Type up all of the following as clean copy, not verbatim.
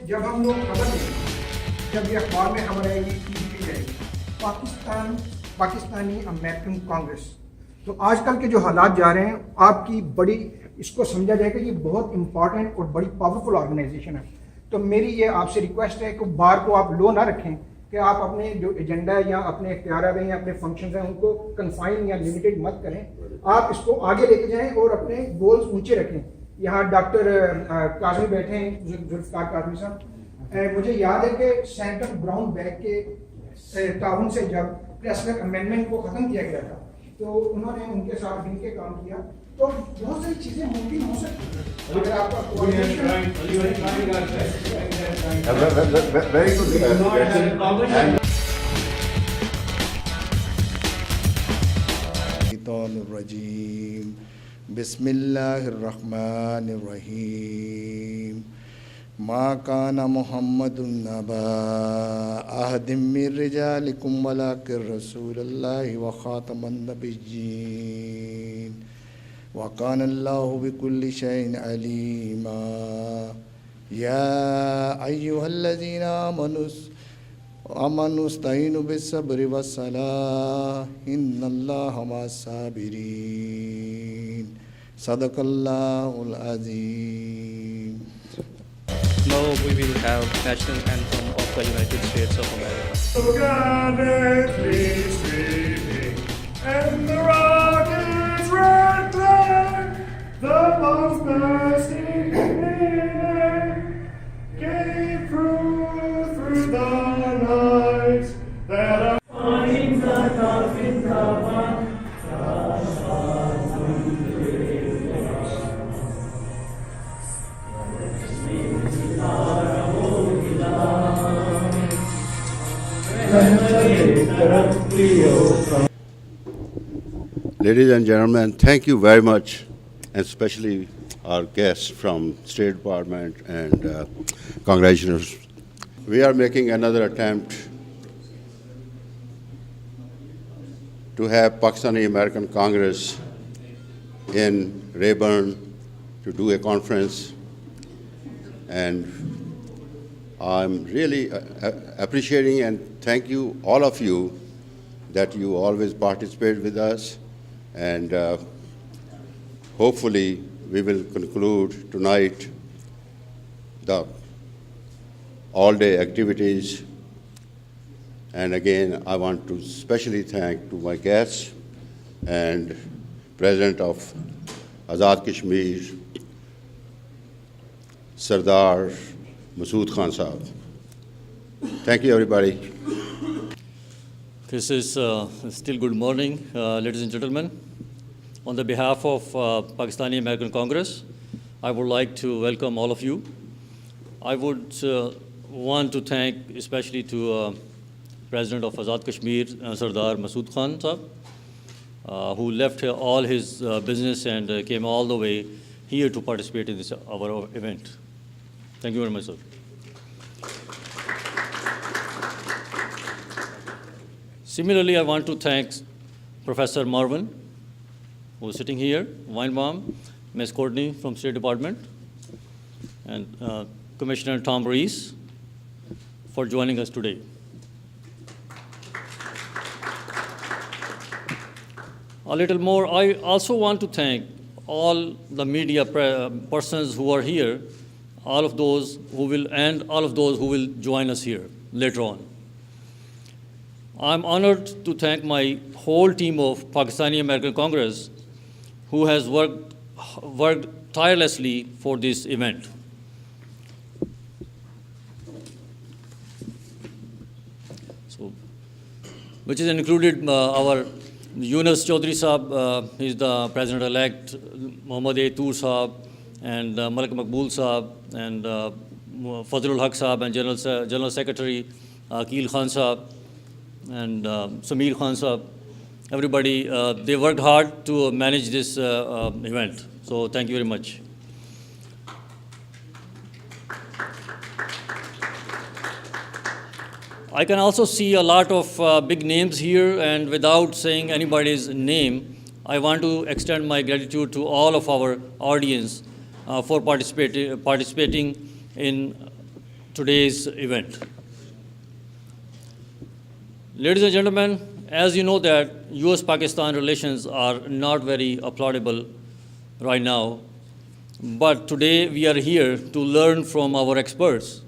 जब हम लोग खबर लेंगे, जब ये अखबार में खबर आएगी, टीवी पे जाएगी, पाकिस्तानी अमेरिकन कांग्रेस, तो आजकल के जो हालात जा रहे हैं, आपकी बड़ी इसको समझा जाए कि ये बहुत इंपॉर्टेंट और बड़ी पावरफुल ऑर्गेनाइजेशन है। तो मेरी ये आपसे रिक्वेस्ट है कि बार को आप लो ना रखें कि आप अपने जो एजेंडा है या अपने इख्तियार हैं या अपने फंक्शंस हैं उनको कन्फाइन या लिमिटेड मत करें, आप इसको आगे लेके जाएं और अपने गोल्स ऊंचे रखें। यहाँ डॉक्टर काजमी बैठे हैं, जुल्फकार काजमी साहब, मुझे याद है कि सेनेटर ब्राउन बैग के ताउन से जब प्रेसिडेंट अमेंडमेंट को ख़त्म किया गया था तो उन्होंने उनके साथ मिल के काम किया, तो बहुत सारी चीज़ें मुमकिन हो सकती हैं अगर आपका very good. रजीम बिस्मिल्लाहिर्रहमानिर्रहीम मा काना मुहम्मदुन नबा अहदिम मिर रिजालिकुम वलाकिर रसूलुल्लाहि व खातमन नबिय्यीन व कानल्लाहु बिकुल्लि शैइन अलीमा या अय्युहल्लज़ीना आमनुस्तईनु बिस्सब्रि वस्सलाह इन्नल्लाहा मअस्साबिरीन सदक़ल्लाहुल अज़ीम। Now we will have national anthem of the United States of America. And the rocket's red flag, the bombs bursting in air, gave proof through the night that our Ladies and gentlemen, thank you very much, and especially our guests from State Department and congratulations. We are making another attempt to have Pakistani American Congress in Rayburn to do a conference, and I'm really appreciating and thank you, all of you, that you always participate with us, and hopefully we will conclude tonight the all-day activities. And again, I want to especially thank to my guests and President of Azad Kashmir, Sardar Masood Khan Sahab. Thank you, everybody. This is still good morning, ladies and gentlemen. On the behalf of Pakistani American Congress, I would like to welcome all of you. I would want to thank especially to President of Azad Kashmir, Sardar Masood Khan Sahab, who left all his business and came all the way here to participate in this our event. Thank you very much, sir. Similarly, I want to thank Professor Marvin, who is sitting here, Weinbaum, Ms. Courtney from State Department, and Commissioner Tom Rees for joining us today. A little more, I also want to thank all the media persons who are here, all of those who will, and all of those who will join us here later on. I'm honored to thank my whole team of Pakistani American Congress who has worked tirelessly for this event. So, which is included our Yunus Chaudhry Saab, he is the President-elect, Muhammad Toor Saab, and Malik Maqbool Saab, and Fazlul Haq Saab, and General Secretary Akil Khan Saab, and Samir Khan Saab. Everybody, they worked hard to manage this event. So thank you very much. I can also see a lot of big names here, and without saying anybody's name, I want to extend my gratitude to all of our audience for participating in today's event. Ladies and gentlemen, as you know that US-Pakistan relations are not very applaudable right now, but today we are here to learn from our experts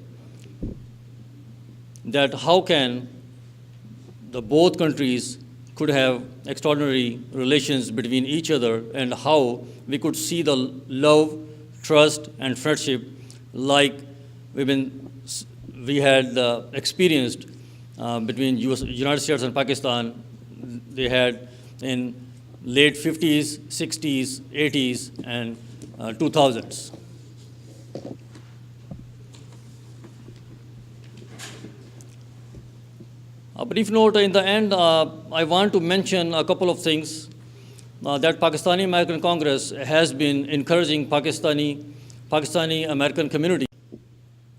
that how can the both countries could have extraordinary relations between each other and how we could see the love, trust, and friendship like we had experienced between United States and Pakistan. They had in late 50s, 60s, 80s, and 2000s. A brief note in the end, I want to mention a couple of things that Pakistani American Congress has been encouraging Pakistani American community.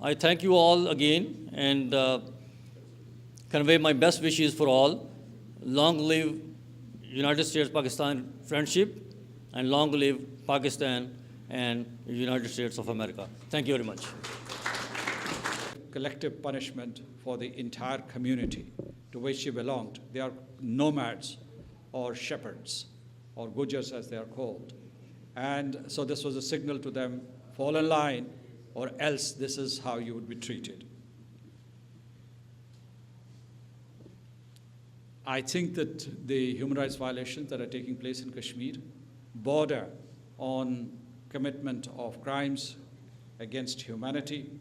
I thank you all again and convey my best wishes for all. Long live United States-Pakistan friendship and long live Pakistan and United States of America. Thank you very much. Collective punishment for the entire community to which she belonged. They are nomads or shepherds or Gujars as they are called. And so this was a signal to them, fall in line or else this is how you would be treated. I think that the human rights violations that are taking place in Kashmir border on commitment of crimes against humanity,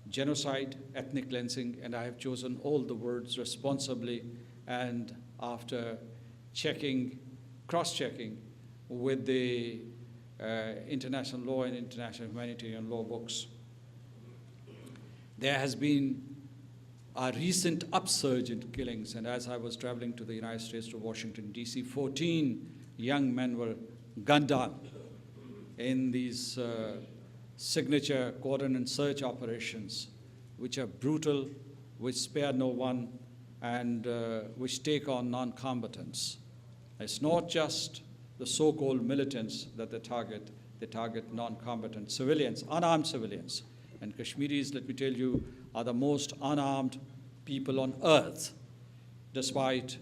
genocide, ethnic cleansing, and I have chosen all the words responsibly and after cross-checking with the international law and international humanitarian law books. There has been a recent upsurge in killings, and as I was traveling to the United States to Washington, D.C., 14 young men were gunned down in these signature cordon and search operations, which are brutal, which spare no one, and which take on non-combatants. It's not just the so-called militants that they target non-combatant civilians, unarmed civilians. And Kashmiris, let me tell you, are the most unarmed people on earth, despite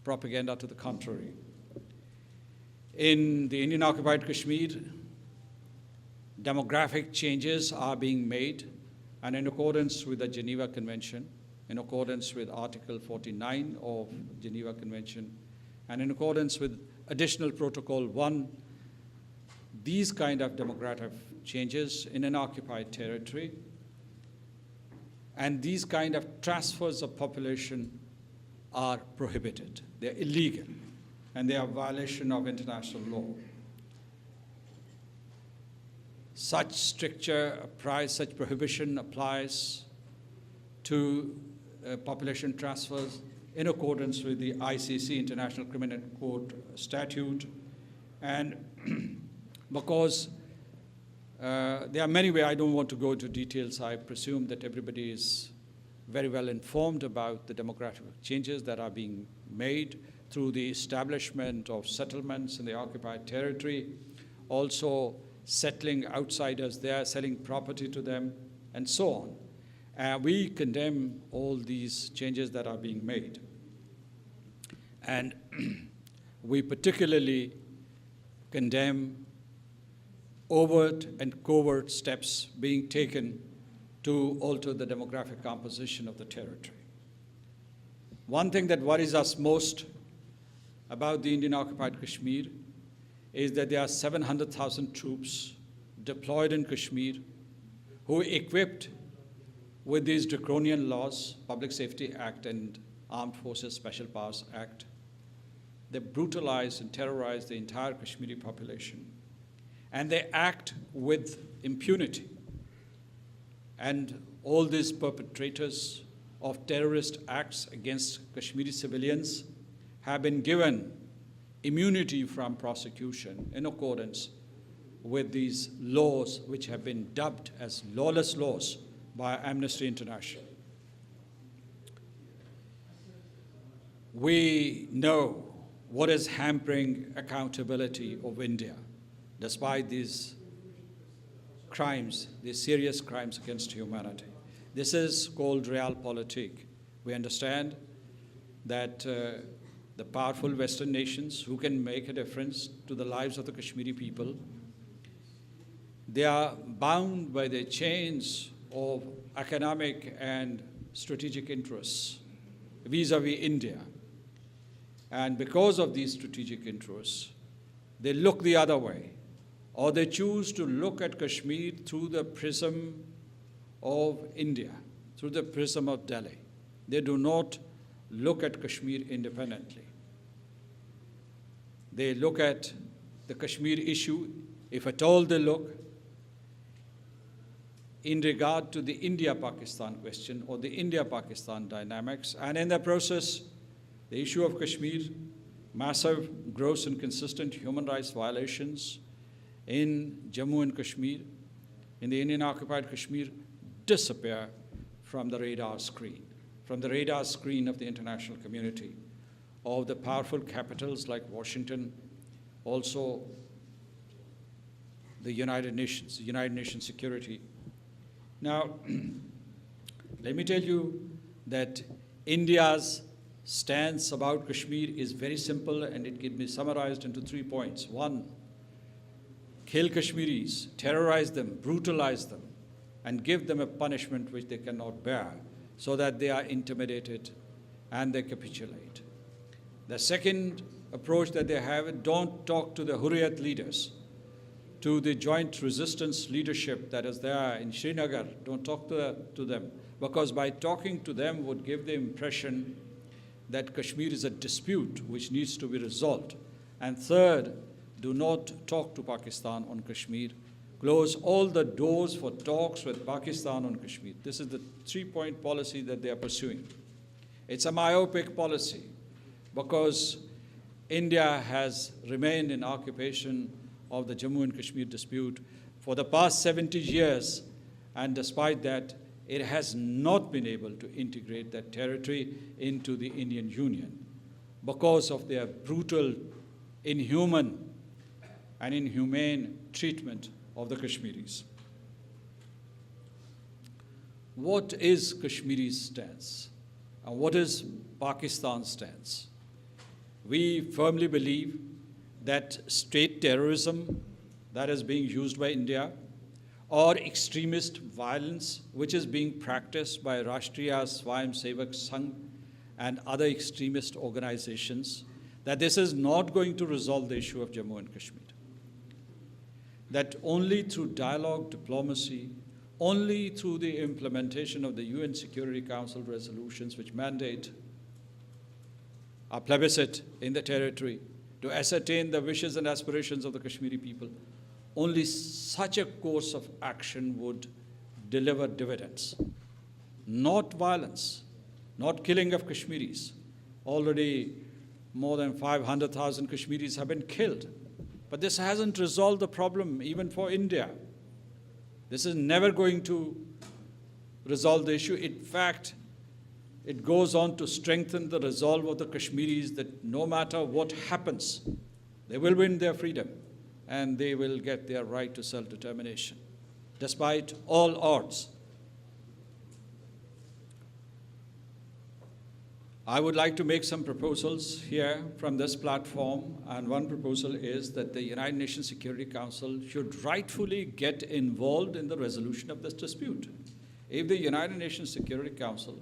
propaganda to the contrary. In the Indian-occupied Kashmir, demographic changes are being made, and in accordance with the Geneva Convention, in accordance with Article 49 of Geneva Convention, and in accordance with Additional Protocol 1, these kind of demographic changes in an occupied territory and these kind of transfers of population are prohibited. They're illegal, and they are a violation of international law. Such prohibition applies to population transfers in accordance with the ICC, International Criminal Court Statute, and because there are many ways, I don't want to go into details. I presume that everybody is very well informed about the demographic changes that are being made through the establishment of settlements in the occupied territory, also settling outsiders there, selling property to them, and so on. We condemn all these changes that are being made. And we particularly condemn overt and covert steps being taken to alter the demographic composition of the territory. One thing that worries us most about the Indian-occupied Kashmir is that there are 700,000 troops deployed in Kashmir who are equipped with these draconian laws, Public Safety Act and Armed Forces Special Powers Act. They brutalize and terrorize the entire Kashmiri population. And they act with impunity. And all these perpetrators of terrorist acts against Kashmiri civilians have been given immunity from prosecution in accordance with these laws, which have been dubbed as lawless laws by Amnesty International. We know what is hampering accountability of India, despite these crimes, these serious crimes against humanity. This is called realpolitik. We understand that the powerful Western nations who can make a difference to the lives of the Kashmiri people, they are bound by the chains of economic and strategic interests vis-a-vis India. And because of these strategic interests, they look the other way, or they choose to look at Kashmir through the prism of India, through the prism of Delhi. They do not look at Kashmir independently. They look at the Kashmir issue, if at all they look, in regard to the India-Pakistan question or the India-Pakistan dynamics, and in the process, the issue of Kashmir, massive, gross and consistent human rights violations in Jammu and Kashmir, in the Indian-occupied Kashmir, disappear from the radar screen of the international community, of the powerful capitals like Washington, also the United Nations Security. Now, let me tell you that India's stance about Kashmir is very simple, and it can be summarized into 3 points. 1, kill Kashmiris, terrorize them, brutalize them, and give them a punishment which they cannot bear, so that they are intimidated and they capitulate. The second approach that they have, don't talk to the Hurriyat leaders, to the joint resistance leadership that is there in Srinagar. Don't talk to them, because by talking to them would give the impression that Kashmir is a dispute which needs to be resolved. And third, do not talk to Pakistan on Kashmir. Close all the doors for talks with Pakistan on Kashmir. This is the 3-point policy that they are pursuing. It's a myopic policy because India has remained in occupation of the Jammu and Kashmir dispute for the past 70 years, and despite that, it has not been able to integrate that territory into the Indian Union because of their brutal, inhuman, and inhumane treatment of the Kashmiris. What is Kashmiri's stance? And what is Pakistan's stance? We firmly believe that state terrorism that is being used by India, or extremist violence which is being practiced by Rashtriya Swayamsevak Sangh and other extremist organizations, that this is not going to resolve the issue of Jammu and Kashmir. That only through dialogue, diplomacy, only through the implementation of the UN Security Council resolutions which mandate a plebiscite in the territory to ascertain the wishes and aspirations of the Kashmiri people, only such a course of action would deliver dividends. Not violence, not killing of Kashmiris. Already more than 500,000 Kashmiris have been killed. But this hasn't resolved the problem even for India. This is never going to resolve the issue. In fact, it goes on to strengthen the resolve of the Kashmiris that no matter what happens, they will win their freedom and they will get their right to self-determination, despite all odds. I would like to make some proposals here from this platform, and one proposal is that the United Nations Security Council should rightfully get involved in the resolution of this dispute. If the United Nations Security Council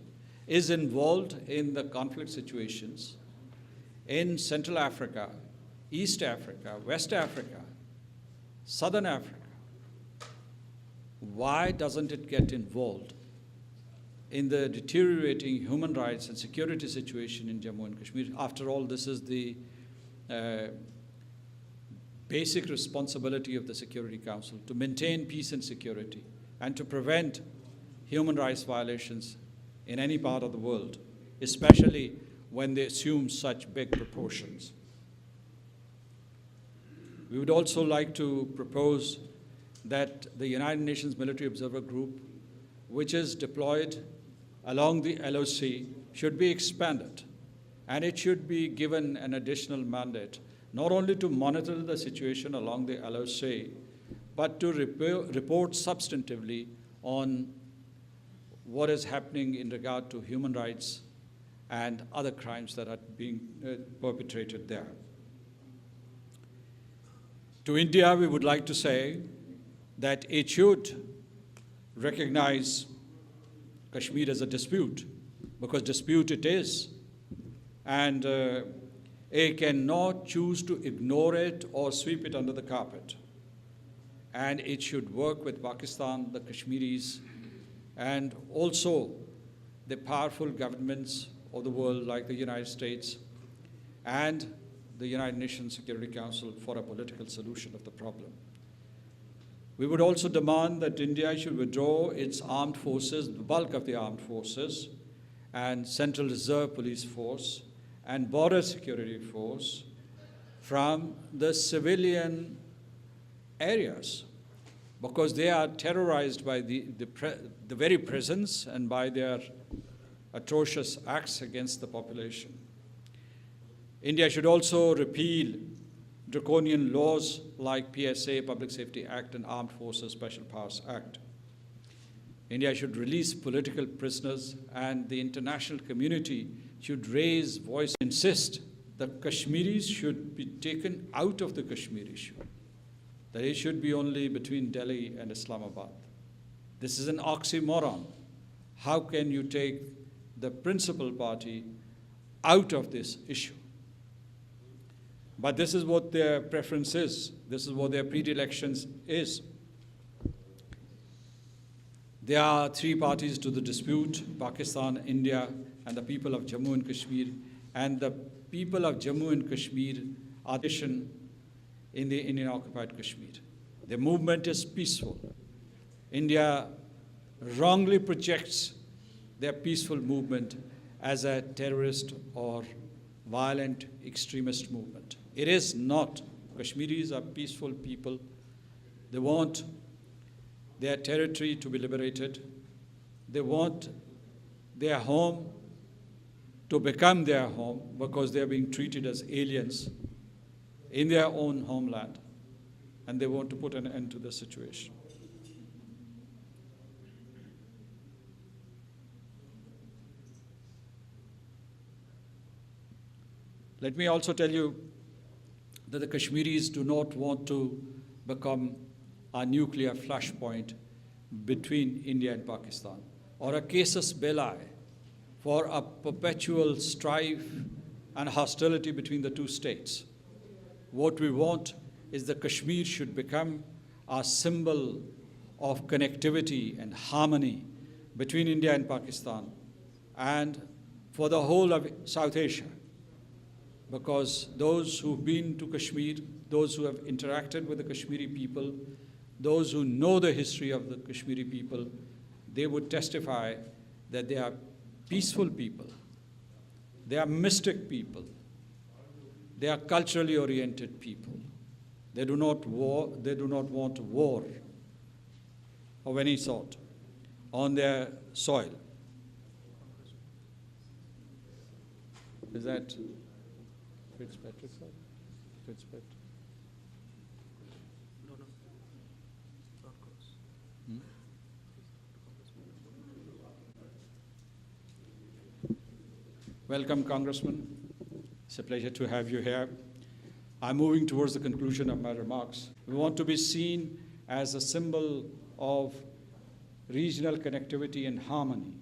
is involved in the conflict situations in Central Africa, East Africa, West Africa, Southern Africa, why doesn't it get involved in the deteriorating human rights and security situation in Jammu and Kashmir? After all, this is the basic responsibility of the Security Council, to maintain peace and security and to prevent human rights violations in any part of the world, especially when they assume such big proportions. We would also like to propose that the United Nations Military Observer Group, which is deployed along the LOC, should be expanded, and it should be given an additional mandate, not only to monitor the situation along the LOC, but to report substantively on what is happening in regard to human rights and other crimes that are being perpetrated there. To India, we would like to say that it should recognize Kashmir as a dispute, because dispute it is, and it cannot choose to ignore it or sweep it under the carpet. And it should work with Pakistan, the Kashmiris, and also the powerful governments of the world like the United States and the United Nations Security Council for a political solution of the problem. We would also demand that India should withdraw its armed forces, the bulk of the armed forces, and Central Reserve Police Force and Border Security Force from the civilian areas, because they are terrorized by the very presence and by their atrocious acts against the population. India should also repeal draconian laws like PSA, Public Safety Act, and Armed Forces Special Powers Act. India should release political prisoners, and the international community should raise voice, insist that Kashmiris should be taken out of the Kashmir issue, that it should be only between Delhi and Islamabad. This is an oxymoron. How can you take the principal party out of this issue? But this is what their preference is. This is what their predilections is. There are three parties to the dispute: Pakistan, India, and the people of Jammu and Kashmir. And the people of Jammu and Kashmir are in the Indian-occupied Kashmir. The movement is peaceful. India wrongly projects their peaceful movement as a terrorist or violent extremist movement. It is not. Kashmiris are peaceful people. They want their territory to be liberated. They want their home to become their home, because they are being treated as aliens in their own homeland, and they want to put an end to the situation. Let me also tell you that the Kashmiris do not want to become a nuclear flashpoint between India and Pakistan, or a casus belli for a perpetual strife and hostility between the two states. What we want is that Kashmir should become a symbol of connectivity and harmony between India and Pakistan, and for the whole of South Asia. Because those who've been to Kashmir, those who have interacted with the Kashmiri people, those who know the history of the Kashmiri people, they would testify that they are peaceful people, they are mystic people, they are culturally oriented people. They do not want war of any sort on their soil. Is that Fitzpatrick, sir? Fitzpatrick. Welcome, Congressman. It's a pleasure to have you here. I'm moving towards the conclusion of my remarks. We want to be seen as a symbol of regional connectivity and harmony,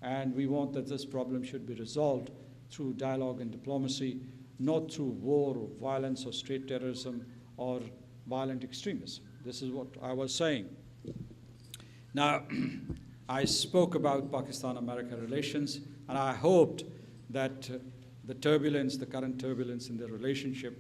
and we want that this problem should be resolved through dialogue and diplomacy, not through war or violence or state terrorism or violent extremism. This is what I was saying. Now, I spoke about Pakistan-America relations, and I hoped that the turbulence, the current turbulence in the relationship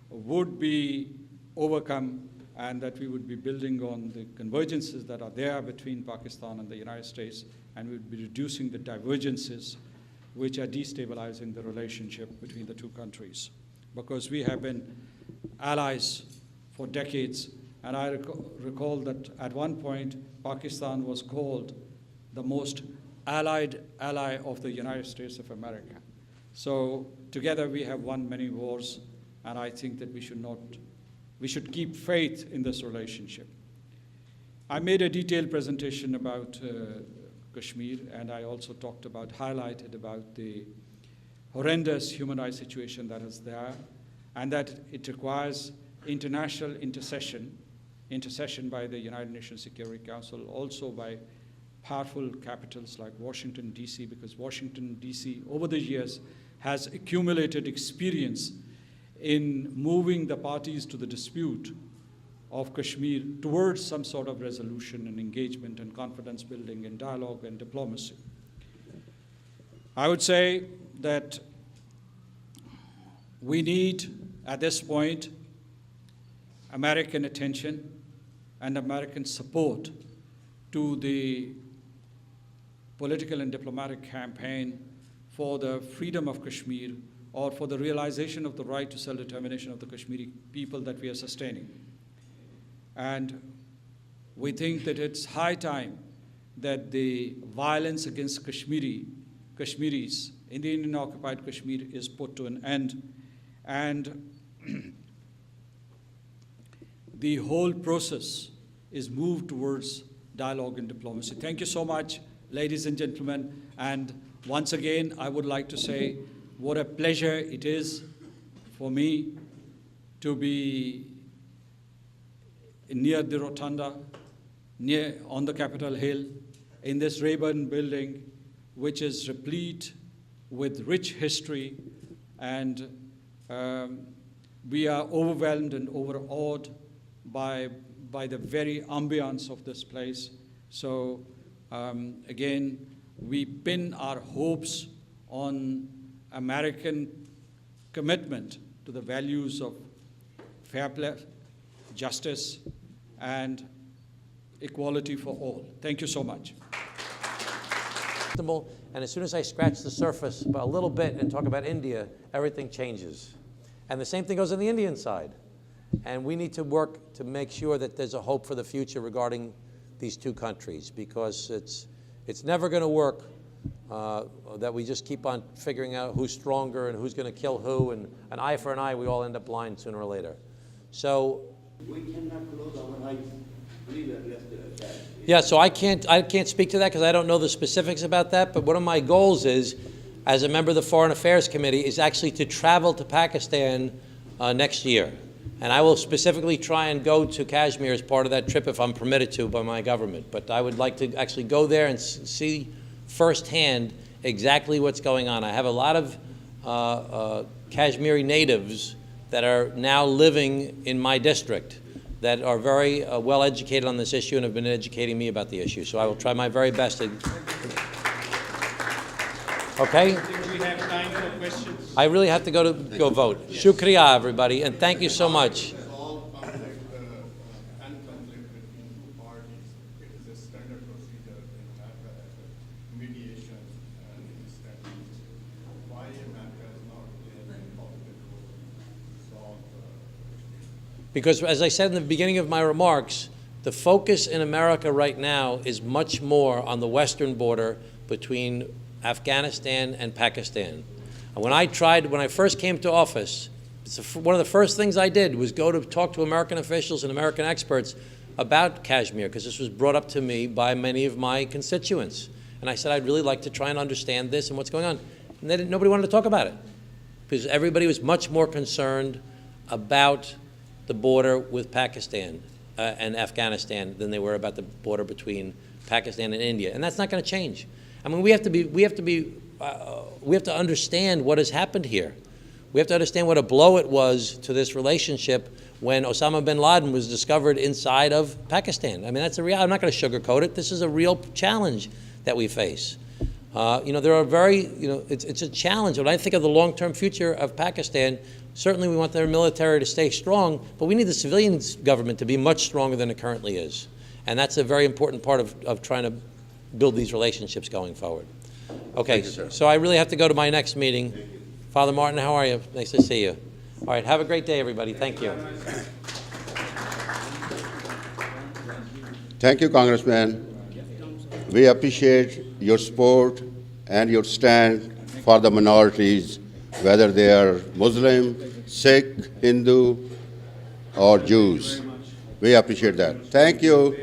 would be overcome, and that we would be building on the convergences that are there between Pakistan and the United States, and we would be reducing the divergences which are destabilizing the relationship between the two countries. Because we have been allies for decades, and I recall that at one point Pakistan was called the most allied ally of the United States of America. So together we have won many wars, and I think that we should keep faith in this relationship. I made a detailed presentation about Kashmir, and I also highlighted about the horrendous human rights situation that is there, and that it requires international intercession by the United Nations Security Council, also by powerful capitals like Washington, D.C., because Washington, D.C., over the years, has accumulated experience in moving the parties to the dispute of Kashmir towards some sort of resolution and engagement and confidence building and dialogue and diplomacy. I would say that we need, at this point, American attention and American support to the political and diplomatic campaign for the freedom of Kashmir, or for the realization of the right to self-determination of the Kashmiri people that we are sustaining. And we think that it's high time that the violence against Kashmiris in the Indian-occupied Kashmir is put to an end, and the whole process is moved towards dialogue and diplomacy. Thank you so much, ladies and gentlemen. And once again, I would like to say what a pleasure it is for me to be near the Rotunda, on the Capitol Hill, in this Rayburn building, which is replete with rich history, and we are overwhelmed and overawed by the very ambiance of this place. So again, we pin our hopes on American commitment to the values of fair play, justice, and equality for all. Thank you so much. And as soon as I scratch the surface a little bit and talk about India, everything changes. And the same thing goes on the Indian side. And we need to work to make sure that there's a hope for the future regarding these two countries, because it's never going to work that we just keep on figuring out who's stronger and who's going to kill who, and an eye for an eye, we all end up blind sooner or later. So we cannot close our eyes. Please address that. yeah, so I can't speak to that because I don't know the specifics about that, but one of my goals is, as a member of the Foreign Affairs Committee, is actually to travel to Pakistan next year. And I will specifically try and go to Kashmir as part of that trip if I'm permitted to by my government. But I would like to actually go there and see firsthand exactly what's going on. I have a lot of Kashmiri natives that are now living in my district that are very well educated on this issue and have been educating me about the issue. So I will try my very best to... Okay? We have time for questions. I really have to go vote. Yes. Shukriya, everybody, and thank you so much. All conflict and conflict between two parties. It is a standard procedure in America as mediation and understanding. Why America is not playing a positive role to solve Because, as I said in the beginning of my remarks, the focus in America right now is much more on the western border between Afghanistan and Pakistan. And when I first came to office, one of the first things I did was go to talk to American officials and American experts about Kashmir, because this was brought up to me by many of my constituents. And I said, I'd really like to try and understand this and what's going on. And nobody wanted to talk about it, because everybody was much more concerned about the border with Pakistan and Afghanistan than they were about the border between Pakistan and India. And that's not going to change. I mean, we have to understand what has happened here. We have to understand what a blow it was to this relationship when Osama bin Laden was discovered inside of Pakistan. I mean, that's a reality. I'm not going to sugarcoat it. This is a real challenge that we face. There are it's a challenge. When I think of the long-term future of Pakistan, certainly we want their military to stay strong, but we need the civilian government to be much stronger than it currently is. And that's a very important part of trying to build these relationships going forward. Okay, so I really have to go to my next meeting. Father Martin, how are you? Nice to see you. All right, have a great day, everybody. Thank you. Thank you, Congressman. We appreciate your support and your stand for the minorities, whether they are Muslim, Sikh, Hindu, or Jews. We appreciate that. Thank you.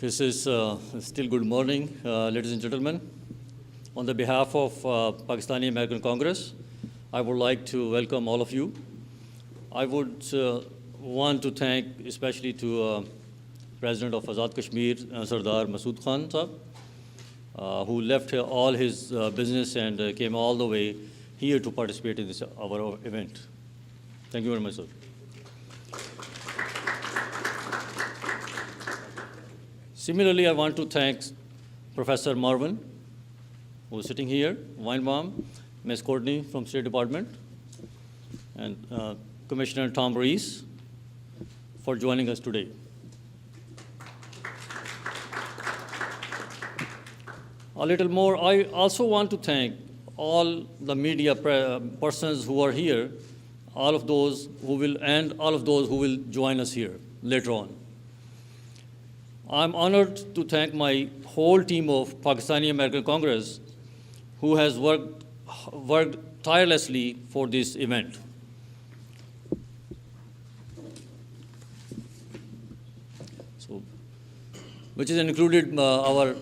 This is still good morning, ladies and gentlemen. On the behalf of Pakistani American Congress, I would like to welcome all of you. I would want to thank especially to President of Azad Kashmir, Sardar Masood Khan Sahab, who left all his business and came all the way here to participate in this our event. Thank you very much, sir. Similarly, I want to thank Professor Marvin, who is sitting here, Weinbaum, Ms. Courtney from State Department, and Commissioner Tom Rees for joining us today. A little more, I also want to thank all the media persons who are here, all of those who will join us here later on. I'm honored to thank my whole team of Pakistani American Congress who has worked tirelessly for this event. So, which is included our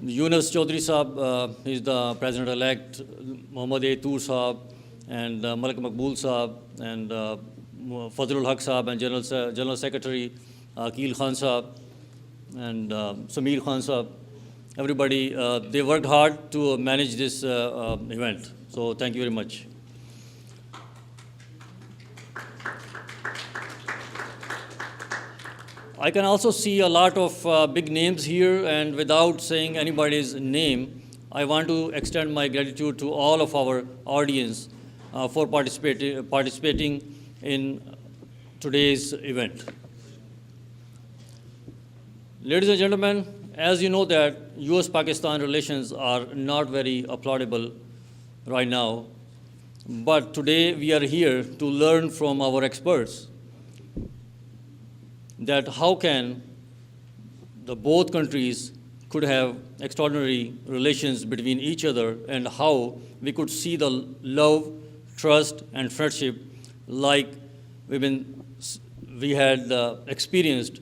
Yunus Chaudhry Saab, he is the President-elect, Mohammad A. Toor Saab, and Malik Maqbool Saab, and Fazlul Haq Saab, and General Secretary Akil Khan Saab, and Samir Khan Saab. Everybody, they worked hard to manage this event. So thank you very much. I can also see a lot of big names here, and without saying anybody's name, I want to extend my gratitude to all of our audience for participating in today's event. Ladies and gentlemen, as you know that US-Pakistan relations are not very applaudable right now, but today we are here to learn from our experts that how can the both countries could have extraordinary relations between each other, and how we could see the love, trust, and friendship like we had experienced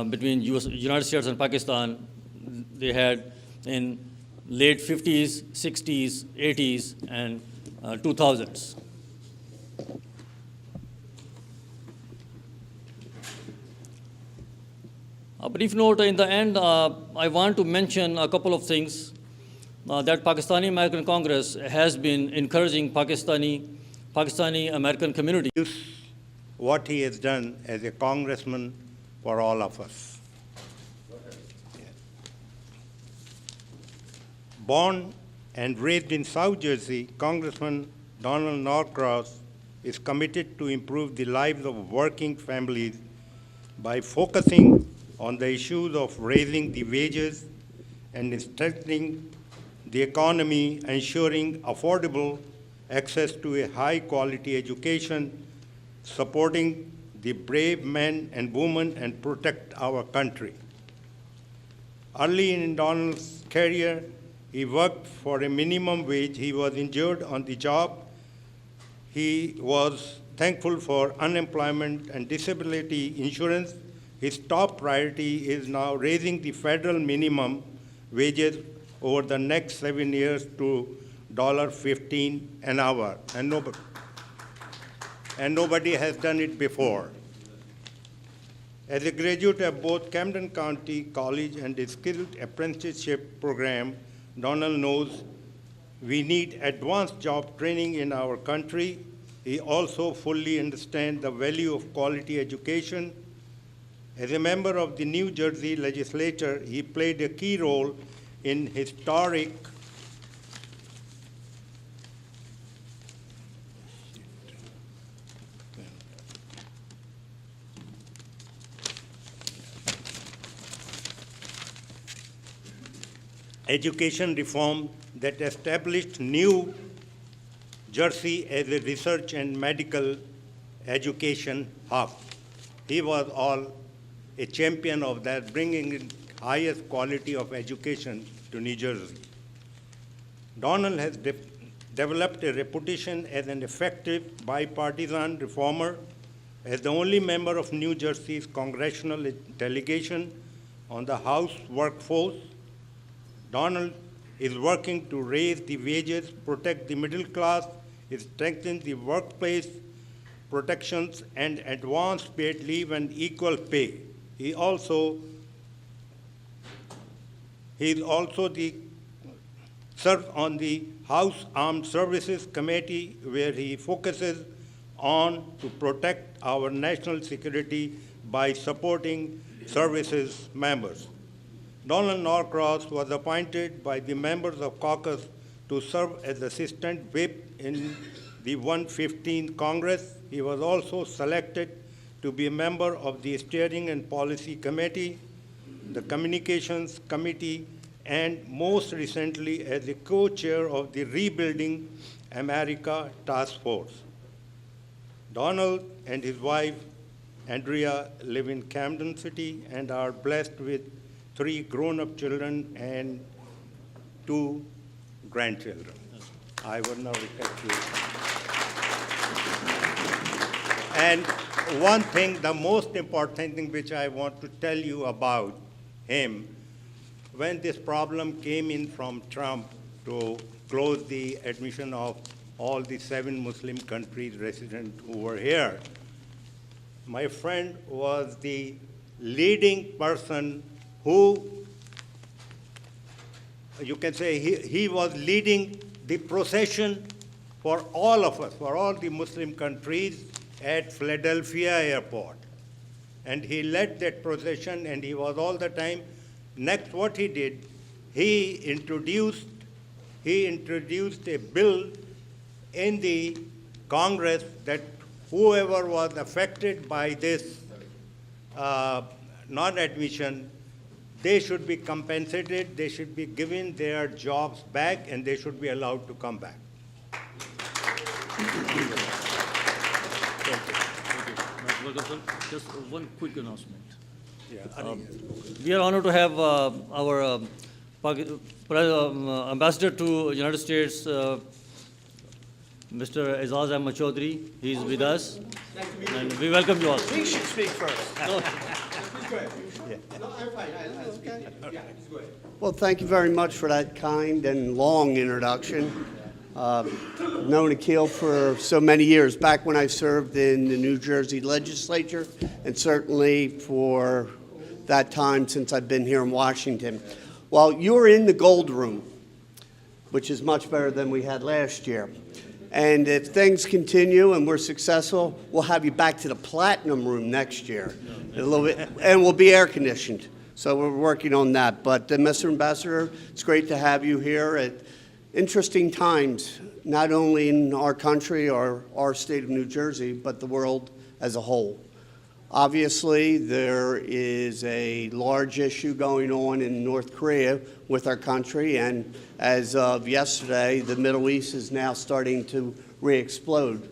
between United States and Pakistan. They had in late 50s, 60s, 80s, and 2000s. A brief note in the end, I want to mention a couple of things that Pakistani American Congress has been encouraging Pakistani American community. What he has done as a congressman for all of us. Born and raised in South Jersey, Congressman Donald Norcross is committed to improve the lives of working families by focusing on the issues of raising the wages and strengthening the economy, ensuring affordable access to a high-quality education, supporting the brave men and women, and protect our country. Early in Donald's career, he worked for a minimum wage. He was injured on the job. He was thankful for unemployment and disability insurance. His top priority is now raising the federal minimum wages over the next 7 years to $15 an hour, and nobody has done it before. As a graduate of both Camden County College and the Skilled Apprenticeship Program, Donald knows we need advanced job training in our country. He also fully understands the value of quality education. As a member of the New Jersey legislature, he played a key role in historic education reform that established New Jersey as a research and medical education hub. He was all a champion of that, bringing in highest quality of education to New Jersey. Donald has developed a reputation as an effective bipartisan reformer. As the only member of New Jersey's congressional delegation, on the House workforce. Donald is working to raise the wages, protect the middle class, strengthen the workplace protections, and advance paid leave and equal pay. He is also serves on the House Armed Services Committee, where he focuses on to protect our national security by supporting services members. Donald Norcross was appointed by the members of caucus to serve as assistant whip in the 115th Congress. He was also selected to be a member of the Steering and Policy Committee, the Communications Committee, and most recently as the co-chair of the Rebuilding America Task Force. Donald and his wife, Andrea, live in Camden City and are blessed with 3 grown-up children and 2 grandchildren. I will now request you. And one thing, the most important thing which I want to tell you about him, when this problem came in from Trump to close the admission of all the 7 Muslim countries resident who were here, my friend was the leading person who, you can say, he was leading the procession for all of us, for all the Muslim countries at Philadelphia airport. And he led that procession, and he was all the time. Next, what he did, he introduced a bill in the Congress that whoever was affected by this non-admission, they should be compensated, they should be given their jobs back, and they should be allowed to come back. Thank you. Welcome, sir. Just one quick announcement. Yeah. We are honored to have our ambassador to United States, Mr. Aizaz Ahmad Chaudhry. He is with us, and we welcome you all. He should speak first. No. Well, thank you very much for that kind and long introduction. Known Akil for so many years, back when I served in the New Jersey legislature, and certainly for that time since I've been here in Washington. Well, you're in the gold room, which is much better than we had last year. And if things continue and we're successful, we'll have you back to the platinum room next year, a little bit, and we'll be air conditioned. So we're working on that. But Mr. Ambassador, it's great to have you here at interesting times, not only in our country or our state of New Jersey, but the world as a whole. Obviously, there is a large issue going on in North Korea with our country, and as of yesterday, the Middle East is now starting to re-explode.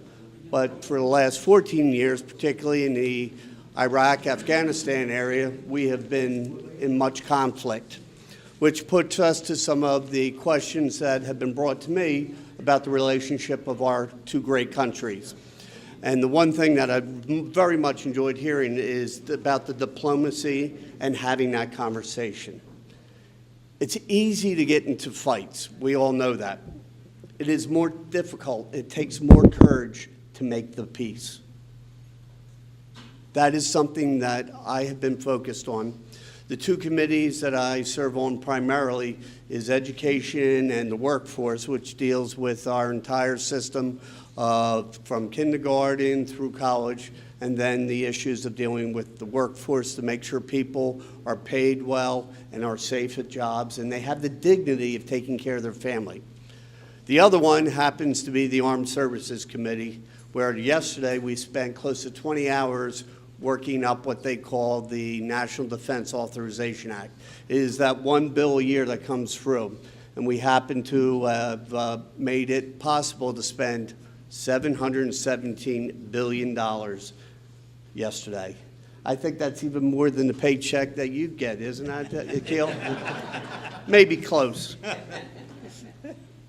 But for the last 14 years, particularly in the Iraq-Afghanistan area, we have been in much conflict, which puts us to some of the questions that have been brought to me about the relationship of our 2 great countries. And the one thing that I've very much enjoyed hearing is about the diplomacy and having that conversation. It's easy to get into fights. We all know that. It is more difficult. It takes more courage to make the peace. That is something that I have been focused on. The 2 committees that I serve on primarily is education and the workforce, which deals with our entire system from kindergarten through college, and then the issues of dealing with the workforce to make sure people are paid well and are safe at jobs, and they have the dignity of taking care of their family. The other one happens to be the Armed Services Committee, where yesterday we spent close to 20 hours working up what they call the National Defense Authorization Act. It is that one bill a year that comes through, and we happen to have made it possible to spend $717 billion yesterday. I think that's even more than the paycheck that you'd get, isn't that, Akil? Maybe close.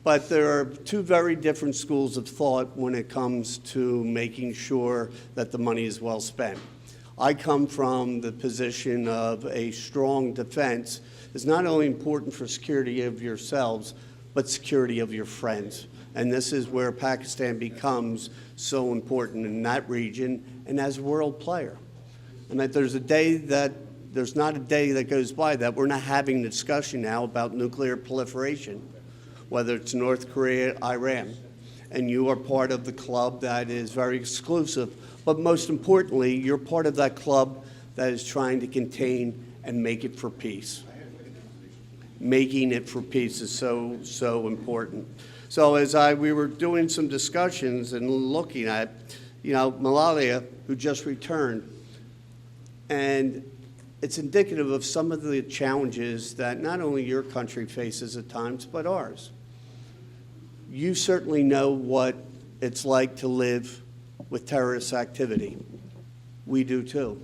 But there are 2 very different schools of thought when it comes to making sure that the money is well spent. I come from the position of a strong defense is not only important for security of yourselves, but security of your friends. And this is where Pakistan becomes so important in that region and as a world player. And that there's not a day that goes by that we're not having a discussion now about nuclear proliferation, whether it's North Korea, Iran. And you are part of the club that is very exclusive. But most importantly, you're part of that club that is trying to contain and make it for peace. Making it for peace is so important. So as we were doing some discussions and looking at, Malalia, who just returned, and it's indicative of some of the challenges that not only your country faces at times, but ours. You certainly know what it's like to live with terrorist activity. We do too,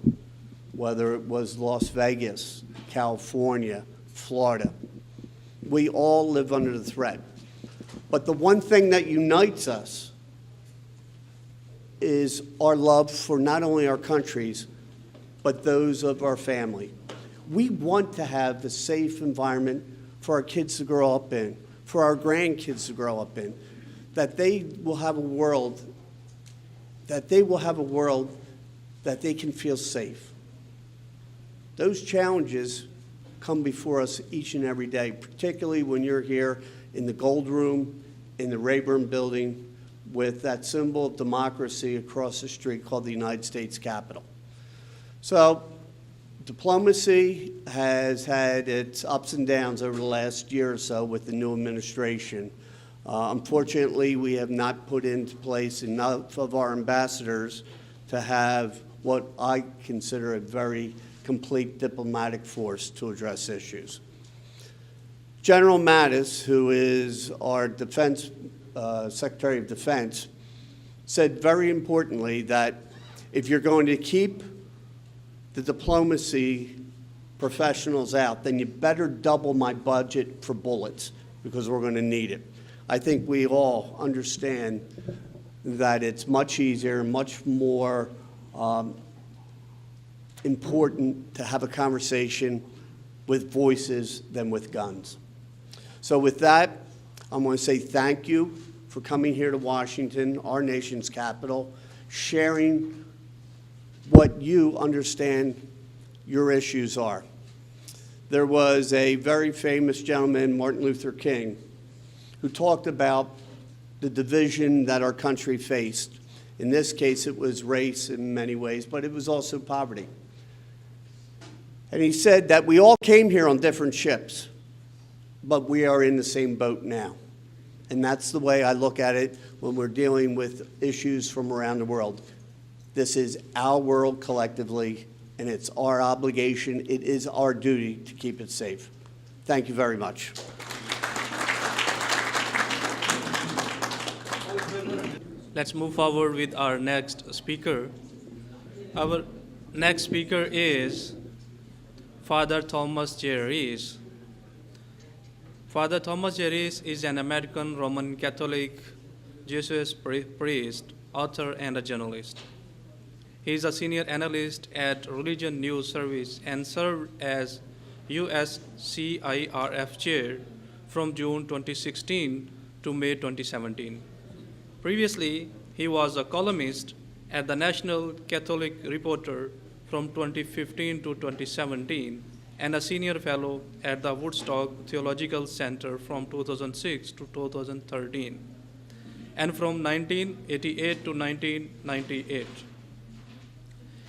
whether it was Las Vegas, California, Florida. We all live under the threat. But the one thing that unites us is our love for not only our countries, but those of our family. We want to have the safe environment for our kids to grow up in, for our grandkids to grow up in, that they will have a world that they can feel safe. Those challenges come before us each and every day, particularly when you're here in the Gold Room, in the Rayburn building, with that symbol of democracy across the street called the United States Capitol. So diplomacy has had its ups and downs over the last year or so with the new administration. Unfortunately, we have not put into place enough of our ambassadors to have what I consider a very complete diplomatic force to address issues. General Mattis, who is our Secretary of Defense, said very importantly that if you're going to keep the diplomacy professionals out, then you better double my budget for bullets because we're going to need it. I think we all understand that it's much easier, much more important to have a conversation with voices than with guns. So with that, I want to say thank you for coming here to Washington, our nation's capital, sharing what you understand your issues are. There was a very famous gentleman, Martin Luther King, who talked about the division that our country faced. In this case, it was race in many ways, but it was also poverty. And he said that we all came here on different ships, but we are in the same boat now. And that's the way I look at it when we're dealing with issues from around the world. This is our world collectively, and it's our obligation, it is our duty to keep it safe. Thank you very much. Let's move forward with our next speaker. Our next speaker is Father Thomas J. Rees. Father Thomas J. Rees is an American Roman Catholic Jesuit priest, author, and a journalist. He is a senior analyst at Religion News Service and served as USCIRF chair from June 2016 to May 2017. Previously, he was a columnist at the National Catholic Reporter from 2015 to 2017 and a senior fellow at the Woodstock Theological Center from 2006 to 2013, and from 1988 to 1998.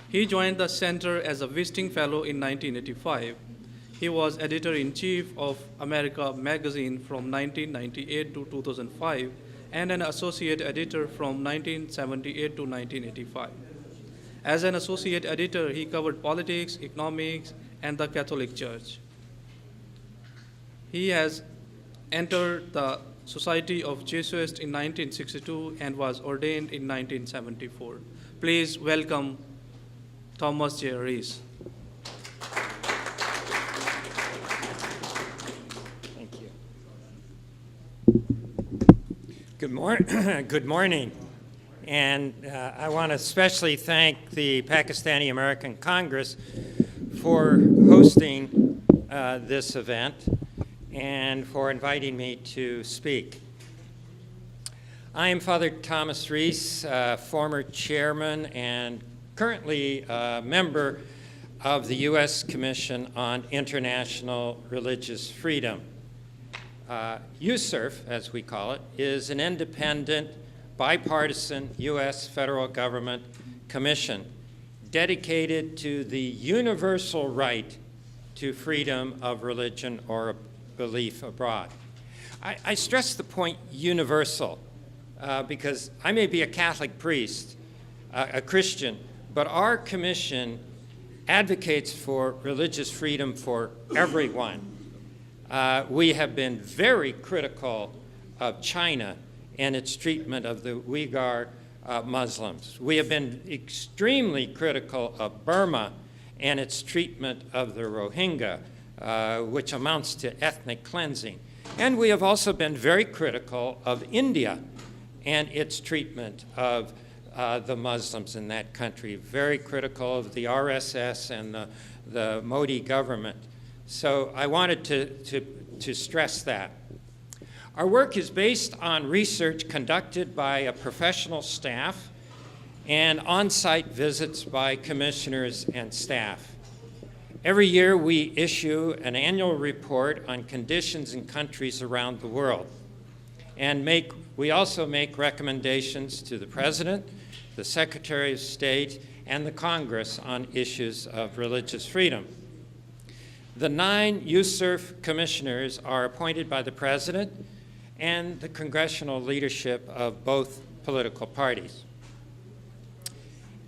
He joined the center as a visiting fellow in 1985. He was editor-in-chief of America magazine from 1998 to 2005 and an associate editor from 1978 to 1985. As an associate editor, he covered politics, economics, and the Catholic Church. He has entered the Society of Jesuits in 1962 and was ordained in 1974. Please welcome Thomas J. Rees. Thank you. Good morning. And I want to especially thank the Pakistani American Congress for hosting this event and for inviting me to speak. I am Father Thomas Reese, former chairman and currently a member of the U.S. Commission on International Religious Freedom. USCIRF, as we call it, is an independent, bipartisan U.S. federal government commission dedicated to the universal right to freedom of religion or belief abroad. I stress the point universal because I may be a Catholic priest, a Christian, but our commission advocates for religious freedom for everyone. We have been very critical of China and its treatment of the Uyghur Muslims. We have been extremely critical of Burma and its treatment of the Rohingya, which amounts to ethnic cleansing. And we have also been very critical of India and its treatment of the Muslims in that country, very critical of the RSS and the Modi government. So I wanted to stress that. Our work is based on research conducted by a professional staff and on-site visits by commissioners and staff. Every year we issue an annual report on conditions in countries around the world. And we also make recommendations to the President, the Secretary of State, and the Congress on issues of religious freedom. The 9 USCIRF commissioners are appointed by the President and the congressional leadership of both political parties.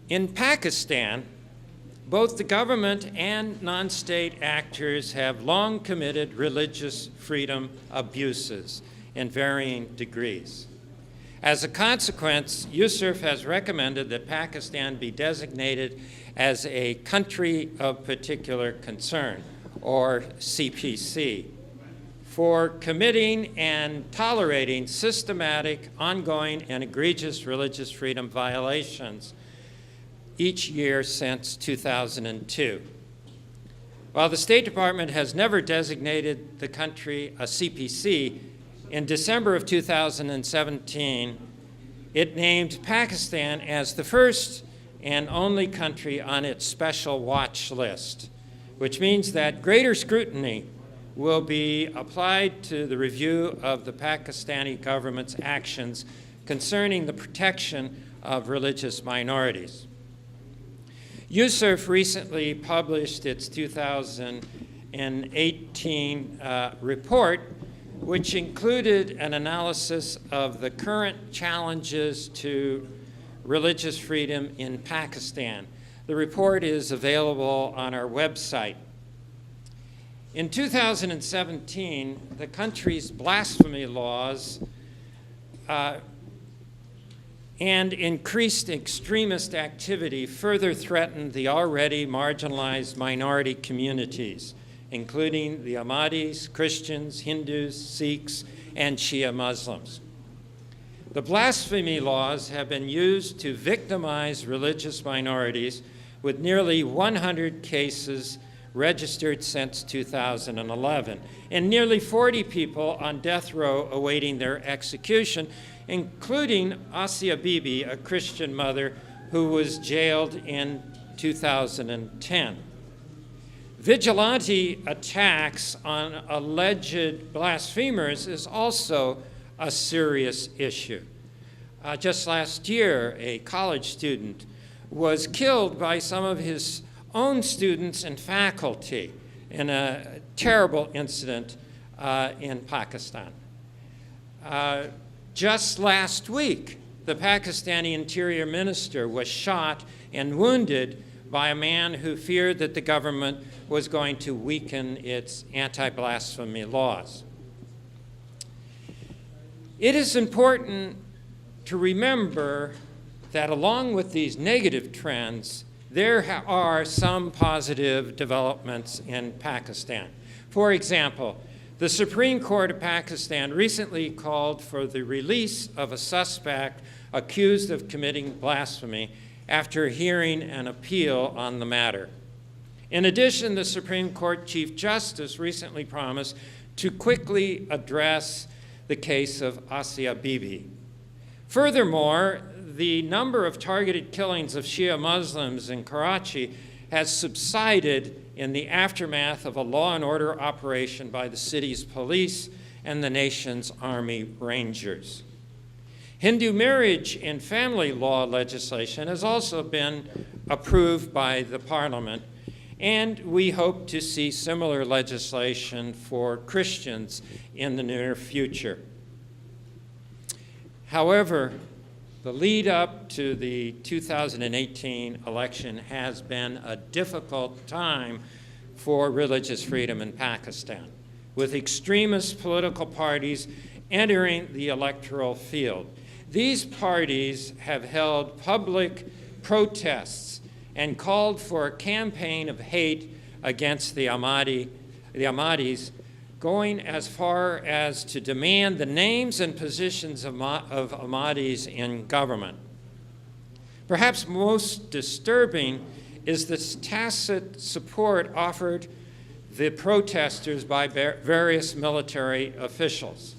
In Pakistan, both the government and non-state actors have long committed religious freedom abuses in varying degrees. As a consequence, USCIRF has recommended that Pakistan be designated as a country of particular concern, or CPC, for committing and tolerating systematic, ongoing, and egregious religious freedom violations each year since 2002. While the State Department has never designated the country a CPC, in December of 2017, it named Pakistan as the first and only country on its special watch list, which means that greater scrutiny will be applied to the review of the Pakistani government's actions concerning the protection of religious minorities. USCIRF recently published its 2018 report, which included an analysis of the current challenges to religious freedom in Pakistan. The report is available on our website. In 2017, the country's blasphemy laws and increased extremist activity further threatened the already marginalized minority communities, including the Ahmadis, Christians, Hindus, Sikhs, and Shia Muslims. The blasphemy laws have been used to victimize religious minorities, with nearly 100 cases registered since 2011, and nearly 40 people on death row awaiting their execution, including Asia Bibi, a Christian mother who was jailed in 2010. Vigilante attacks on alleged blasphemers is also a serious issue. Just last year, a college student was killed by some of his own students and faculty in a terrible incident in Pakistan. Just last week, the Pakistani Interior Minister was shot and wounded by a man who feared that the government was going to weaken its anti-blasphemy laws. It is important to remember that along with these negative trends, there are some positive developments in Pakistan. For example, The Supreme Court of Pakistan recently called for the release of a suspect accused of committing blasphemy after hearing an appeal on the matter. In addition, the Supreme Court Chief Justice recently promised to quickly address the case of Asia Bibi. Furthermore, the number of targeted killings of Shia Muslims in Karachi has subsided in the aftermath of a law and order operation by the city's police and the nation's Army Rangers. Hindu marriage and family law legislation has also been approved by the Parliament, and we hope to see similar legislation for Christians in the near future. However, the lead up to the 2018 election has been a difficult time for religious freedom in Pakistan, with extremist political parties entering the electoral field. These parties have held public protests and called for a campaign of hate against the Ahmadis, going as far as to demand the names and positions of Ahmadis in government. Perhaps most disturbing is the tacit support offered the protesters by various military officials.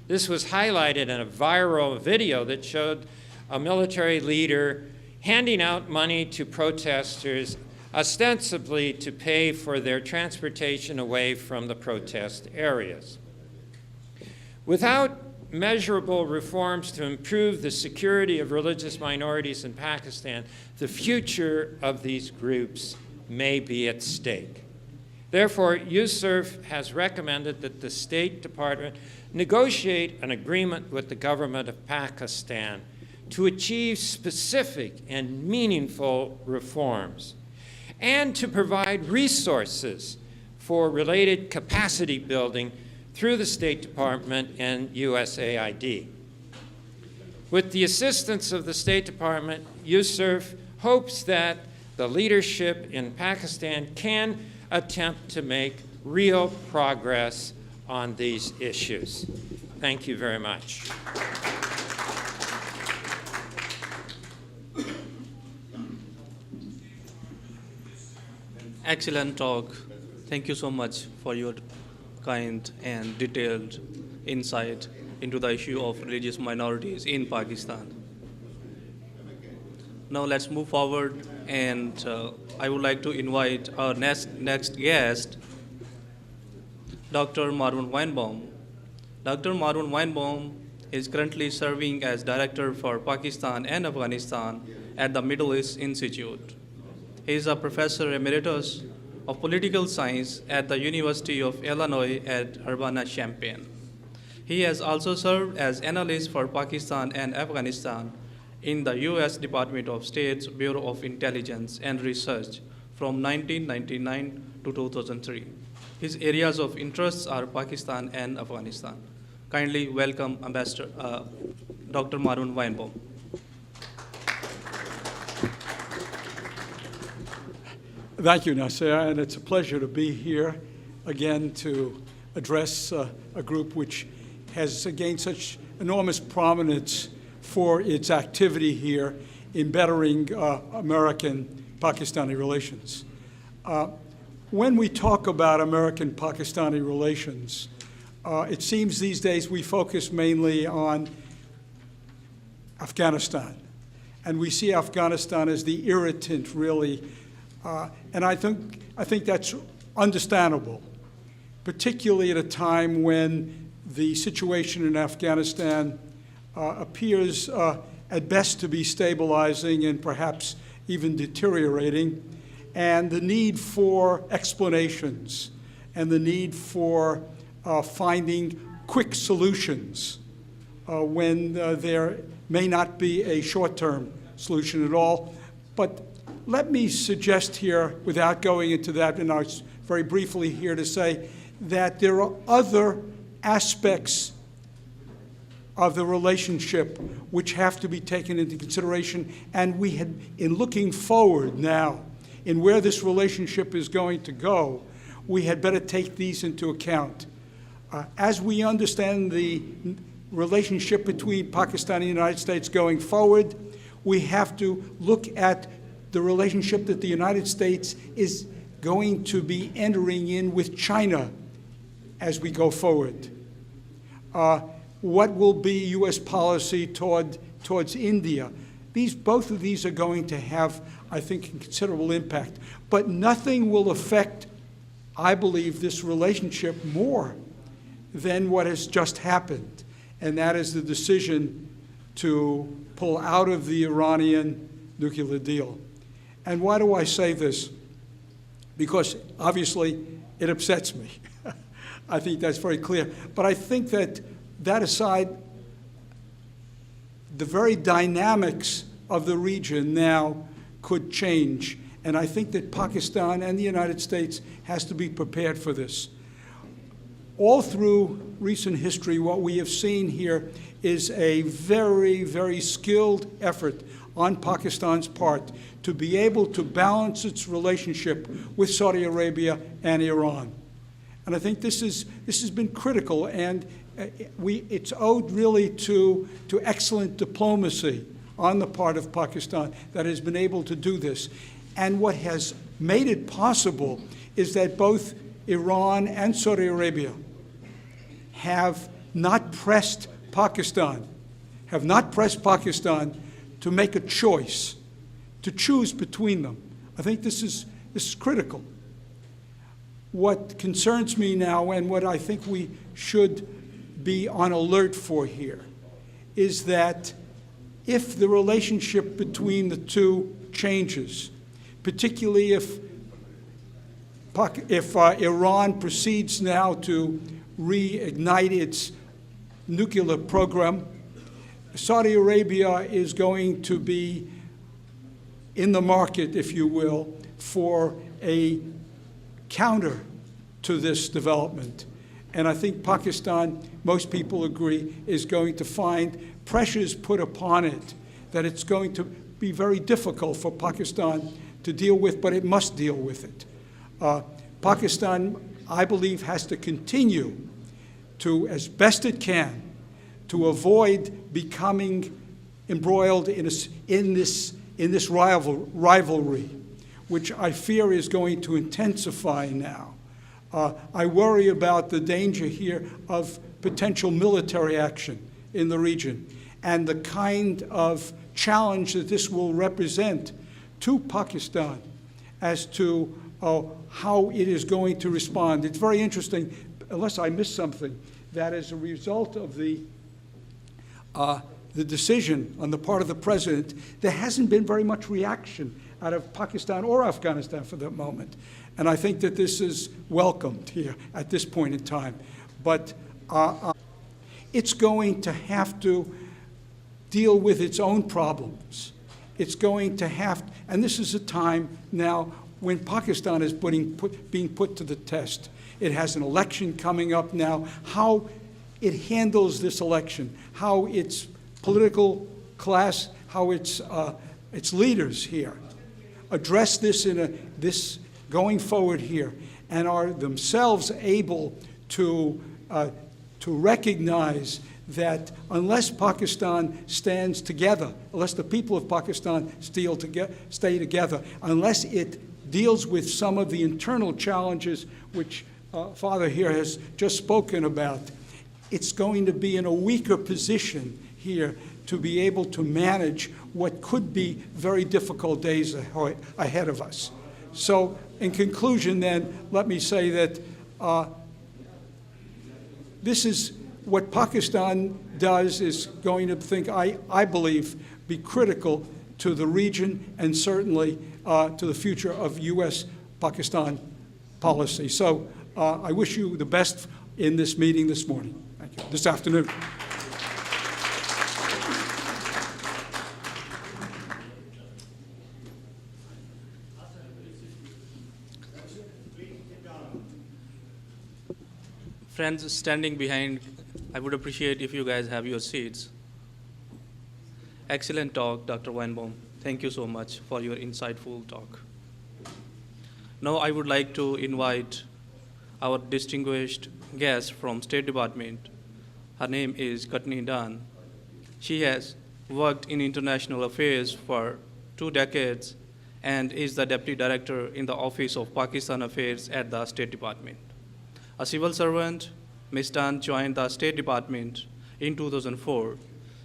This was highlighted in a viral video that showed a military leader handing out money to protesters, ostensibly to pay for their transportation away from the protest areas. Without measurable reforms to improve the security of religious minorities in Pakistan, the future of these groups may be at stake. Therefore, USCIRF has recommended that the State Department negotiate an agreement with the government of Pakistan to achieve specific and meaningful reforms, and to provide resources for related capacity building through the State Department and USAID. With the assistance of the State Department, USCIRF hopes that the leadership in Pakistan can attempt to make real progress on these issues. Thank you very much. Excellent talk. Thank you so much for your kind and detailed insight into the issue of religious minorities in Pakistan. Now let's move forward, and I would like to invite our next guest, Dr. Marwan Weinbaum. Dr. Marwan Weinbaum is currently serving as Director for Pakistan and Afghanistan at the Middle East Institute. He is a Professor Emeritus of Political Science at the University of Illinois at Urbana-Champaign. He has also served as analyst for Pakistan and Afghanistan in the U.S. Department of State's Bureau of Intelligence and Research from 1999 to 2003. His areas of interest are Pakistan and Afghanistan. Kindly welcome Ambassador Dr. Marwan Weinbaum. Thank you, Nasser, and it's a pleasure to be here again to address a group which has gained such enormous prominence for its activity here in bettering American-Pakistani relations. When we talk about American-Pakistani relations, it seems these days we focus mainly on Afghanistan, and we see Afghanistan as the irritant, really. And I think that's understandable, particularly at a time when the situation in Afghanistan appears at best to be stabilizing and perhaps even deteriorating, and the need for explanations and the need for finding quick solutions when there may not be a short-term solution at all. But let me suggest here, without going into that, and I'm very briefly here to say that there are other aspects of the relationship which have to be taken into consideration, and we had, in looking forward now, in where this relationship is going to go, we had better take these into account. As we understand the relationship between Pakistan and the United States going forward, we have to look at the relationship that the United States is going to be entering in with China as we go forward. What will be U.S. policy towards India? Both of these are going to have, I think, a considerable impact. But nothing will affect, I believe, this relationship more than what has just happened, and that is the decision to pull out of the Iranian nuclear deal. And why do I say this? Because obviously it upsets me. I think that's very clear. But I think that aside, the very dynamics of the region now could change. And I think that Pakistan and the United States has to be prepared for this. All through recent history, what we have seen here is a very, very skilled effort on Pakistan's part to be able to balance its relationship with Saudi Arabia and Iran. And I think this has been critical, and it's owed really to excellent diplomacy on the part of Pakistan that has been able to do this. And what has made it possible is that both Iran and Saudi Arabia have not pressed Pakistan to make a choice, to choose between them. I think this is critical. What concerns me now, and what I think we should be on alert for here, is that if the relationship between the two changes, particularly if Iran proceeds now to reignite its nuclear program, Saudi Arabia is going to be in the market, if you will, for a counter to this development. And I think Pakistan, most people agree, is going to find pressures put upon it that it's going to be very difficult for Pakistan to deal with, but it must deal with it. Pakistan, I believe, has to continue to, as best it can, to avoid becoming embroiled in this rivalry, which I fear is going to intensify now. I worry about the danger here of potential military action in the region and the kind of challenge that this will represent to Pakistan as to how it is going to respond. It's very interesting, unless I missed something, that as a result of the decision on the part of the president, there hasn't been very much reaction out of Pakistan or Afghanistan for the moment. And I think that this is welcomed here at this point in time. But it's going to have to deal with its own problems. It's going to have, and this is a time now when Pakistan is being put to the test. It has an election coming up now. How it handles this election, how its political class, how its leaders here address this going forward here, and are themselves able to recognize that unless Pakistan stands together, unless the people of Pakistan stay together, unless it deals with some of the internal challenges which Father here has just spoken about, it's going to be in a weaker position here to be able to manage what could be very difficult days ahead of us. So in conclusion then, let me say that this is what Pakistan does is going to I believe, be critical to the region and certainly to the future of U.S.-Pakistan policy. So I wish you the best in this meeting this morning. Thank you. This afternoon. Friends standing behind, I would appreciate if you guys have your seats. Excellent talk, Dr. Weinbaum. Thank you so much for your insightful talk. Now I would like to invite our distinguished guest from State Department. Her name is Katni Dan. She has worked in international affairs for 2 decades and is the Deputy Director in the Office of Pakistan Affairs at the State Department. A civil servant, Ms. Dan joined the State Department in 2004.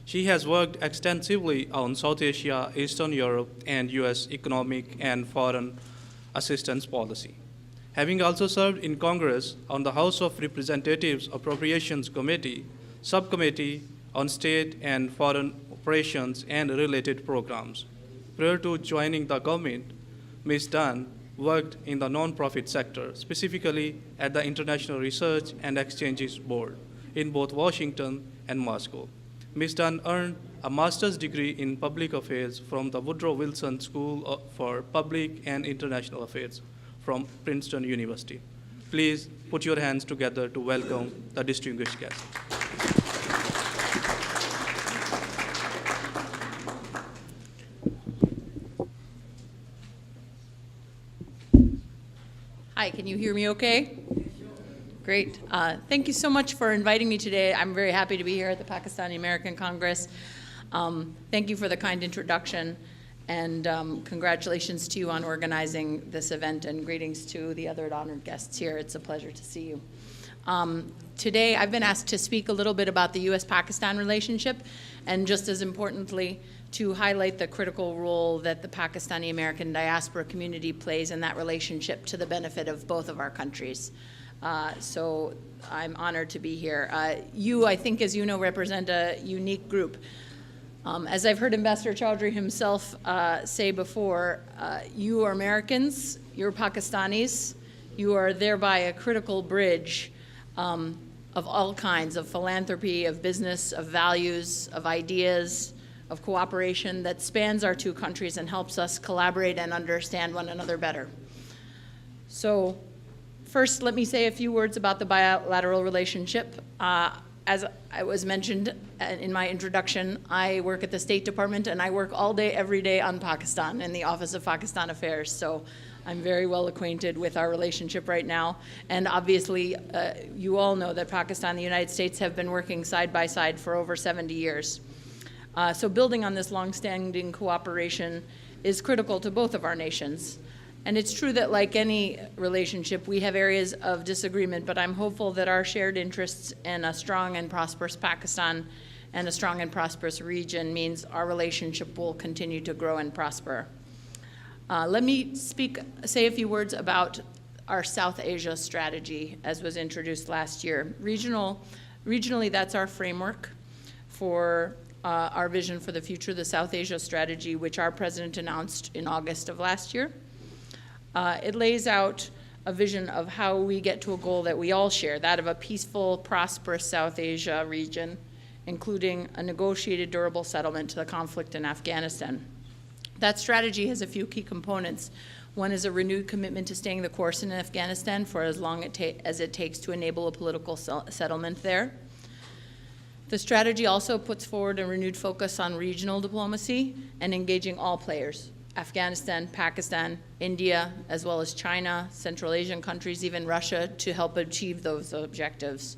She has worked extensively on South Asia, Eastern Europe, and U.S. economic and foreign assistance policy. Having also served in Congress on the House of Representatives Appropriations Committee, Subcommittee on State and Foreign Operations and related programs. Prior to joining the government, Ms. Dan worked in the non-profit sector, specifically at the International Research and Exchanges Board in both Washington and Moscow. Ms. Dan earned a master's degree in public affairs from the Woodrow Wilson School for Public and International Affairs from Princeton University. Please put your hands together to welcome the distinguished guest. Hi, can you hear me okay? Great. Thank you so much for inviting me today. I'm very happy to be here at the Pakistani American Congress. Thank you for the kind introduction, and congratulations to you on organizing this event, and greetings to the other honored guests here. It's a pleasure to see you. Today, I've been asked to speak a little bit about the U.S.-Pakistan relationship, and just as importantly, to highlight the critical role that the Pakistani American diaspora community plays in that relationship to the benefit of both of our countries. So I'm honored to be here. You, I think, as you know, represent a unique group. As I've heard Ambassador Chowdhury himself say before, you are Americans, you're Pakistanis, you are thereby a critical bridge of all kinds of philanthropy, of business, of values, of ideas, of cooperation that spans our two countries and helps us collaborate and understand one another better. So first, let me say a few words about the bilateral relationship. As I was mentioned in my introduction, I work at the State Department, and I work all day, every day on Pakistan in the Office of Pakistan Affairs. So I'm very well acquainted with our relationship right now. And obviously, you all know that Pakistan and the United States have been working side by side for over 70 years. So building on this longstanding cooperation is critical to both of our nations. And it's true that, like any relationship, we have areas of disagreement, but I'm hopeful that our shared interests in a strong and prosperous Pakistan and a strong and prosperous region means our relationship will continue to grow and prosper. Let me say a few words about our South Asia strategy, as was introduced last year. Regionally, that's our framework for our vision for the future, the South Asia strategy, which our president announced in August of last year. It lays out a vision of how we get to a goal that we all share, that of a peaceful, prosperous South Asia region, including a negotiated, durable settlement to the conflict in Afghanistan. That strategy has a few key components. One is a renewed commitment to staying the course in Afghanistan for as long as it takes to enable a political settlement there. The strategy also puts forward a renewed focus on regional diplomacy and engaging all players: Afghanistan, Pakistan, India, as well as China, Central Asian countries, even Russia, to help achieve those objectives.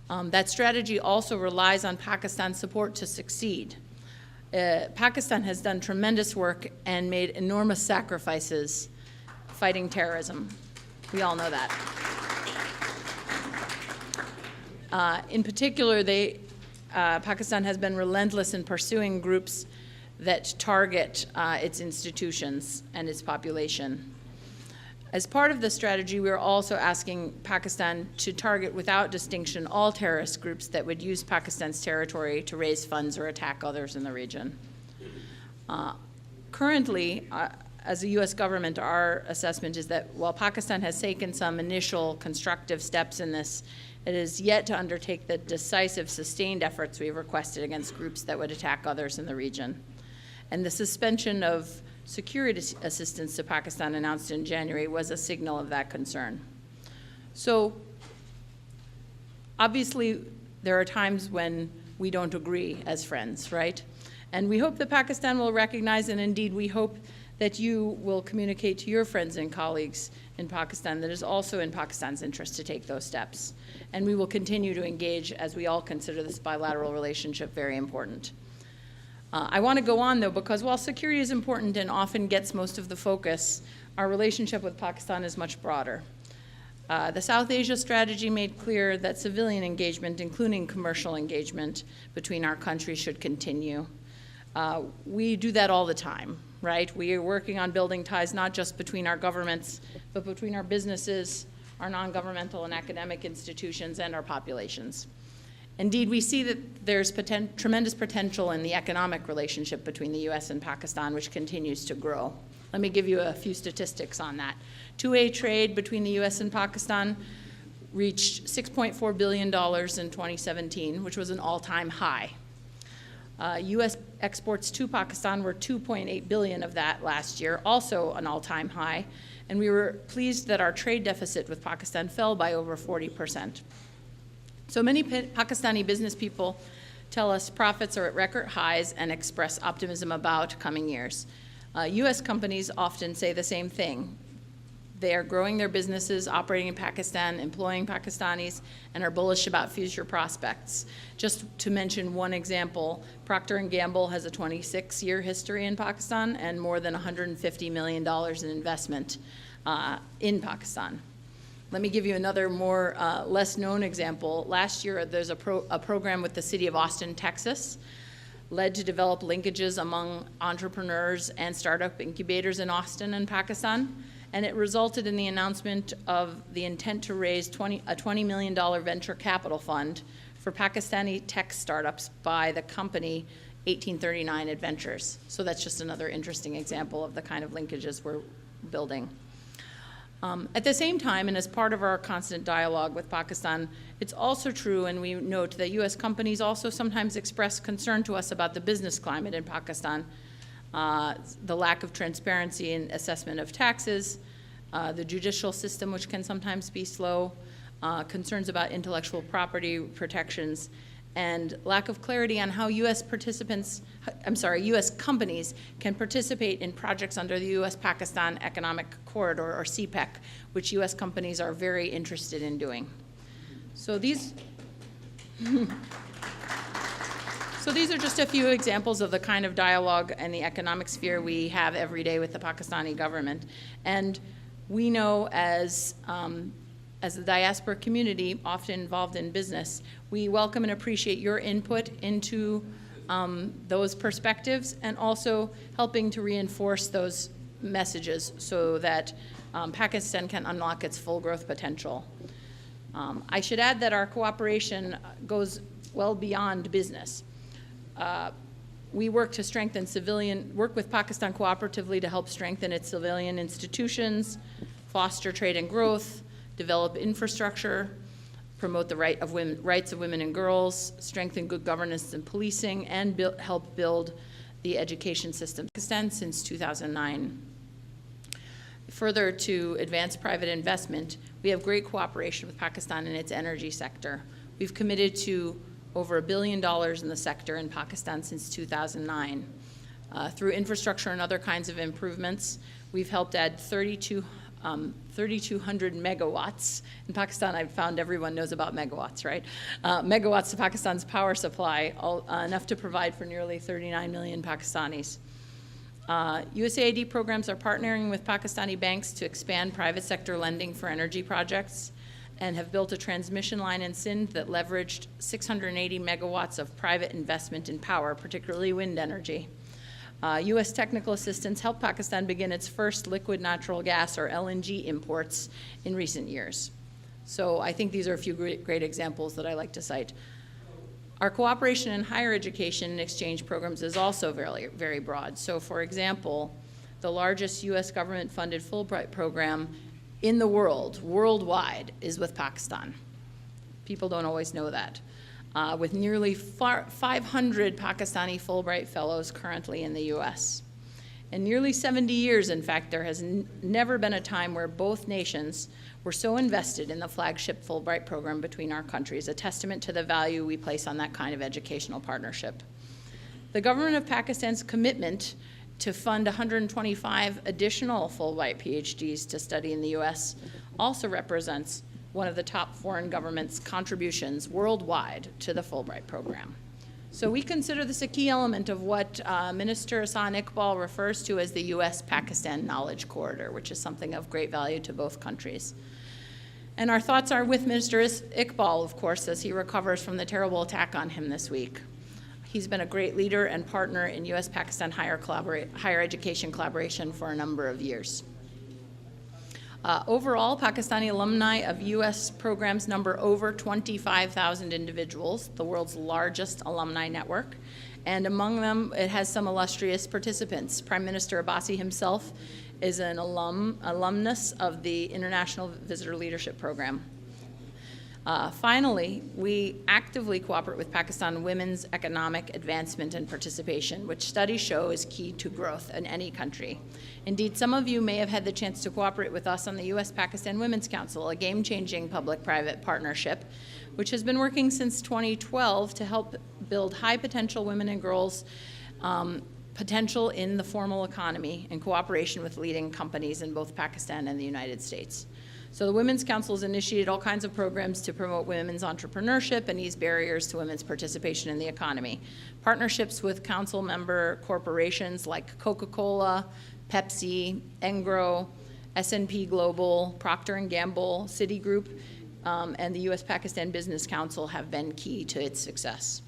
That strategy also relies on Pakistan's support to succeed. Pakistan has done tremendous work and made enormous sacrifices fighting terrorism. We all know that. In particular, Pakistan has been relentless in pursuing groups that target its institutions and its population. As part of the strategy, we are also asking Pakistan to target without distinction all terrorist groups that would use Pakistan's territory to raise funds or attack others in the region. Currently, as the U.S. government, our assessment is that while Pakistan has taken some initial constructive steps in this, it is yet to undertake the decisive, sustained efforts we have requested against groups that would attack others in the region. And the suspension of security assistance to Pakistan announced in January was a signal of that concern. So obviously, there are times when we don't agree as friends, right? And we hope that Pakistan will recognize, and indeed we hope that you will communicate to your friends and colleagues in Pakistan that is also in Pakistan's interest to take those steps. And we will continue to engage as we all consider this bilateral relationship very important. I want to go on, though, because while security is important and often gets most of the focus, our relationship with Pakistan is much broader. The South Asia strategy made clear that civilian engagement, including commercial engagement, between our countries should continue. We do that all the time, right? We are working on building ties not just between our governments, but between our businesses, our non-governmental and academic institutions, and our populations. Indeed, we see that there's tremendous potential in the economic relationship between the U.S. and Pakistan, which continues to grow. Let me give you a few statistics on that. Two-way trade between the U.S. and Pakistan reached $6.4 billion in 2017, which was an all-time high. U.S. exports to Pakistan were $2.8 billion of that last year, also an all-time high, and we were pleased that our trade deficit with Pakistan fell by over 40%. So many Pakistani business people tell us profits are at record highs and express optimism about coming years. U.S. companies often say the same thing. They are growing their businesses, operating in Pakistan, employing Pakistanis, and are bullish about future prospects. Just to mention one example, Procter & Gamble has a 26-year history in Pakistan and more than $150 million in investment in Pakistan. Let me give you another more less known example. Last year, there's a program with the city of Austin, Texas, led to develop linkages among entrepreneurs and startup incubators in Austin and Pakistan. And it resulted in the announcement of the intent to raise a $20 million venture capital fund for Pakistani tech startups by the company 1839 Adventures. So that's just another interesting example of the kind of linkages we're building. At the same time, and as part of our constant dialogue with Pakistan, it's also true, and we note that U.S. companies also sometimes express concern to us about the business climate in Pakistan, the lack of transparency in assessment of taxes, the judicial system, which can sometimes be slow, concerns about intellectual property protections, and lack of clarity on how U.S. companies can participate in projects under the U.S.-Pakistan Economic Corridor, or CPEC, which U.S. companies are very interested in doing. So these are just a few examples of the kind of dialogue and the economic sphere we have every day with the Pakistani government. And we know as the diaspora community, often involved in business, we welcome and appreciate your input into those perspectives and also helping to reinforce those messages so that Pakistan can unlock its full growth potential. I should add that our cooperation goes well beyond business. We work with Pakistan cooperatively to help strengthen its civilian institutions, foster trade and growth, develop infrastructure, promote the rights of women and girls, strengthen good governance and policing, and help build the education system in Pakistan since 2009. Further, to advance private investment, we have great cooperation with Pakistan in its energy sector. We've committed to over $1 billion in the sector in Pakistan since 2009. Through infrastructure and other kinds of improvements, we've helped add 3,200 megawatts. In Pakistan, I've found everyone knows about megawatts, right? Megawatts to Pakistan's power supply, enough to provide for nearly 39 million Pakistanis. USAID programs are partnering with Pakistani banks to expand private sector lending for energy projects and have built a transmission line in Sindh that leveraged 680 megawatts of private investment in power, particularly wind energy. U.S. technical assistance helped Pakistan begin its first liquid natural gas, or LNG, imports in recent years. So I think these are a few great examples that I like to cite. Our cooperation in higher education and exchange programs is also very, very broad. So for example, the largest U.S. government-funded Fulbright program in the world, worldwide, is with Pakistan. People don't always know that. With nearly 500 Pakistani Fulbright fellows currently in the U.S. In nearly 70 years, in fact, there has never been a time where both nations were so invested in the flagship Fulbright program between our countries, a testament to the value we place on that kind of educational partnership. The government of Pakistan's commitment to fund 125 additional Fulbright PhDs to study in the U.S. also represents one of the top foreign governments' contributions worldwide to the Fulbright program. So we consider this a key element of what Minister Hassan Iqbal refers to as the U.S.-Pakistan Knowledge Corridor, which is something of great value to both countries. And our thoughts are with Minister Iqbal, of course, as he recovers from the terrible attack on him this week. He's been a great leader and partner in U.S.-Pakistan higher education collaboration for a number of years. Overall, Pakistani alumni of U.S. programs number over 25,000 individuals, the world's largest alumni network. And among them, it has some illustrious participants. Prime Minister Abbasi himself is an alumnus of the International Visitor Leadership Program. Finally, we actively cooperate with Pakistan women's economic advancement and participation, which studies show is key to growth in any country. Indeed, some of you may have had the chance to cooperate with us on the U.S.-Pakistan Women's Council, a game-changing public-private partnership, which has been working since 2012 to help build high-potential women and girls' potential in the formal economy in cooperation with leading companies in both Pakistan and the United States. So the Women's Council has initiated all kinds of programs to promote women's entrepreneurship and ease barriers to women's participation in the economy. Partnerships with council member corporations like Coca-Cola, Pepsi, Engro, S&P Global, Procter & Gamble, Citigroup, and the U.S.-Pakistan Business Council have been key to its success.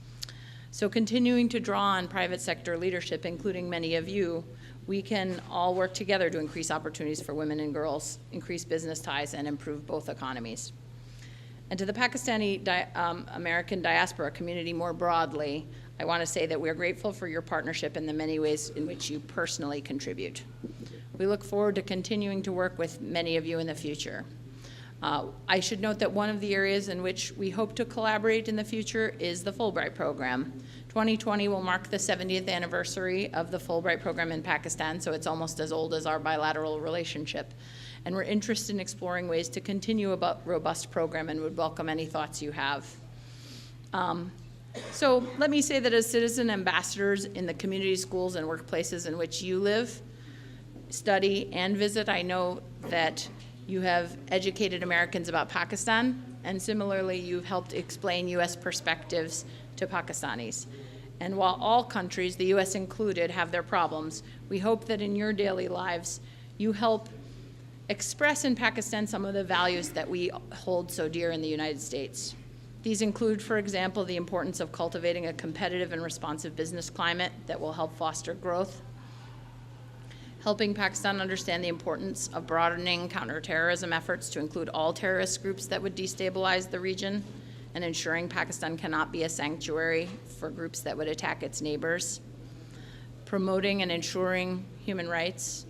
So continuing to draw on private sector leadership, including many of you, we can all work together to increase opportunities for women and girls, increase business ties, and improve both economies. And to the Pakistani American diaspora community more broadly, I want to say that we are grateful for your partnership and the many ways in which you personally contribute. We look forward to continuing to work with many of you in the future. I should note that one of the areas in which we hope to collaborate in the future is the Fulbright program. 2020 will mark the 70th anniversary of the Fulbright program in Pakistan, so it's almost as old as our bilateral relationship. And we're interested in exploring ways to continue a robust program and would welcome any thoughts you have. So let me say that as citizen ambassadors in the community schools and workplaces in which you live, study, and visit, I know that you have educated Americans about Pakistan, and similarly, you've helped explain U.S. perspectives to Pakistanis. And while all countries, the U.S. included, have their problems, we hope that in your daily lives, you help express in Pakistan some of the values that we hold so dear in the United States. These include, for example, the importance of cultivating a competitive and responsive business climate that will help foster growth, helping Pakistan understand the importance of broadening counterterrorism efforts to include all terrorist groups that would destabilize the region, and ensuring Pakistan cannot be a sanctuary for groups that would attack its neighbors, promoting and ensuring human rights,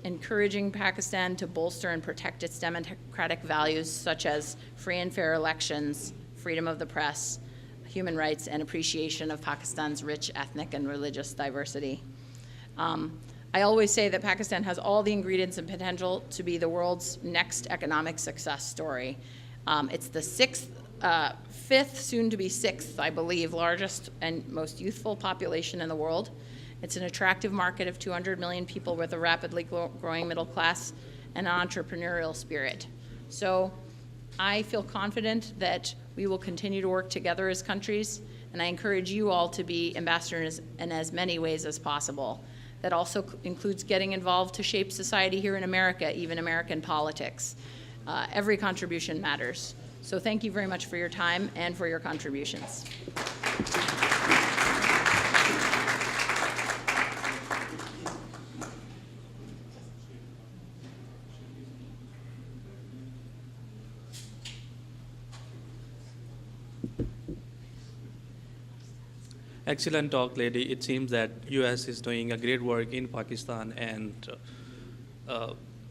encouraging Pakistan to bolster and protect its democratic values such as free and fair elections, freedom of the press, human rights, and appreciation of Pakistan's rich ethnic and religious diversity. I always say that Pakistan has all the ingredients and potential to be the world's next economic success story. It's the fifth, soon to be sixth, I believe, largest and most youthful population in the world. It's an attractive market of 200 million people with a rapidly growing middle class and an entrepreneurial spirit. So I feel confident that we will continue to work together as countries, and I encourage you all to be ambassadors in as many ways as possible. That also includes getting involved to shape society here in America, even American politics. Every contribution matters. So thank you very much for your time and for your contributions. Excellent talk, lady. It seems that U.S. is doing a great work in Pakistan, and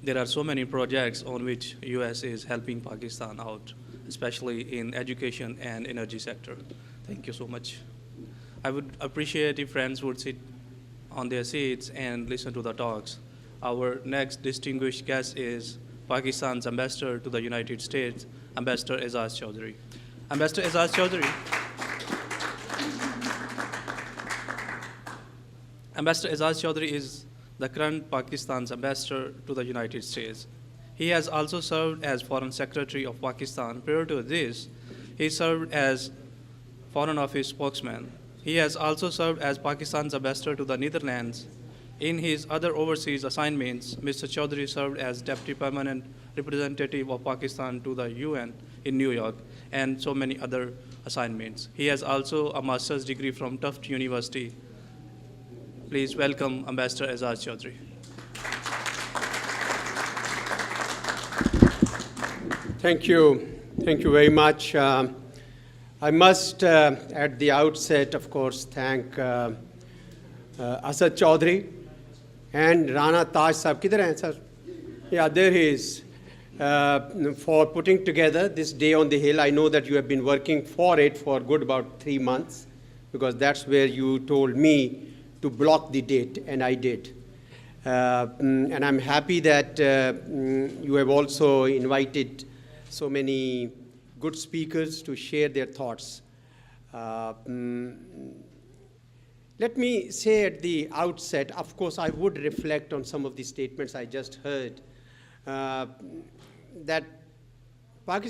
there are so many projects on which U.S. is helping Pakistan out, especially in education and energy sector. Thank you so much. I would appreciate if friends would sit on their seats and listen to the talks. Our next distinguished guest is Pakistan's ambassador to the United States, Ambassador Azaz Chowdhury. Ambassador Azaz Chowdhury. Ambassador Azad Chaudhry is the current Pakistan's ambassador to the United States. He has also served as Foreign Secretary of Pakistan. Prior to this, he served as Foreign Office spokesman. He has also served as Pakistan's ambassador to the Netherlands. In his other overseas assignments, Mr. Chaudhry served as Deputy Permanent Representative of Pakistan to the UN in New York, and so many other assignments. He has also a master's degree from Tufts University. Please welcome Ambassador Azad Chaudhry. Thank you. Thank you very much. I must, at the outset, of course, thank Azad Chaudhry and Rana Taj Sahab. Kidhar hain, sir? Yeah, there he is. For putting together this day on the Hill. I know that you have been working for it for good about 3 months, because that's where you told me to block the date, and I did. And I'm happy that you have also invited so many good speakers to share their thoughts. Let me say at the outset, of course, I would reflect on some of the statements I just heard, that for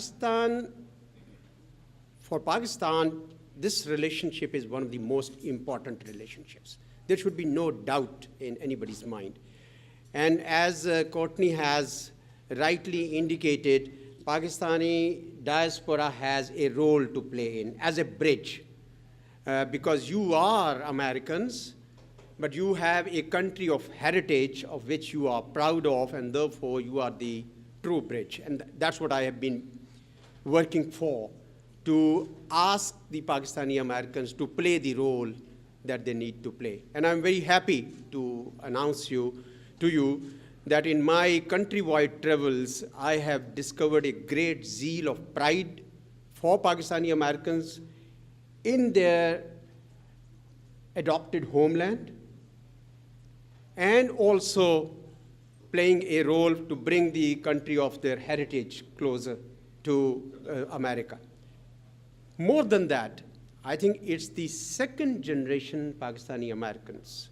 Pakistan, this relationship is one of the most important relationships. There should be no doubt in anybody's mind. And as Courtney has rightly indicated, Pakistani diaspora has a role to play in as a bridge, because you are Americans, but you have a country of heritage of which you are proud of, and therefore you are the true bridge. And that's what I have been working for, to ask the Pakistani Americans to play the role that they need to play. And I'm very happy to announce to you that in my countrywide travels, I have discovered a great zeal of pride for Pakistani Americans in their adopted homeland, and also playing a role to bring the country of their heritage closer to America. More than that, I think it's the second generation Pakistani Americans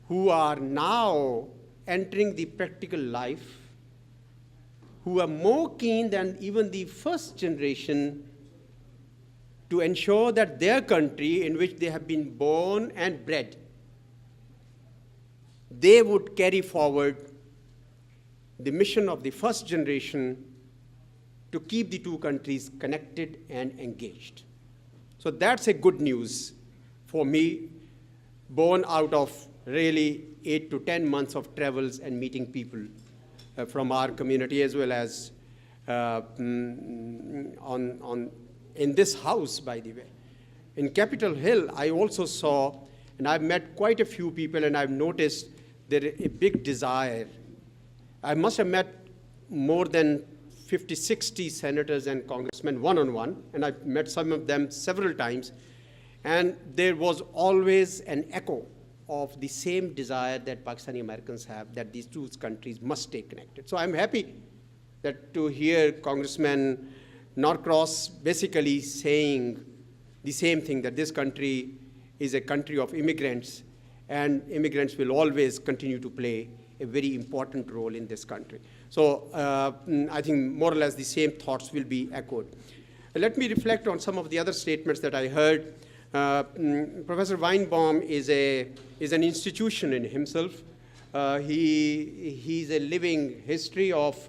who are now entering the practical life, who are more keen than even the first generation to ensure that their country, in which they have been born and bred, they would carry forward the mission of the first generation to keep the two countries connected and engaged. So that's a good news for me, born out of really 8 to 10 months of travels and meeting people from our community, as well as in this house, by the way. In Capitol Hill, I also saw, and I've met quite a few people, and I've noticed there is a big desire. I must have met more than 50, 60 senators and congressmen one-on-one, and I've met some of them several times, and there was always an echo of the same desire that Pakistani Americans have, that these two countries must stay connected. So I'm happy that to hear Congressman Norcross basically saying the same thing, that this country is a country of immigrants, and immigrants will always continue to play a very important role in this country. So I think more or less the same thoughts will be echoed. Let me reflect on some of the other statements that I heard. Professor Weinbaum is an institution in himself. He's a living history of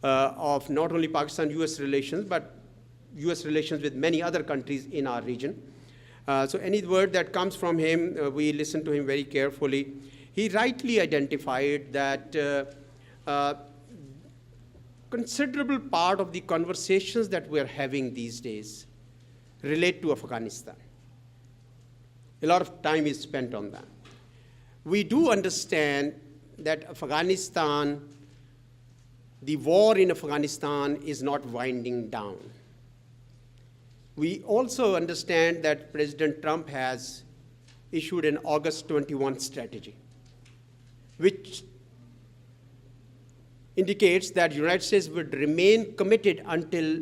not only Pakistan-US relations, but US relations with many other countries in our region. So any word that comes from him, we listen to him very carefully. He rightly identified that considerable part of the conversations that we're having these days relate to Afghanistan. A lot of time is spent on that. We do understand that Afghanistan, the war in Afghanistan is not winding down. We also understand that President Trump has issued an August 21 strategy, which indicates that the United States would remain committed until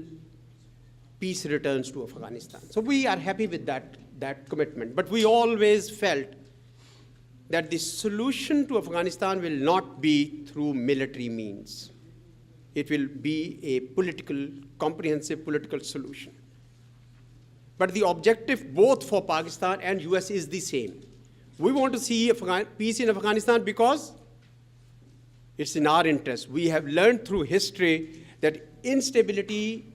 peace returns to Afghanistan. So we are happy with that commitment. But we always felt that the solution to Afghanistan will not be through military means. It will be a political, comprehensive political solution. But the objective both for Pakistan and US is the same. We want to see peace in Afghanistan because it's in our interest. We have learned through history that instability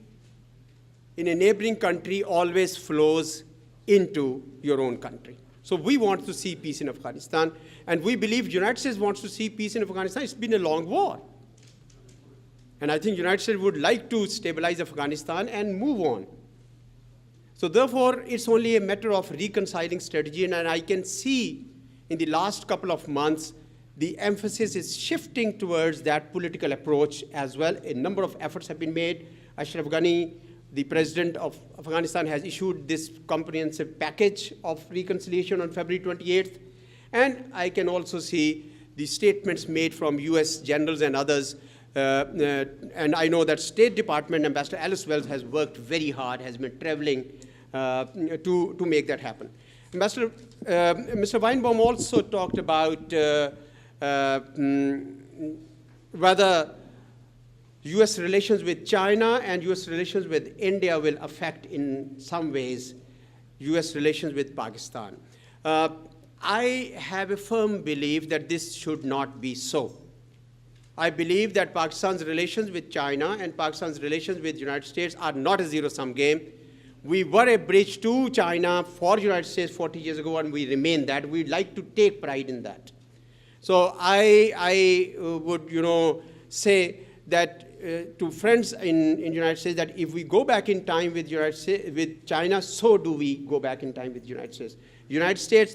in a neighboring country always flows into your own country. So we want to see peace in Afghanistan, and we believe the United States wants to see peace in Afghanistan. It's been a long war. And I think the United States would like to stabilize Afghanistan and move on. So therefore, it's only a matter of reconciling strategy, and I can see in the last couple of months, the emphasis is shifting towards that political approach as well. A number of efforts have been made. Ashraf Ghani, the president of Afghanistan, has issued this comprehensive package of reconciliation on February 28th. And I can also see the statements made from US generals and others. And I know that State Department Ambassador Alice Wells has worked very hard, has been traveling to make that happen. Mr. Weinbaum also talked about whether US relations with China and US relations with India will affect in some ways US relations with Pakistan. I have a firm belief that this should not be so. I believe that Pakistan's relations with China and Pakistan's relations with the United States are not a zero-sum game. We were a bridge to China for the United States 40 years ago, and we remain that. We'd like to take pride in that. So I would, say that to friends in the United States that if we go back in time with China, so do we go back in time with the United States. The United States,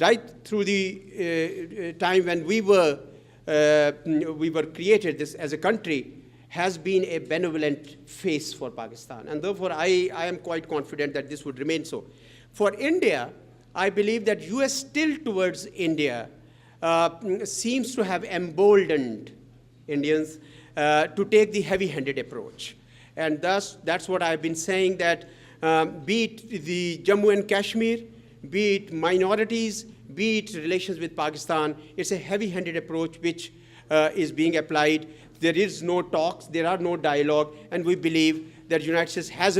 right through the time when we were created this as a country, has been a benevolent face for Pakistan. And therefore, I am quite confident that this would remain so. For India, I believe that US tilt towards India seems to have emboldened Indians to take the heavy-handed approach. And thus, that's what I've been saying, that be it the Jammu and Kashmir, be it minorities, be it relations with Pakistan, it's a heavy-handed approach which is being applied. There is no talks, there are no dialogue, and we believe that the United States has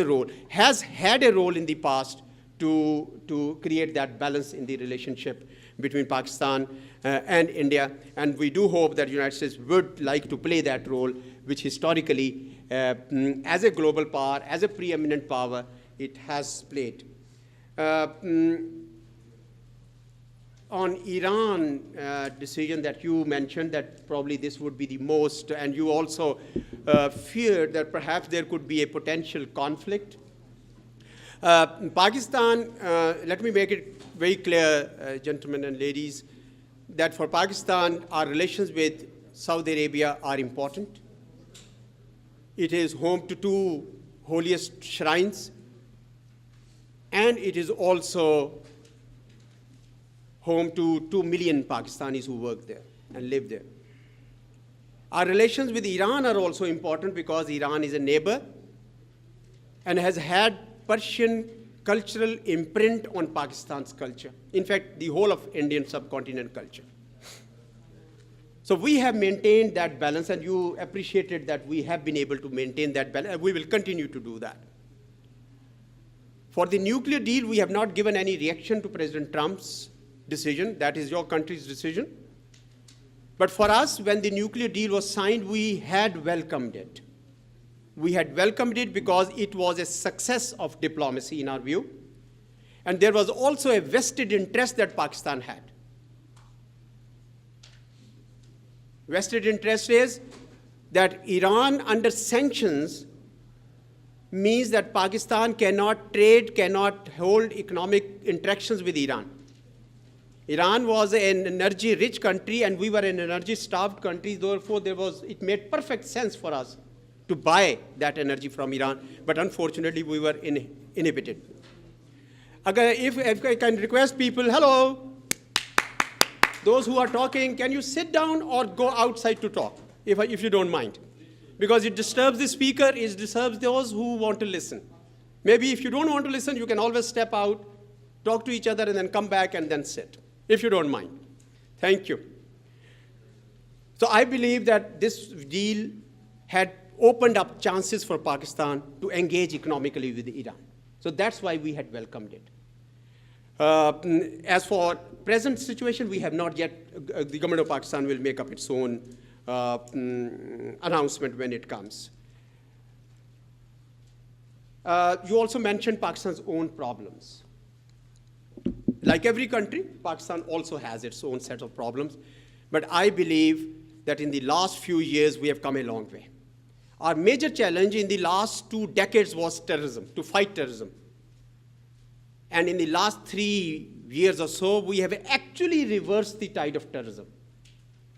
had a role in the past to create that balance in the relationship between Pakistan and India. And we do hope that the United States would like to play that role, which historically, as a global power, as a preeminent power, it has played. On Iran decision that you mentioned, that probably this would be the most, and you also feared that perhaps there could be a potential conflict. Pakistan, let me make it very clear, gentlemen and ladies, that for Pakistan, our relations with Saudi Arabia are important. It is home to 2 holiest shrines, and it is also home to 2 million Pakistanis who work there and live there. Our relations with Iran are also important because Iran is a neighbor and has had Persian cultural imprint on Pakistan's culture. In fact, the whole of Indian subcontinent culture. So we have maintained that balance, and you appreciated that we have been able to maintain that balance, and we will continue to do that. For the nuclear deal, we have not given any reaction to President Trump's decision. That is your country's decision. But for us, when the nuclear deal was signed, we had welcomed it. We had welcomed it because it was a success of diplomacy in our view. And there was also a vested interest that Pakistan had. Vested interest is that Iran under sanctions means that Pakistan cannot trade, cannot hold economic interactions with Iran. Iran was an energy-rich country, and we were an energy-starved country. Therefore, it made perfect sense for us to buy that energy from Iran. But unfortunately, we were inhibited. If I can request people, hello, those who are talking, can you sit down or go outside to talk, if you don't mind? Because it disturbs the speaker, it disturbs those who want to listen. Maybe if you don't want to listen, you can always step out, talk to each other, and then come back and then sit. if you don't mind. Thank you. So I believe that this deal had opened up chances for Pakistan to engage economically with Iran. So that's why we had welcomed it. As for present situation, we have not yet, the government of Pakistan will make up its own announcement when it comes. You also mentioned Pakistan's own problems. Like every country, Pakistan also has its own set of problems. But I believe that in the last few years, we have come a long way. Our major challenge in the last 2 decades was terrorism, to fight terrorism. And in the last 3 years or so, we have actually reversed the tide of terrorism.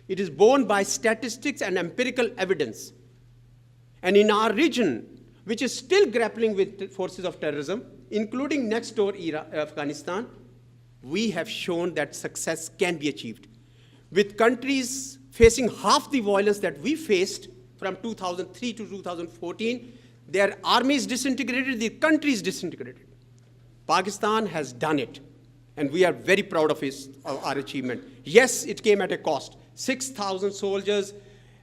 It is borne by statistics and empirical evidence. And in our region, which is still grappling with forces of terrorism, including next door Afghanistan, we have shown that success can be achieved. With countries facing half the violence that we faced from 2003 to 2014, their armies disintegrated, their countries disintegrated. Pakistan has done it, and we are very proud of our achievement. Yes, it came at a cost. 6,000 soldiers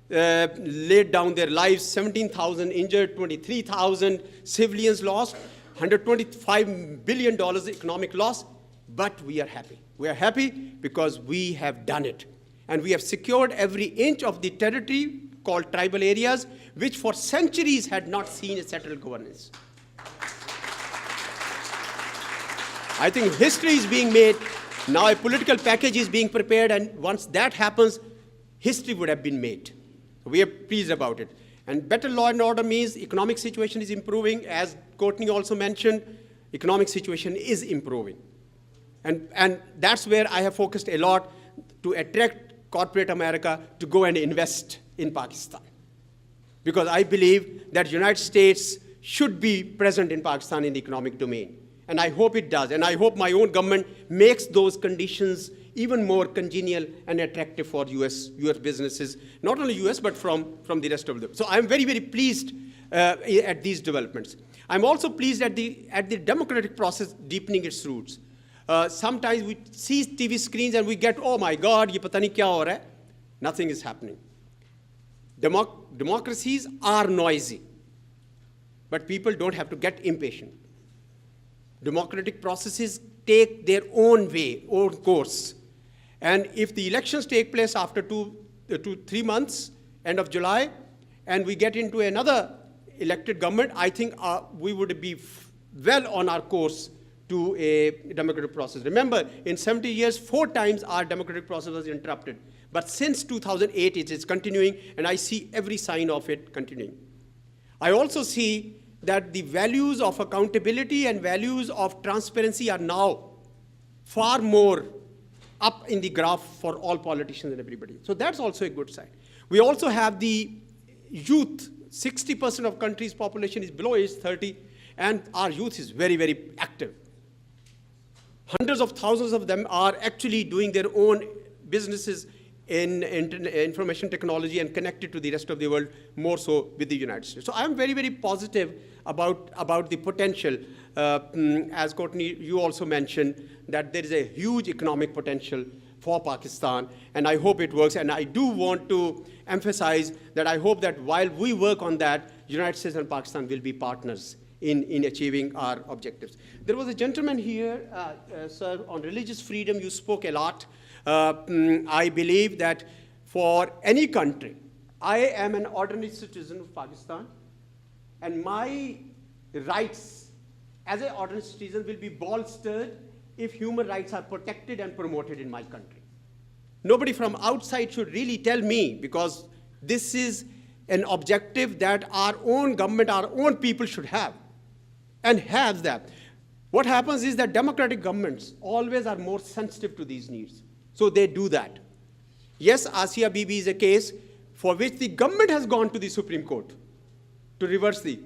laid down their lives, 17,000 injured, 23,000 civilians lost, $125 billion economic loss, but we are happy. We are happy because we have done it. And we have secured every inch of the territory called tribal areas, which for centuries had not seen a settled governance. I think history is being made. Now a political package is being prepared, and once that happens, history would have been made. We are pleased about it. And better law and order means economic situation is improving. As Courtney also mentioned, economic situation is improving. And that's where I have focused a lot to attract corporate America to go and invest in Pakistan. Because I believe that the United States should be present in Pakistan in the economic domain. And I hope it does. And I hope my own government makes those conditions even more congenial and attractive for US businesses, not only US, but from the rest of the world. So I'm very, very pleased at these developments. I'm also pleased at the democratic process deepening its roots. Sometimes we see TV screens and we get, oh my God, ye pata nahi kya ho raha hai. Nothing is happening. Democracies are noisy, but people don't have to get impatient. Democratic processes take their own way, own course. And if the elections take place after 3 months, end of July, and we get into another elected government, I think we would be well on our course to a democratic process. Remember, in 70 years, 4 times our democratic process was interrupted. But since 2008, it is continuing, and I see every sign of it continuing. I also see that the values of accountability and values of transparency are now far more up in the graph for all politicians and everybody. So that's also a good sign. We also have the youth. 60% of country's population is below age 30, and our youth is very, very active. Hundreds of thousands of them are actually doing their own businesses in information technology and connected to the rest of the world, more so with the United States. So I'm very, very positive about the potential. As Courtney, you also mentioned that there is a huge economic potential for Pakistan, and I hope it works. And I do want to emphasize that I hope that while we work on that, United States and Pakistan will be partners in achieving our objectives. There was a gentleman here, sir, on religious freedom. You spoke a lot. I believe that for any country, I am an ordinary citizen of Pakistan, and my rights as an ordinary citizen will be bolstered if human rights are protected and promoted in my country. Nobody from outside should really tell me, because this is an objective that our own government, our own people should have, and have that. What happens is that democratic governments always are more sensitive to these needs. So they do that. Yes, Asia Bibi is a case for which the government has gone to the Supreme Court to reverse the.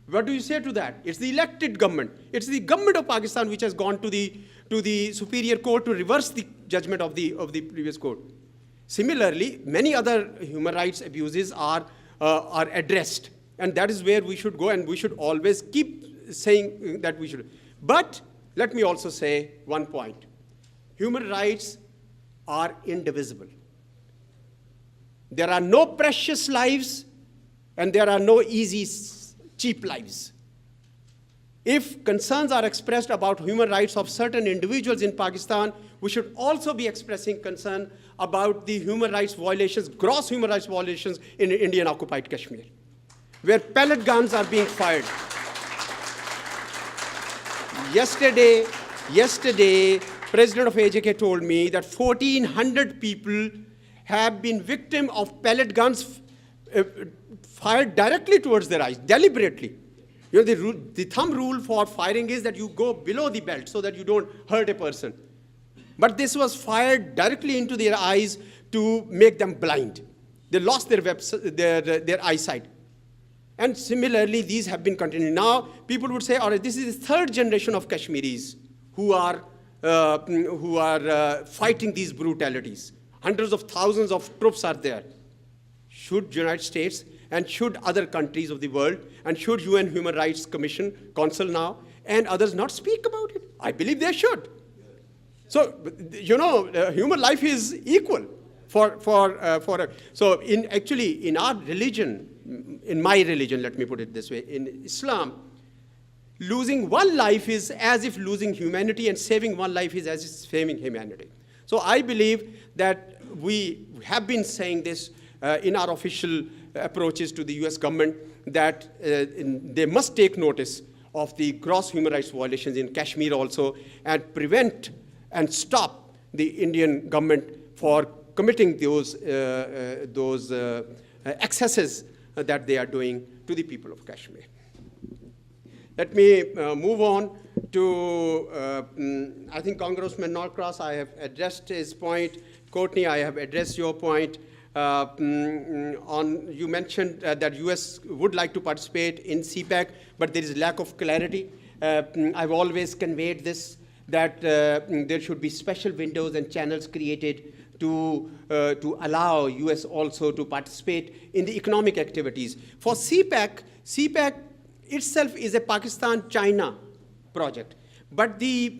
What do you say to that? It's the elected government. It's the government of Pakistan which has gone to the Superior Court to reverse the judgment of the previous court. Similarly, many other human rights abuses are addressed, and that is where we should go, and we should always keep saying that we should. But let me also say one point. human rights are indivisible. There are no precious lives, and there are no easy, cheap lives. If concerns are expressed about human rights of certain individuals in Pakistan, we should also be expressing concern about the human rights violations, gross human rights violations in Indian occupied Kashmir, where pellet guns are being fired. Yesterday, President of AJK told me that 1,400 people have been victim of pellet guns fired directly towards their eyes, deliberately. You know, the thumb rule for firing is that you go below the belt so that you don't hurt a person. But this was fired directly into their eyes to make them blind. They lost their eyesight. And similarly, these have been continuing. Now, people would say, all right, this is the third generation of Kashmiris who are fighting these brutalities. Hundreds of thousands of troops are there. Should the United States and should other countries of the world and should UN Human Rights Commission, Council now, and others not speak about it? I believe they should. So, you know, human life is equal so in our religion, in my religion, let me put it this way, in Islam, losing one life is as if losing humanity, and saving one life is as if saving humanity. So I believe that we have been saying this in our official approaches to the US government, that they must take notice of the gross human rights violations in Kashmir also, and prevent and stop the Indian government for committing those excesses that they are doing to the people of Kashmir. Let me move on to, I think Congressman Norcross, I have addressed his point. Courtney, I have addressed your point. You mentioned that US would like to participate in CPAC, but there is lack of clarity. I've always conveyed this, that there should be special windows and channels created to allow US also to participate in the economic activities. For CPAC itself is a Pakistan-China project, but a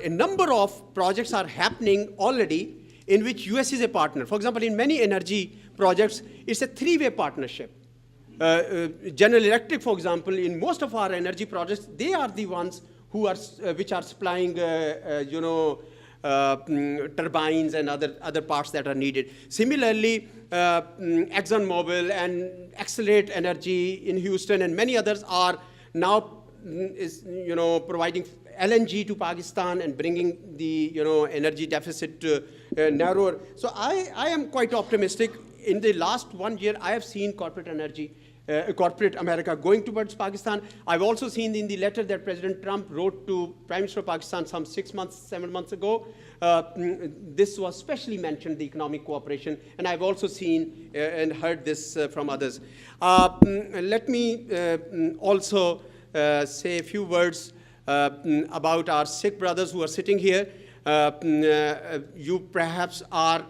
number of projects are happening already in which US is a partner. For example, in many energy projects, it's a three-way partnership. General Electric, for example, in most of our energy projects, they are the ones which are supplying, turbines and other parts that are needed. Similarly, ExxonMobil and Accelerate Energy in Houston and many others are now providing LNG to Pakistan and bringing the energy deficit narrower. So I am quite optimistic. In the last 1 year, I have seen corporate America going towards Pakistan. I've also seen in the letter that President Trump wrote to Prime Minister of Pakistan some 7 months ago, this was specially mentioned, the economic cooperation, and I've also seen and heard this from others. Let me also say a few words about our Sikh brothers who are sitting here. You perhaps are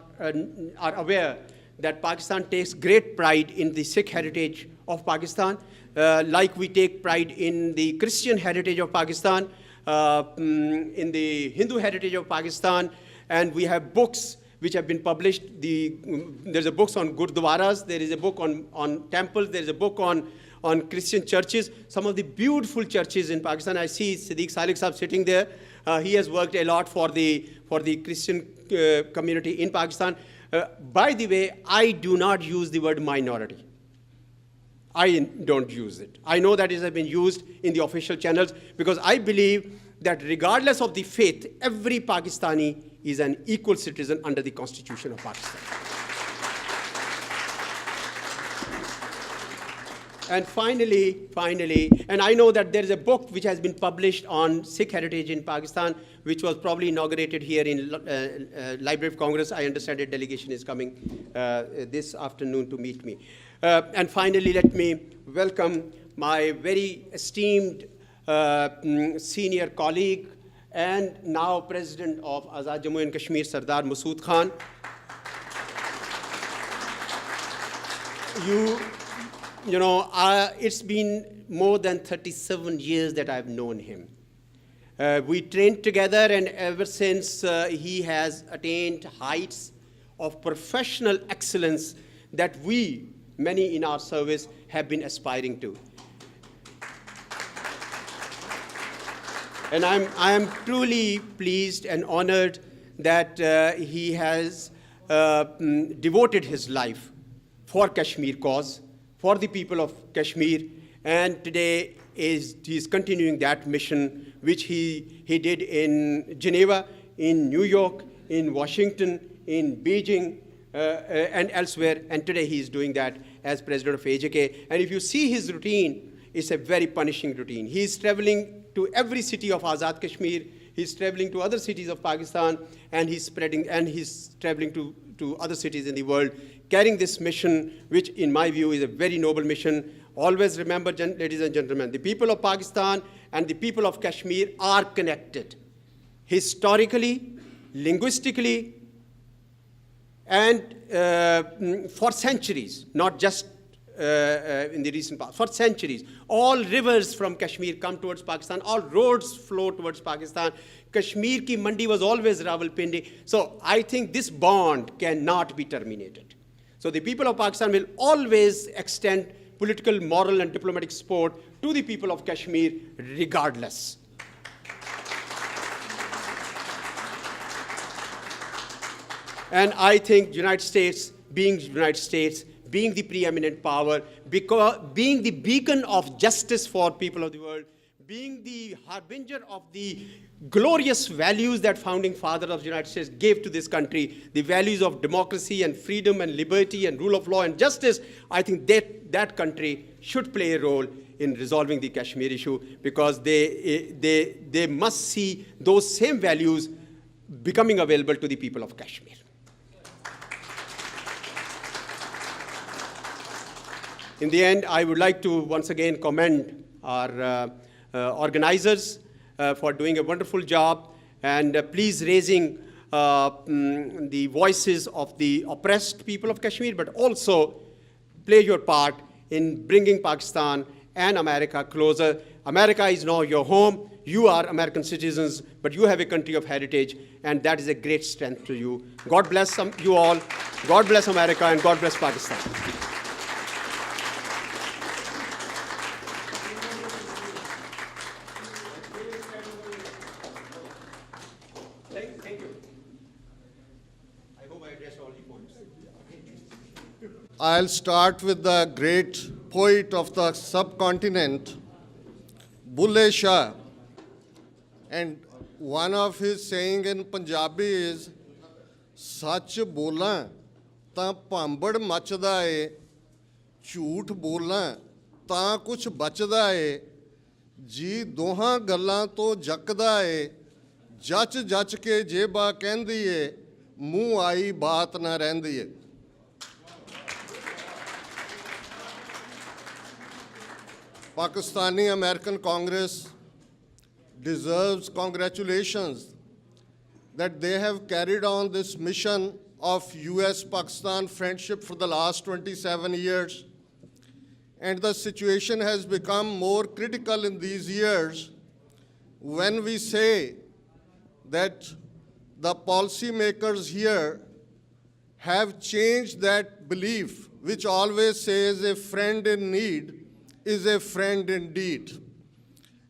aware that Pakistan takes great pride in the Sikh heritage of Pakistan, like we take pride in the Christian heritage of Pakistan, in the Hindu heritage of Pakistan, and we have books which have been published. There's a book on gurdwaras, there is a book on temples, there's a book on Christian churches, some of the beautiful churches in Pakistan. I see Siddiq Salik Saab sitting there. He has worked a lot for the Christian community in Pakistan. By the way, I do not use the word minority. I don't use it. I know that it has been used in the official channels because I believe that regardless of the faith, every Pakistani is an equal citizen under the Constitution of Pakistan. And finally, and I know that there is a book which has been published on Sikh heritage in Pakistan, which was probably inaugurated here in Library of Congress. I understand a delegation is coming this afternoon to meet me. And finally, let me welcome my very esteemed senior colleague and now President of Azad Jammu and Kashmir, Sardar Masood Khan. It's been more than 37 years that I've known him. We trained together, and ever since he has attained heights of professional excellence that we, many in our service, have been aspiring to. And I am truly pleased and honored that he has devoted his life for Kashmir cause, for the people of Kashmir, and today he's continuing that mission which he did in Geneva, in New York, in Washington, in Beijing, and elsewhere, and today he's doing that as president of AJK. And if you see his routine, it's a very punishing routine. He's traveling to every city of Azad Kashmir, he's traveling to other cities of Pakistan, and he's traveling to other cities in the world, carrying this mission, which in my view is a very noble mission. Always remember, ladies and gentlemen, the people of Pakistan and the people of Kashmir are connected historically, linguistically, and for centuries, not just in the recent past, for centuries. All rivers from Kashmir come towards Pakistan, all roads flow towards Pakistan. Kashmir ki mandi was always Rawalpindi. So I think this bond cannot be terminated. So the people of Pakistan will always extend political, moral, and diplomatic support to the people of Kashmir regardless. And I think United States, being the preeminent power, being the beacon of justice for people of the world, being the harbinger of the glorious values that founding father of the United States gave to this country, the values of democracy and freedom and liberty and rule of law and justice, I think that country should play a role in resolving the Kashmir issue, because they must see those same values becoming available to the people of Kashmir. In the end, I would like to once again commend our organizers for doing a wonderful job, and please raising the voices of the oppressed people of Kashmir, but also play your part in bringing Pakistan and America closer. America is now your home. You are American citizens, but you have a country of heritage, and that is a great strength to you. God bless you all. God bless America, and God bless Pakistan. I'll start with the great poet of the subcontinent, Bulle Shah. And one of his saying in Punjabi is, Sach boਲਾਂ ਤਾਂ ਭਾਂਬੜ ਮੱਚਦਾ ਏ, ਝੂਠ ਬੋਲਾਂ ਤਾਂ ਕੁਛ ਬਚਦਾ ਏ, ਜੀ ਦੋਹਾਂ ਗੱਲਾਂ ਤੋਂ ਜੱਕਦਾ ਏ, ਜੱਚ ਜੱਚ ਕੇ ਜੇਬਾ ਕਹਿੰਦੀ ਏ, ਮੂੰਹ ਆਈ ਬਾਤ ਨਾ ਰਹਿੰਦੀ ਏ. Pakistani American Congress deserves congratulations that they have carried on this mission of US-Pakistan friendship for the last 27 years. And the situation has become more critical in these years when we say that the policymakers here have changed that belief, which always says a friend in need is a friend indeed.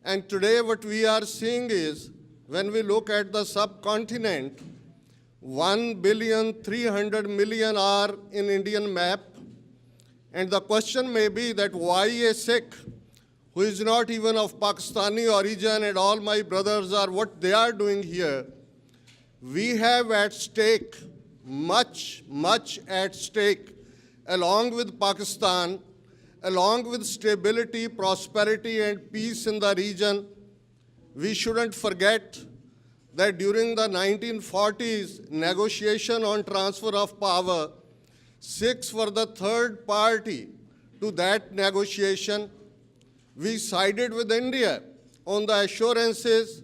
And today what we are seeing is, when we look at the subcontinent, 1,300,000,000 are in Indian map. And the question may be that why a Sikh who is not even of Pakistani origin, and all my brothers are what they are doing here. We have at stake, much at stake, along with Pakistan, along with stability, prosperity, and peace in the region. We shouldn't forget that during the 1940s negotiation on transfer of power, Sikhs were the third party to that negotiation. We sided with India on the assurances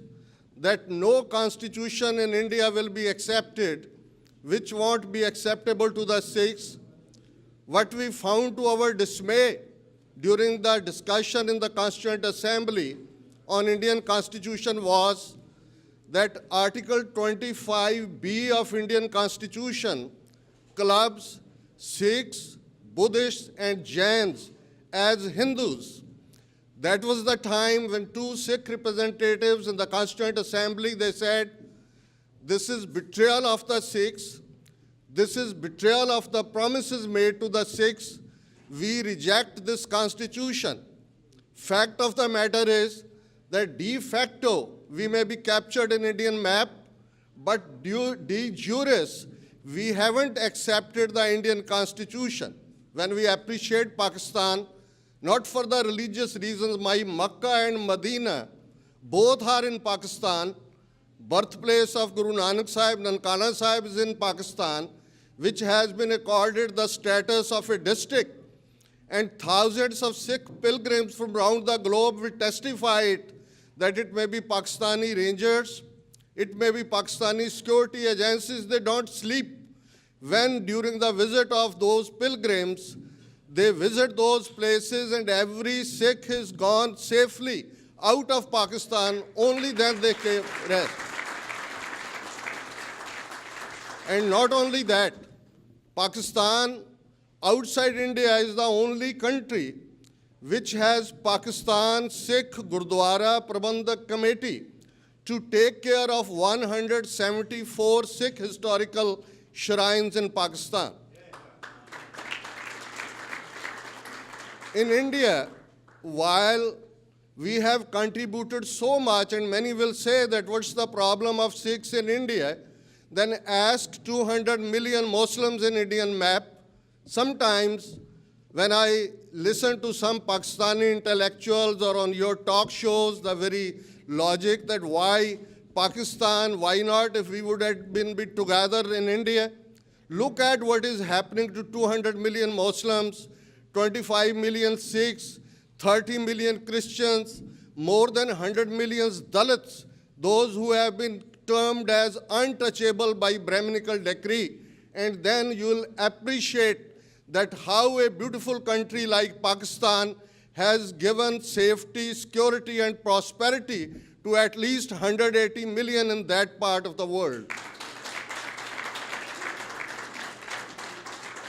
that no constitution in India will be accepted which won't be acceptable to the Sikhs. What we found to our dismay during the discussion in the Constituent Assembly on Indian Constitution was that Article 25B of Indian Constitution clubs Sikhs, Buddhists, and Jains as Hindus. That was the time when two Sikh representatives in the Constituent Assembly, they said, this is betrayal of the Sikhs, this is betrayal of the promises made to the Sikhs, we reject this constitution. Fact of the matter is that de facto we may be captured in Indian map, but de jure we haven't accepted the Indian constitution. When we appreciate Pakistan, not for the religious reasons, my Makkah and Medina, both are in Pakistan. Birthplace of Guru Nanak Sahib, Nankana Sahib is in Pakistan, which has been accorded the status of a district. And thousands of Sikh pilgrims from around the globe will testify it, that it may be Pakistani Rangers, it may be Pakistani security agencies, they don't sleep. When during the visit of those pilgrims, they visit those places and every Sikh is gone safely out of Pakistan, only then they can rest. And not only that, Pakistan outside India is the only country which has Pakistan Sikh Gurdwara Prabandhak Committee to take care of 174 Sikh historical shrines in Pakistan. In India, while we have contributed so much, and many will say that what's the problem of Sikhs in India, then ask 200 million Muslims in Indian map. Sometimes when I listen to some Pakistani intellectuals or on your talk shows, the very logic that why Pakistan, why not if we would have been together in India? Look at what is happening to 200 million Muslims, 25 million Sikhs, 30 million Christians, more than 100 million Dalits, those who have been termed as untouchable by Brahminical decree. And then you'll appreciate that how a beautiful country like Pakistan has given safety, security, and prosperity to at least 180 million in that part of the world.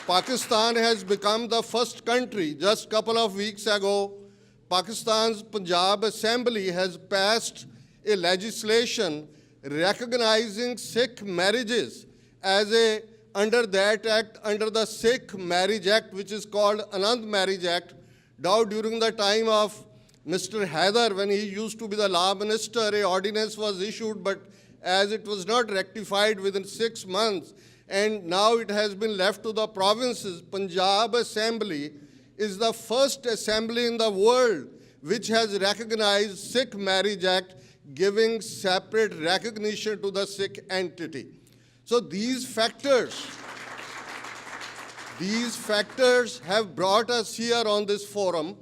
Pakistan has become the first country. Just a couple of weeks ago, Pakistan's Punjab Assembly has passed a legislation recognizing Sikh marriages as a, under that act, under the Sikh Marriage Act, which is called Anand Marriage Act. Now during the time of Mr. Haider, when he used to be the law minister, a ordinance was issued, but as it was not rectified within 6 months, and now it has been left to the provinces, Punjab Assembly is the first assembly in the world which has recognized Sikh Marriage Act, giving separate recognition to the Sikh entity. So these factors have brought us here on this forum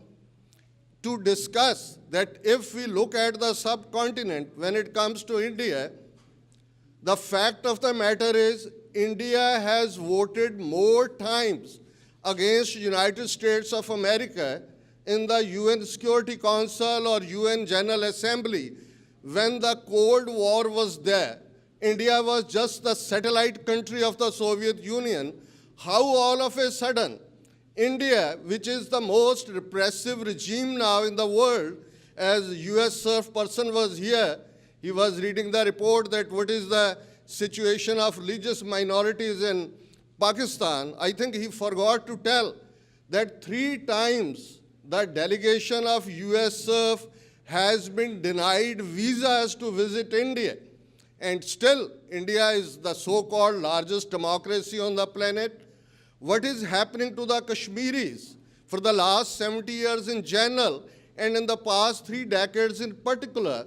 to discuss that if we look at the subcontinent when it comes to India, the fact of the matter is India has voted more times against United States of America in the UN Security Council or UN General Assembly. When the Cold War was there, India was just the satellite country of the Soviet Union. How all of a sudden, India, which is the most repressive regime now in the world, as US surf person was here, he was reading the report that what is the situation of religious minorities in Pakistan. I think he forgot to tell that 3 times the delegation of US surf has been denied visas to visit India. And still, India is the so-called largest democracy on the planet. What is happening to the Kashmiris for the last 70 years in general, and in the past 3 decades in particular?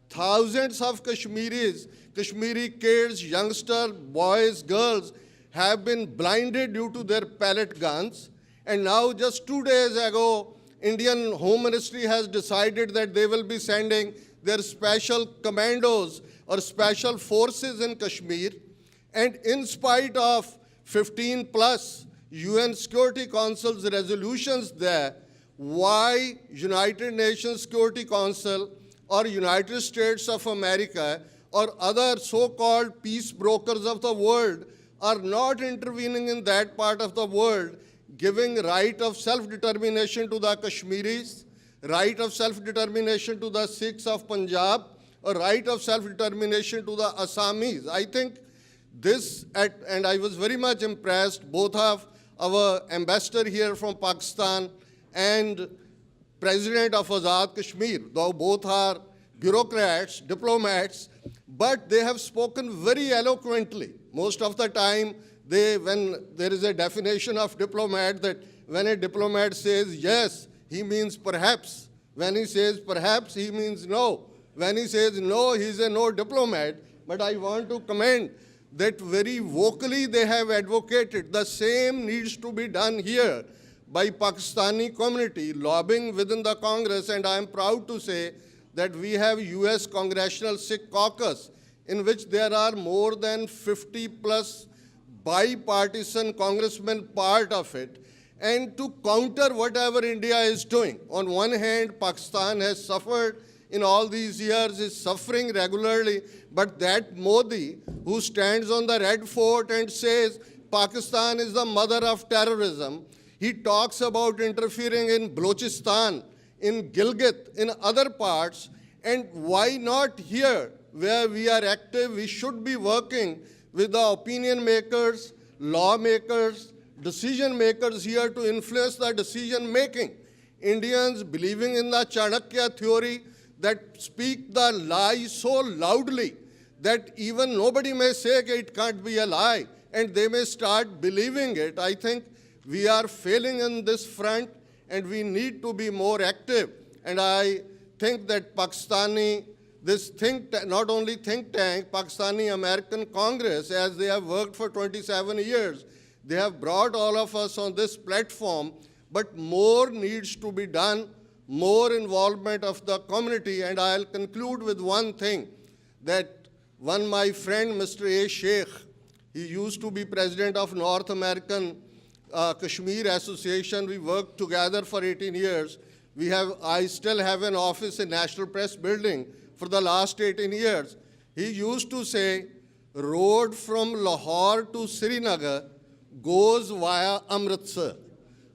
Thousands of Kashmiri kids, youngsters, boys, girls, have been blinded due to their pellet guns. And now just 2 days ago, Indian Home Ministry has decided that they will be sending their special commandos or special forces in Kashmir. And in spite of 15 plus UN Security Council's resolutions there, why United Nations Security Council, or United States of America or other so-called peace brokers of the world are not intervening in that part of the world, giving right of self-determination to the Kashmiris, right of self-determination to the Sikhs of Punjab, or right of self-determination to the Assamese. I think this, and I was very much impressed, both of our ambassador here from Pakistan and President of Azad Kashmir, though both are bureaucrats, diplomats, but they have spoken very eloquently. Most of the time, when there is a definition of diplomat, that when a diplomat says yes, he means perhaps. When he says perhaps, he means no. When he says no, he's a no diplomat. But I want to commend that very vocally they have advocated. The same needs to be done here by Pakistani community, lobbying within the Congress, and I am proud to say that we have US Congressional Sikh Caucus, in which there are more than 50 plus bipartisan congressmen part of it. And to counter whatever India is doing, on one hand, Pakistan has suffered in all these years, is suffering regularly, but that Modi, who stands on the Red Fort and says Pakistan is the mother of terrorism, he talks about interfering in Balochistan, in Gilgit, in other parts, and why not here, where we are active? We should be working with the opinion makers, lawmakers, decision makers here to influence the decision making. Indians believing in the Chanakya theory that speak the lie so loudly that even nobody may say it can't be a lie, and they may start believing it. I think we are failing in this front, and we need to be more active. And I think that this not only think tank, Pakistani American Congress, as they have worked for 27 years, they have brought all of us on this platform, but more needs to be done, more involvement of the community. And I'll conclude with one thing, that my friend, Mr. A. Sheikh, he used to be president of North American Kashmir Association. We worked together for 18 years. I still have an office in National Press Building for the last 18 years. He used to say, road from Lahore to Srinagar goes via Amritsar.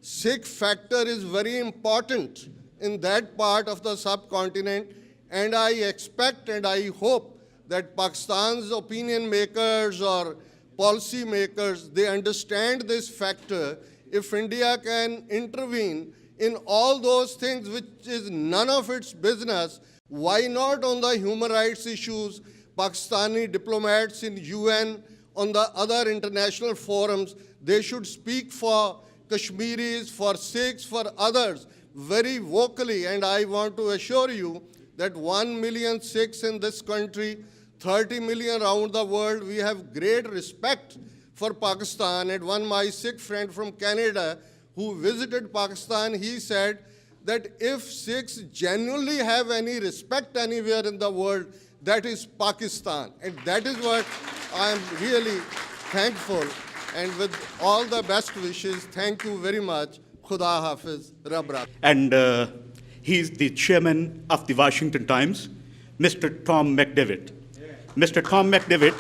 Sikh factor is very important in that part of the subcontinent, and I expect and I hope that Pakistan's opinion makers or policy makers, they understand this factor. If India can intervene in all those things which is none of its business, why not on the human rights issues? Pakistani diplomats in UN, on the other international forums, they should speak for Kashmiris, for Sikhs, for others, very vocally. And I want to assure you that 1 million Sikhs in this country, 30 million around the world, we have great respect for Pakistan. And my Sikh friend from Canada who visited Pakistan, he said that if Sikhs genuinely have any respect anywhere in the world, that is Pakistan. And that is what I am really thankful. And with all the best wishes, thank you very much. Khuda Hafiz, Rab Rakh. And he's the chairman of the Washington Times, Mr. Tom McDevitt. Mr. Tom McDevitt.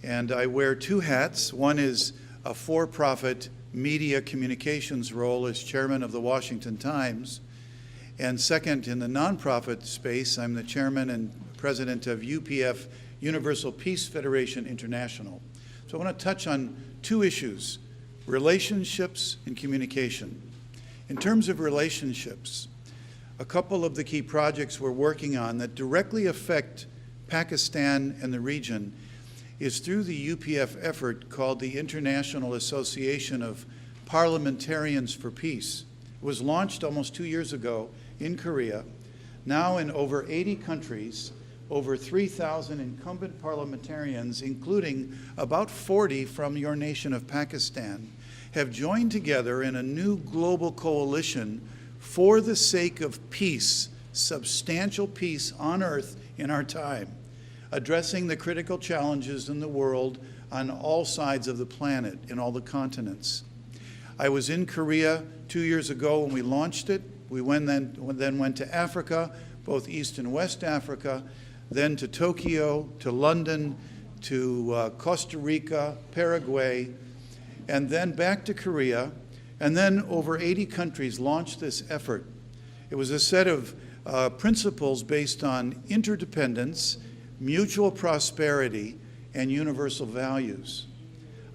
And I wear two hats. One is a for-profit media communications role as chairman of the Washington Times. And second, in the nonprofit space, I'm the chairman and president of UPF, Universal Peace Federation International. So I want to touch on two issues, relationships and communication. In terms of relationships, a couple of the key projects we're working on that directly affect Pakistan and the region is through the UPF effort called the International Association of Parliamentarians for Peace. It was launched almost 2 years ago in Korea. Now in over 80 countries, over 3,000 incumbent parliamentarians, including about 40 from your nation of Pakistan, have joined together in a new global coalition for the sake of peace, substantial peace on earth in our time, addressing the critical challenges in the world on all sides of the planet, in all the continents. I was in Korea 2 years ago when we launched it. We then went to Africa, both East and West Africa, then to Tokyo, to London, to Costa Rica, Paraguay, and then back to Korea, and then over 80 countries launched this effort. It was a set of principles based on interdependence, mutual prosperity, and universal values.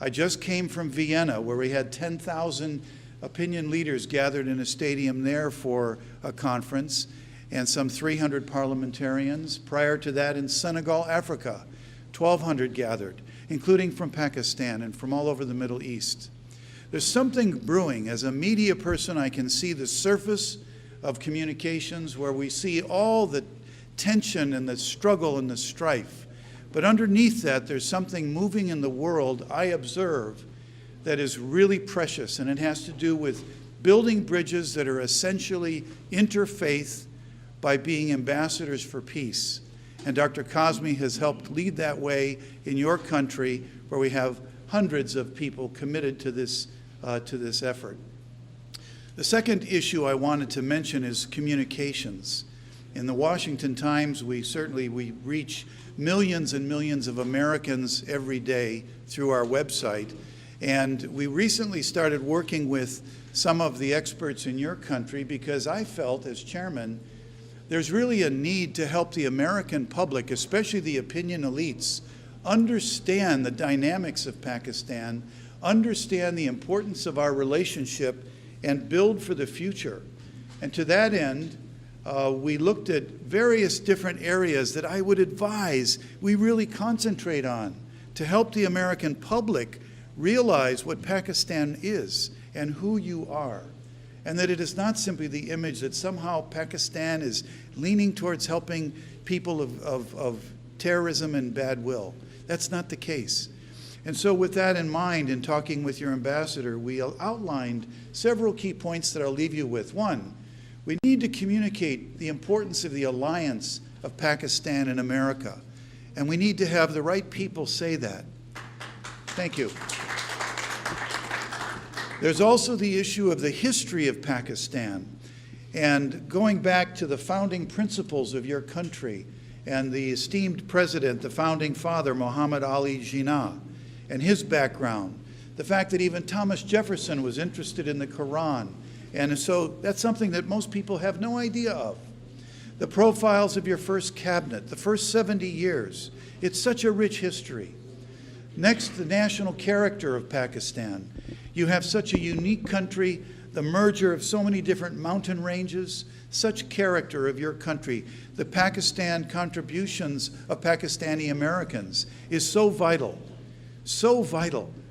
I just came from Vienna, where we had 10,000 opinion leaders gathered in a stadium there for a conference, and some 300 parliamentarians. Prior to that, in Senegal, Africa, 1,200 gathered, including from Pakistan and from all over the Middle East. There's something brewing. As a media person, I can see the surface of communications where we see all the tension and the struggle and the strife. But underneath that, there's something moving in the world I observe that is really precious, and it has to do with building bridges that are essentially interfaith by being ambassadors for peace. And Dr. Cosme has helped lead that way in your country, where we have hundreds of people committed to this effort. The second issue I wanted to mention is communications. In the Washington Times, we reach millions and millions of Americans every day through our website. And we recently started working with some of the experts in your country because I felt, as chairman, there's really a need to help the American public, especially the opinion elites, understand the dynamics of Pakistan, understand the importance of our relationship, and build for the future. And to that end, we looked at various different areas that I would advise we really concentrate on to help the American public realize what Pakistan is and who you are, and that it is not simply the image that somehow Pakistan is leaning towards helping people of terrorism and bad will. That's not the case. And so with that in mind, in talking with your ambassador, we outlined several key points that I'll leave you with. One, we need to communicate the importance of the alliance of Pakistan and America, and we need to have the right people say that. Thank you. There's also the issue of the history of Pakistan, and going back to the founding principles of your country and the esteemed president, the founding father, Muhammad Ali Jinnah, and his background, the fact that even Thomas Jefferson was interested in the Quran, and so that's something that most people have no idea of. The profiles of your first cabinet, the first 70 years, it's such a rich history. Next, the national character of Pakistan. You have such a unique country, the merger of so many different mountain ranges, such character of your country. The Pakistan contributions of Pakistani Americans is so vital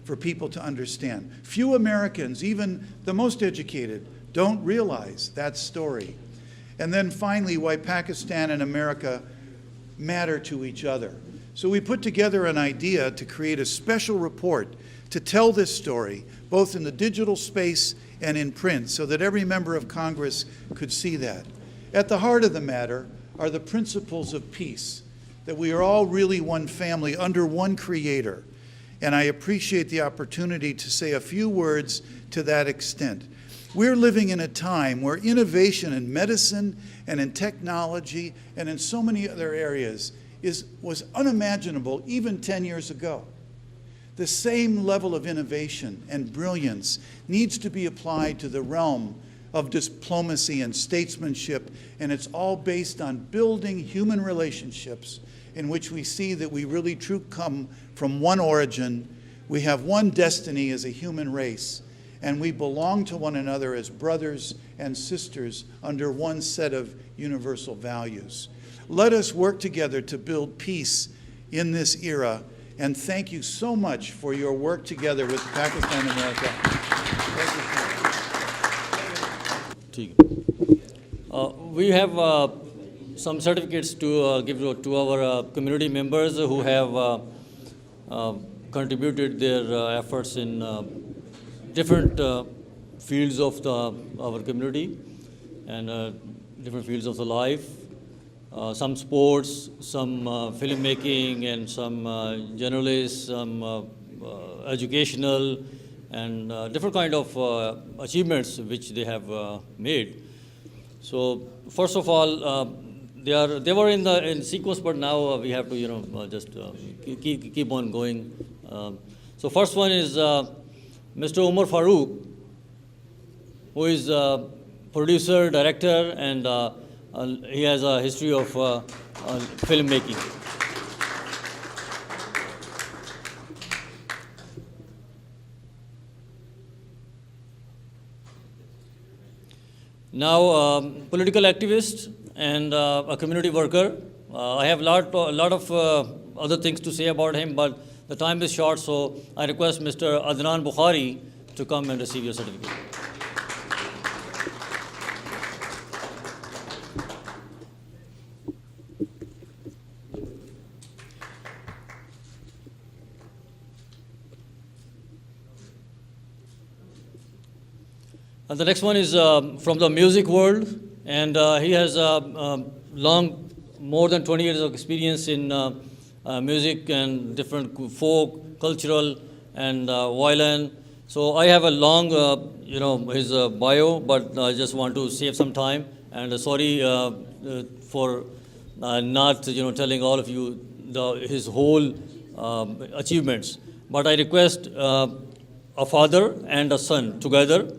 for people to understand. Few Americans, even the most educated, don't realize that story. And then finally, why Pakistan and America matter to each other. So we put together an idea to create a special report to tell this story, both in the digital space and in print, so that every member of Congress could see that. At the heart of the matter are the principles of peace, that we are all really one family under one creator. And I appreciate the opportunity to say a few words to that extent. We're living in a time where innovation in medicine and in technology and in so many other areas was unimaginable even 10 years ago. The same level of innovation and brilliance needs to be applied to the realm of diplomacy and statesmanship, and it's all based on building human relationships in which we see that we really truly come from one origin, we have one destiny as a human race, and we belong to one another as brothers and sisters under one set of universal values. Let us work together to build peace in this era, and thank you so much for your work together with Pakistan America. We have some certificates to give to our community members who have contributed their efforts in different fields of our community and different fields of the life. Some sports, some filmmaking, and some journalists, some educational, and different kind of achievements which they have made. So first of all, they were in sequence, but now we have to just keep on going. So first one is Mr. Umar Farooq, who is producer, director, and he has a history of filmmaking. Now, political activist and a community worker. I have a lot of other things to say about him, but the time is short, so I request Mr. Adnan Bukhari to come and receive your certificate. And the next one is from the music world, and he has more than 20 years of experience in music and different folk, cultural, and violin. So I have a long, his bio, but I just want to save some time. And sorry for not, telling all of you his whole achievements. But I request a father and a son together,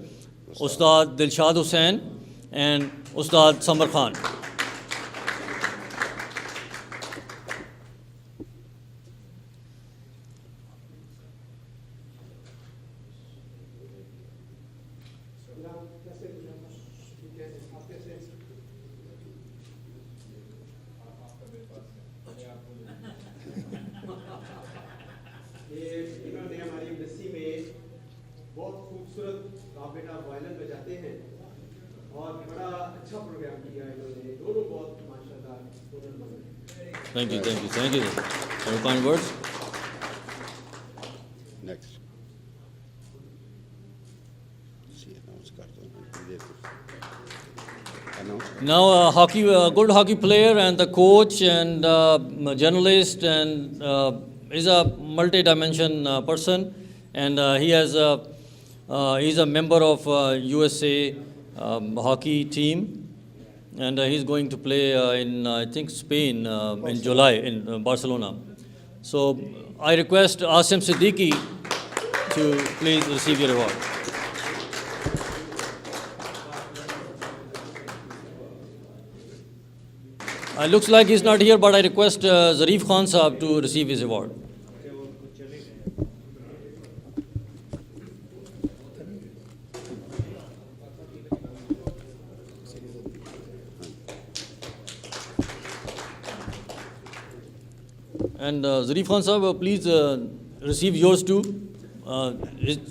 Ustad Dilshad Hussain and Ustad Samar Khan. इन्होंने हमारी embassy में बहुत खूबसूरत राबेटा violin बजाते हैं और बड़ा अच्छा प्रोग्राम किया इन्होंने दोनों बहुत माशाल्लाह Thank you for your kind words. Next. Now, a good hockey player and the coach and journalist and is a multi-dimension person, and he's a member of USA hockey team, and he's going to play in I think Spain in July in Barcelona. So I request Asim Siddiqui to please receive your award. Looks like he's not here, but I request Zarif Khan Saab to receive his award. And Zarif Khan Saab, please receive yours too.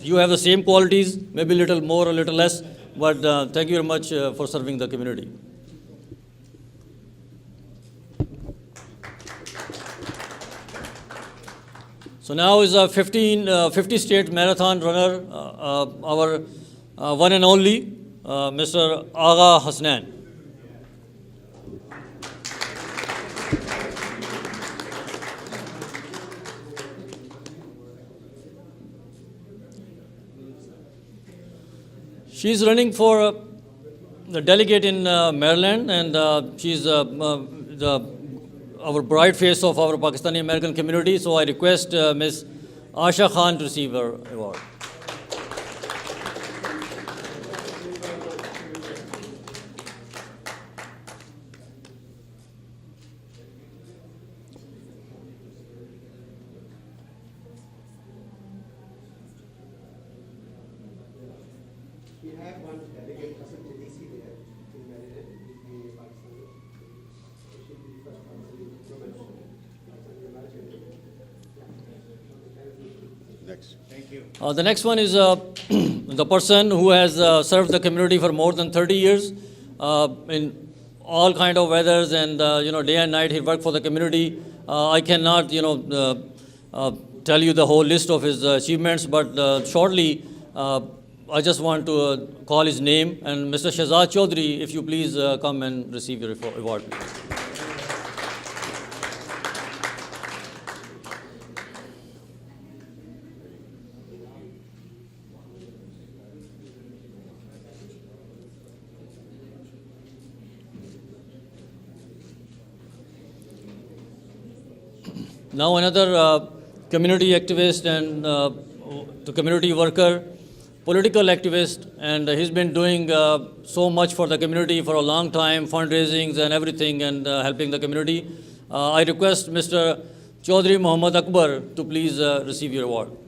You have the same qualities, maybe a little more, a little less, but thank you very much for serving the community. So now is a 50-state marathon runner, our one and only, Mr. Agha Hasnan. She's running for the delegate in Maryland, and she's our bright face of our Pakistani American community. So I request Ms. Asha Khan to receive her award. We have one delegate, Hassan Jadisi, there in Maryland, in Pakistan. She should be the first person Next. Thank you. The next one is the person who has served the community for more than 30 years in all kind of weathers, and day and night he worked for the community. I cannot tell you the whole list of his achievements, but shortly I just want to call his name, and Mr. Shahzad Chaudhry, if you please come and receive your award. Now another community activist and the community worker, political activist, and he's been doing so much for the community for a long time, fundraisings and everything, and helping the community. I request Mr. Chaudhry Muhammad Akbar to please receive your award.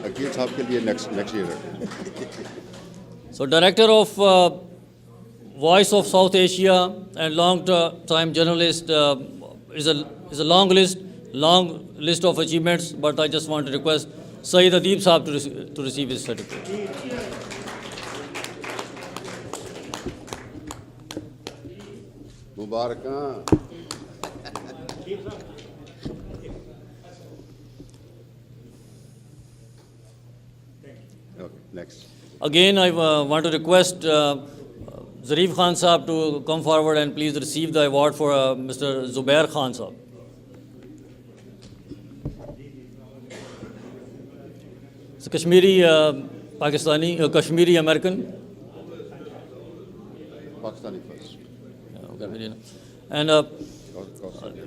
Akil साहब के लिए next year. So, Director of Voice of South Asia and long-time journalist is a long list of achievements, but I just want to request Saeed Adib Saab to receive his certificate. Mubarak. Okay, next. Again, I want to request Zarif Khan Saab to come forward and please receive the award for Mr. Zubair Khan Saab. So Kashmiri Pakistani, Kashmiri American. Pakistani first. And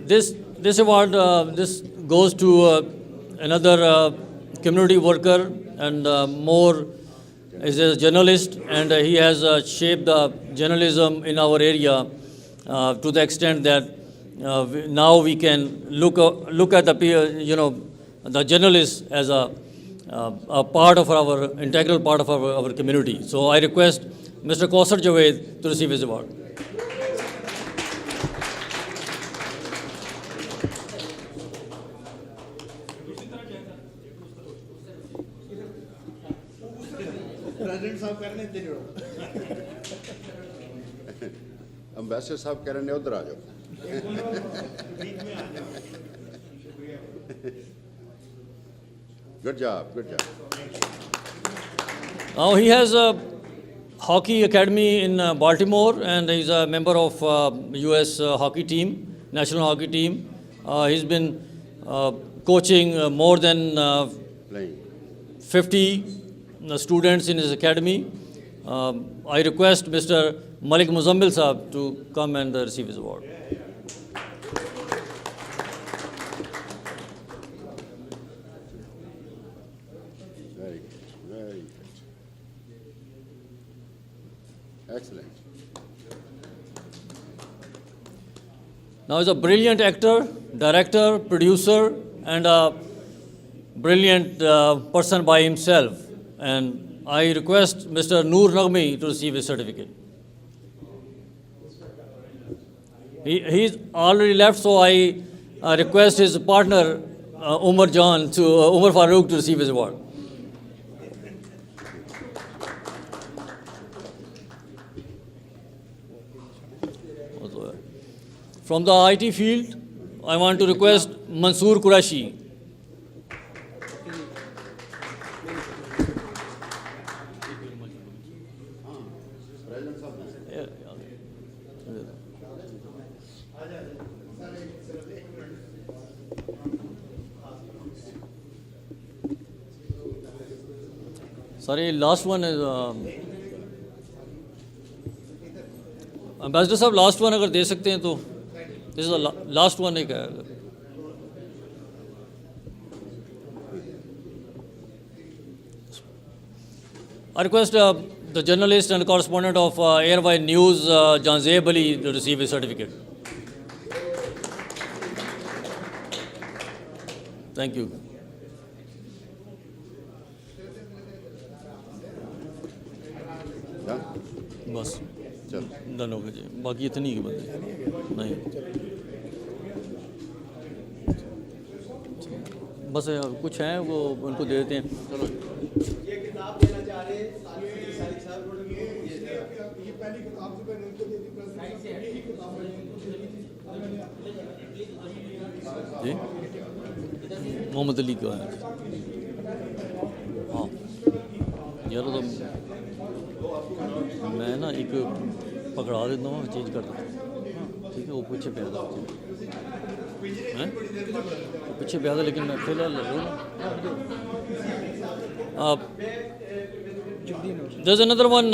this award this goes to another community worker and more is a journalist, and he has shaped the journalism in our area to the extent that now we can look at the journalists as a part of our integral part of our community. So I request Mr. Kausar Javed to receive his award. Ambassador साहब कह रहे हैं उधर आ जाओ. Good job, good job. Now he has a hockey academy in Baltimore, and he's a member of U.S. hockey team, national hockey team. He's been coaching more than 50 students in his academy. I request Mr. Malik Muzammil Saab to come and receive his award. Very good, very good. Excellent. Now he's a brilliant actor, director, producer, and a brilliant person by himself. And I request Mr. Noor Nagmi to receive his certificate. He's already left, so I request his partner, Umar Farooq, to receive his award. From the IT field, I want to request Mansoor Qureshi. Sorry, last one is Ambassador साहब, last one अगर दे सकते हैं तो this is the last one एक है. I request the journalist and correspondent of Airway News, Janzeb Ali, to receive his certificate. Thank you. बस done हो गया जी, बाकी इतनी ही बंदे नहीं, बस कुछ हैं वो उनको दे देते हैं. चलो ये किताब देना चाह रहे हैं ये पहली किताब जो मैंने उनको दे दी जी, मोहम्मद अली का है. हाँ यार तो मैं ना एक पकड़ा देता हूँ, चेंज कर देता हूँ. ठीक है वो पीछे पे आता हैं वो पीछे पे आता लेकिन मैं फिलहाल there's another one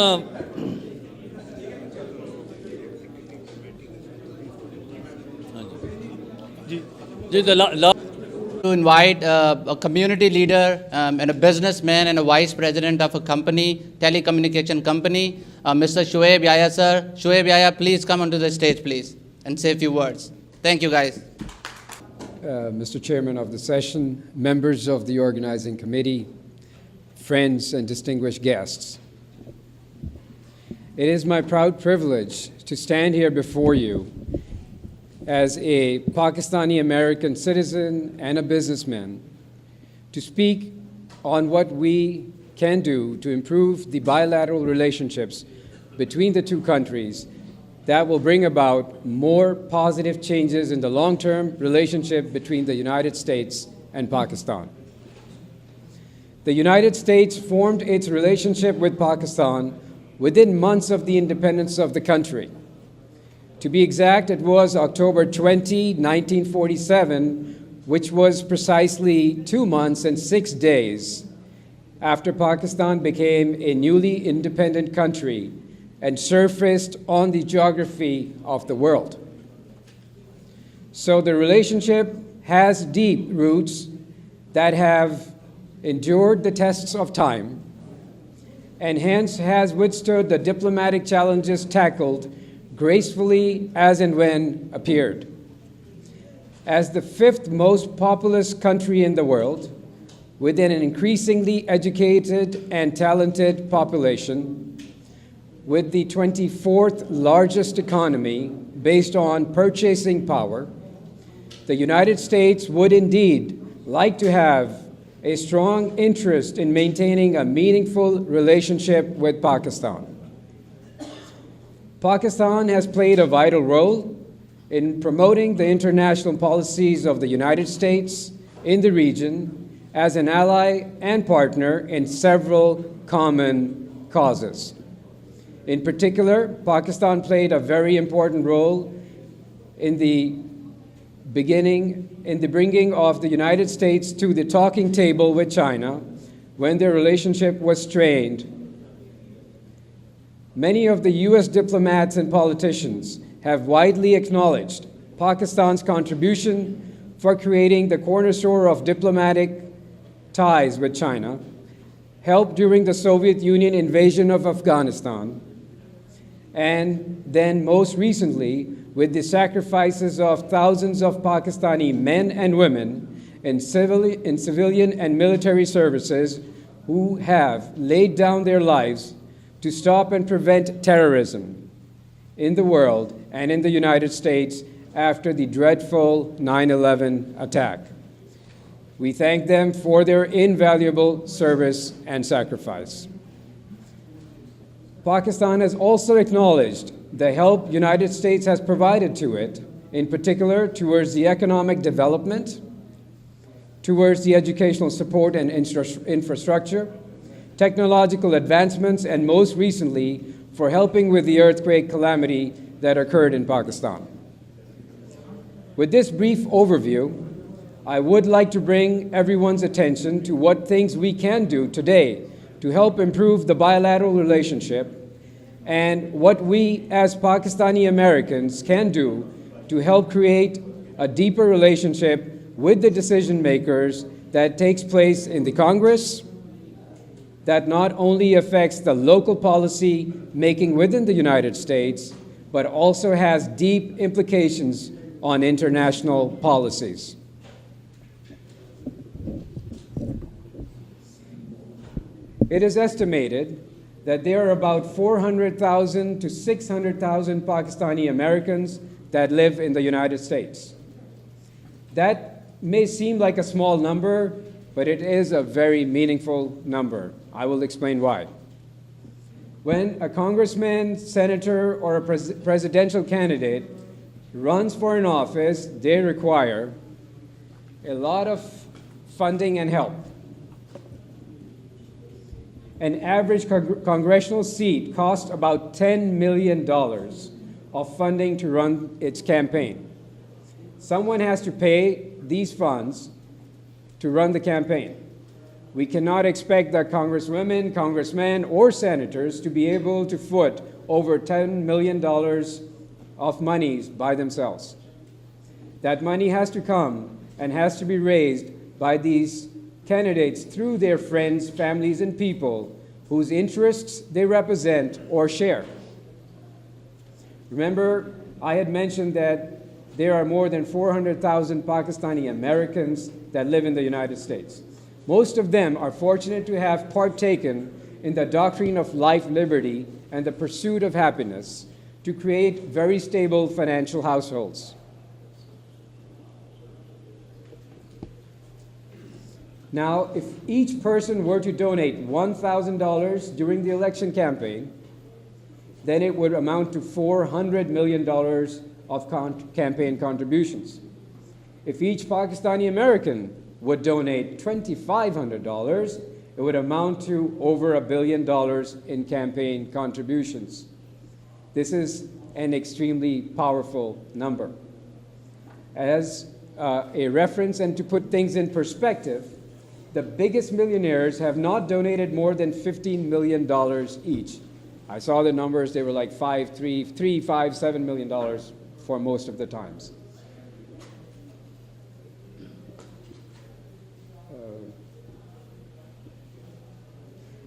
to invite a community leader and a businessman and a vice president of a company, telecommunication company, Mr. Shoaib Yahya, sir. Shoaib Yahya, please come onto the stage, please, and say a few words. Thank you, guys. Mr. Chairman of the session, members of the organizing committee, friends and distinguished guests. It is my proud privilege to stand here before you as a Pakistani American citizen and a businessman to speak on what we can do to improve the bilateral relationships between the two countries that will bring about more positive changes in the long-term relationship between the United States and Pakistan. The United States formed its relationship with Pakistan within months of the independence of the country. To be exact, it was October 20, 1947, which was precisely 2 months and 6 days after Pakistan became a newly independent country and surfaced on the geography of the world. So the relationship has deep roots that have endured the tests of time and hence has withstood the diplomatic challenges tackled gracefully as and when appeared. As the 5th most populous country in the world, with an increasingly educated and talented population, with the 24th largest economy based on purchasing power, the United States would indeed like to have a strong interest in maintaining a meaningful relationship with Pakistan. Pakistan has played a vital role in promoting the international policies of the United States in the region as an ally and partner in several common causes. In particular, Pakistan played a very important role in the bringing of the United States to the talking table with China when their relationship was strained. Many of the U.S. diplomats and politicians have widely acknowledged Pakistan's contribution for creating the cornerstone of diplomatic ties with China, helped during the Soviet Union invasion of Afghanistan, and then most recently with the sacrifices of thousands of Pakistani men and women in civilian and military services who have laid down their lives to stop and prevent terrorism in the world and in the United States after the dreadful 9/11 attack. We thank them for their invaluable service and sacrifice. Pakistan has also acknowledged the help the United States has provided to it, in particular towards the economic development, towards the educational support and infrastructure, technological advancements, and most recently for helping with the earthquake calamity that occurred in Pakistan. With this brief overview, I would like to bring everyone's attention to what things we can do today to help improve the bilateral relationship and what we as Pakistani Americans can do to help create a deeper relationship with the decision makers that takes place in the Congress, that not only affects the local policy making within the United States, but also has deep implications on international policies. It is estimated that there are about 400,000 to 600,000 Pakistani Americans that live in the United States. That may seem like a small number, but it is a very meaningful number. I will explain why. When a congressman, senator, or a presidential candidate runs for an office, they require a lot of funding and help. An average congressional seat costs about $10 million, of funding to run its campaign. Someone has to pay these funds to run the campaign. We cannot expect that congresswomen, congressmen, or senators to be able to foot over $10 million of monies by themselves. That money has to come and has to be raised by these candidates through their friends, families, and people whose interests they represent or share. Remember, I had mentioned that there are more than 400,000 Pakistani Americans that live in the United States. Most of them are fortunate to have partaken in the doctrine of life, liberty, and the pursuit of happiness to create very stable financial households. Now, if each person were to donate $1,000 during the election campaign, then it would amount to $400 million of campaign contributions. If each Pakistani American would donate $2,500, it would amount to over $1 billion in campaign contributions. This is an extremely powerful number. As a reference and to put things in perspective, the biggest millionaires have not donated more than $15 million each. I saw the numbers, they were like $5, $7 million for most of the times.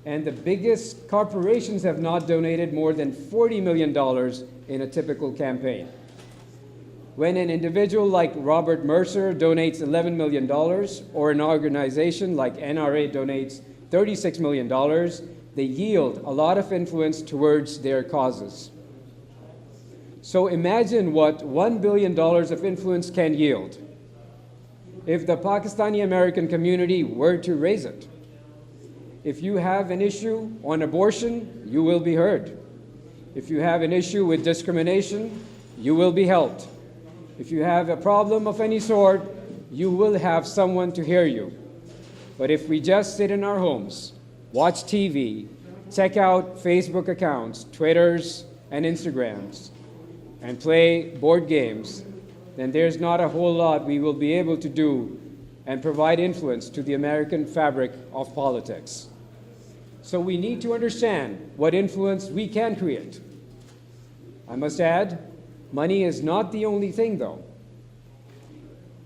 And the biggest corporations have not donated more than $40 million in a typical campaign. When an individual like Robert Mercer donates $11 million, or an organization like NRA donates $36 million, they yield a lot of influence towards their causes. So imagine what $1 billion of influence can yield if the Pakistani American community were to raise it. If you have an issue on abortion, you will be heard. If you have an issue with discrimination, you will be helped. If you have a problem of any sort, you will have someone to hear you. But if we just sit in our homes, watch TV, check out Facebook accounts, Twitters, and Instagrams, and play board games, then there's not a whole lot we will be able to do and provide influence to the American fabric of politics. So we need to understand what influence we can create. I must add, money is not the only thing, though.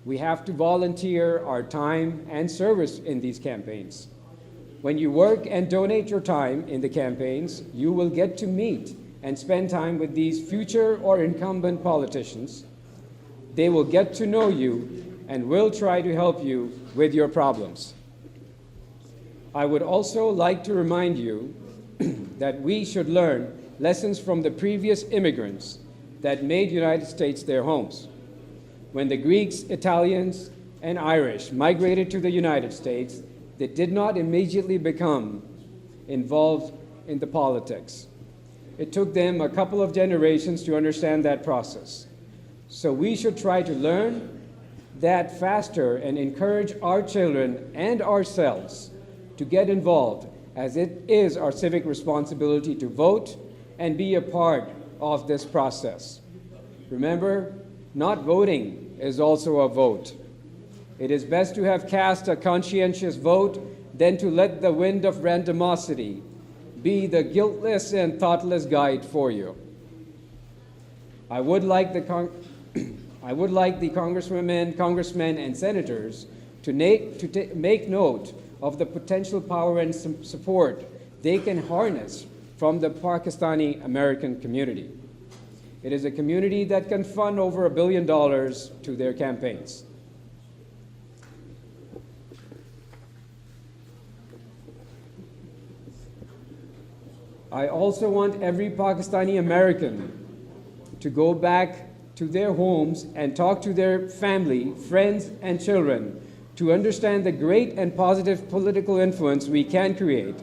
We have to volunteer our time and service in these campaigns. When you work and donate your time in the campaigns, you will get to meet and spend time with these future or incumbent politicians. They will get to know you and will try to help you with your problems. I would also like to remind you that we should learn lessons from the previous immigrants that made the United States their homes. When the Greeks, Italians, and Irish migrated to the United States, they did not immediately become involved in the politics. It took them a couple of generations to understand that process. So we should try to learn that faster and encourage our children and ourselves to get involved, as it is our civic responsibility to vote and be a part of this process. Remember, not voting is also a vote. It is best to have cast a conscientious vote than to let the wind of randomosity be the guiltless and thoughtless guide for you. I would like the congresswomen, congressmen, and senators to make note of the potential power and support they can harness from the Pakistani American community. It is a community that can fund over $1 billion to their campaigns. I also want every Pakistani American to go back to their homes and talk to their family, friends, and children to understand the great and positive political influence we can create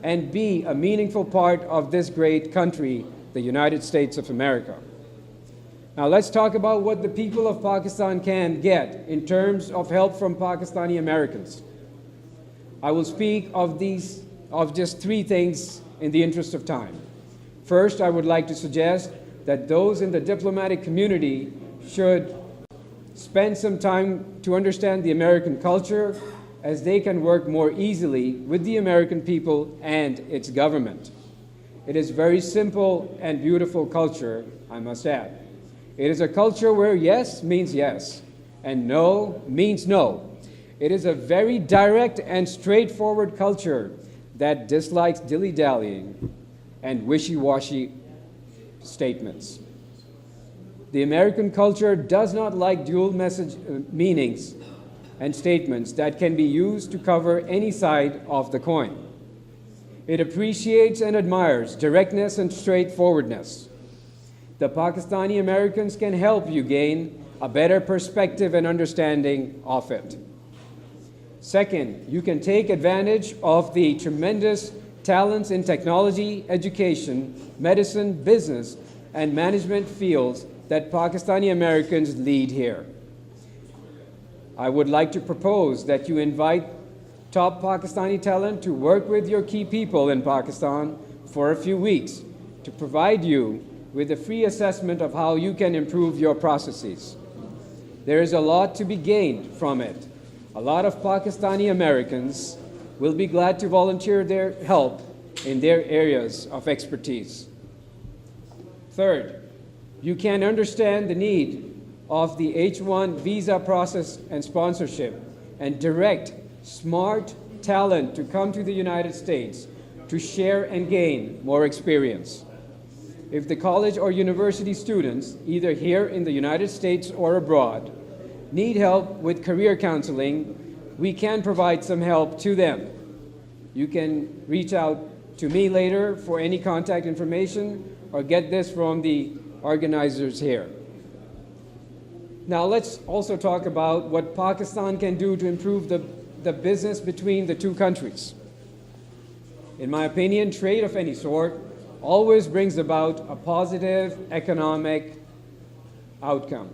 and be a meaningful part of this great country, the United States of America. Now let's talk about what the people of Pakistan can get in terms of help from Pakistani Americans. I will speak of just three things in the interest of time. First, I would like to suggest that those in the diplomatic community should spend some time to understand the American culture, as they can work more easily with the American people and its government. It is very simple and beautiful culture, I must add. It is a culture where yes means yes and no means no. It is a very direct and straightforward culture that dislikes dilly-dallying and wishy-washy statements. The American culture does not like dual message meanings and statements that can be used to cover any side of the coin. It appreciates and admires directness and straightforwardness. The Pakistani Americans can help you gain a better perspective and understanding of it. Second, you can take advantage of the tremendous talents in technology, education, medicine, business, and management fields that Pakistani Americans lead here. I would like to propose that you invite top Pakistani talent to work with your key people in Pakistan for a few weeks to provide you with a free assessment of how you can improve your processes. There is a lot to be gained from it. A lot of Pakistani Americans will be glad to volunteer their help in their areas of expertise. Third, you can understand the need of the H-1 visa process and sponsorship and direct smart talent to come to the United States to share and gain more experience. If the college or university students, either here in the United States or abroad, need help with career counseling, we can provide some help to them. You can reach out to me later for any contact information or get this from the organizers here. Now let's also talk about what Pakistan can do to improve the business between the two countries. In my opinion, trade of any sort always brings about a positive economic outcome.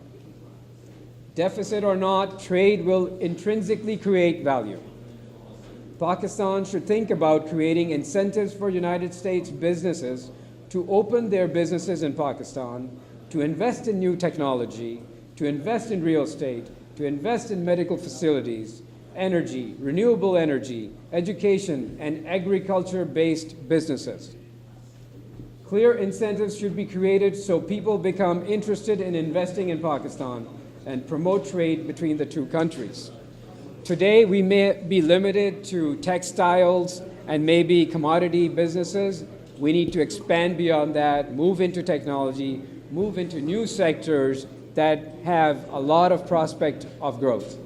Deficit or not, trade will intrinsically create value. Pakistan should think about creating incentives for United States businesses to open their businesses in Pakistan, to invest in new technology, to invest in real estate, to invest in medical facilities, energy, renewable energy, education, and agriculture-based businesses. Clear incentives should be created so people become interested in investing in Pakistan and promote trade between the two countries. Today, we may be limited to textiles and maybe commodity businesses. We need to expand beyond that, move into technology, move into new sectors that have a lot of prospect of growth.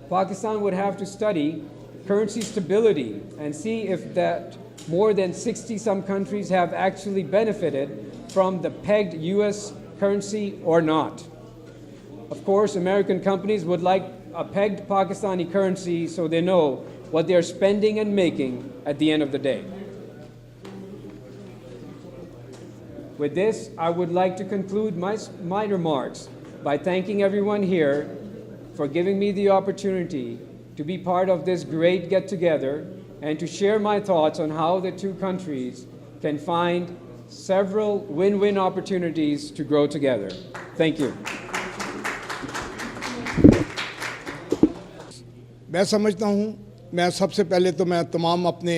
Pakistan would have to study currency stability and see if that more than 60-some countries have actually benefited from the pegged US currency or not. Of course, American companies would like a pegged Pakistani currency so they know what they're spending and making at the end of the day. With this, I would like to conclude my remarks by thanking everyone here for giving me the opportunity to be part of this great get-together and to share my thoughts on how the two countries can find several win-win opportunities to grow together. Thank you. मैं समझता हूँ, मैं सबसे पहले तो मैं तमाम अपने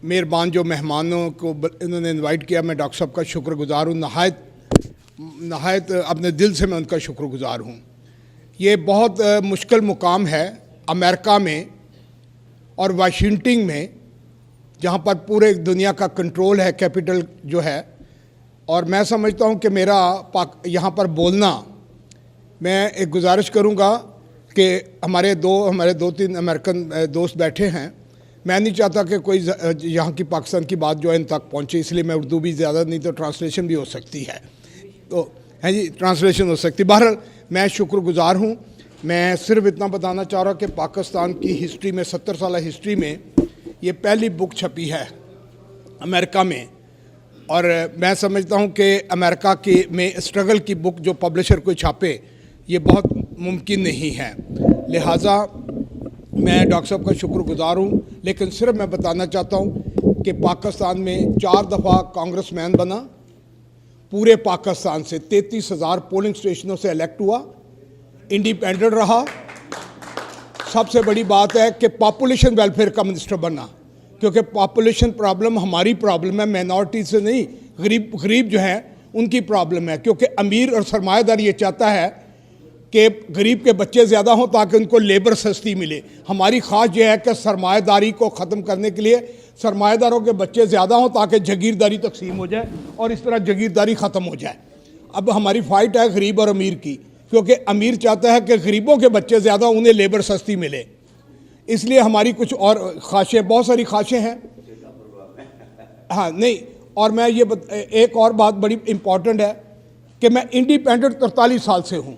मेहरबान जो मेहमानों को इन्होंने इनवाइट किया, मैं डॉक्टर साहब का शुक्रगुजार हूँ, नहायत अपने दिल से मैं उनका शुक्रगुजार हूँ। ये बहुत मुश्किल मुकाम है अमेरिका में और वाशिंगटन में, जहाँ पर पूरे दुनिया का कंट्रोल है, कैपिटल जो है, और मैं समझता हूँ कि मेरा यहाँ पर बोलना, मैं एक गुजारिश करूँगा कि हमारे दो तीन अमेरिकन दोस्त बैठे हैं, मैं नहीं चाहता कि कोई यहाँ की पाकिस्तान की बात जो है इन तक पहुँचे, इसलिए मैं उर्दू भी ज़्यादा नहीं तो ट्रांसलेशन भी हो सकती है, तो है जी, ट्रांसलेशन हो सकती है। बहरहाल मैं शुक्रगुजार हूँ। मैं सिर्फ इतना बताना चाह रहा कि पाकिस्तान की हिस्ट्री में, 70 साल हिस्ट्री में ये पहली बुक छपी है अमेरिका में, और मैं समझता हूँ कि अमेरिका की में स्ट्रगल की बुक जो पब्लिशर कोई छापे ये बहुत मुमकिन नहीं है। लिहाजा मैं डॉक्टर साहब का शुक्रगुजार हूँ, लेकिन सिर्फ मैं बताना चाहता हूँ कि पाकिस्तान में 4 दफ़ा कांग्रेसमैन बना पूरे पाकिस्तान से 33,000 पोलिंग स्टेशनों से इलेक्ट हुआ, इंडिपेंडेंट रहा। सबसे बड़ी बात है कि पॉपुलेशन वेलफेयर का मिनिस्टर बना, क्योंकि पॉपुलेशन प्रॉब्लम हमारी प्रॉब्लम है, माइनॉरिटी से नहीं, गरीब जो हैं उनकी प्रॉब्लम है। क्योंकि अमीर और सरमायादार ये चाहता है कि गरीब के बच्चे ज़्यादा हों ताकि उनको लेबर सस्ती मिले। हमारी ख्वाहिश ये है कि सरमायादारी को ख़त्म करने के लिए सरमायादारों के बच्चे ज़्यादा हों ताकि जागीरदारी तकसीम हो जाए और इस तरह जागीरदारी ख़त्म हो जाए। अब हमारी फ़ाइट है गरीब और अमीर की, क्योंकि अमीर चाहता है कि गरीबों के बच्चे ज़्यादा, उन्हें लेबर सस्ती मिले। इसलिए हमारी कुछ और ख्वाहिशें, बहुत सारी ख्वाहिशें हैं। हाँ नहीं, और मैं ये एक और बात बड़ी इम्पॉर्टेंट है कि मैं इंडिपेंडेंट 43 साल से हूँ,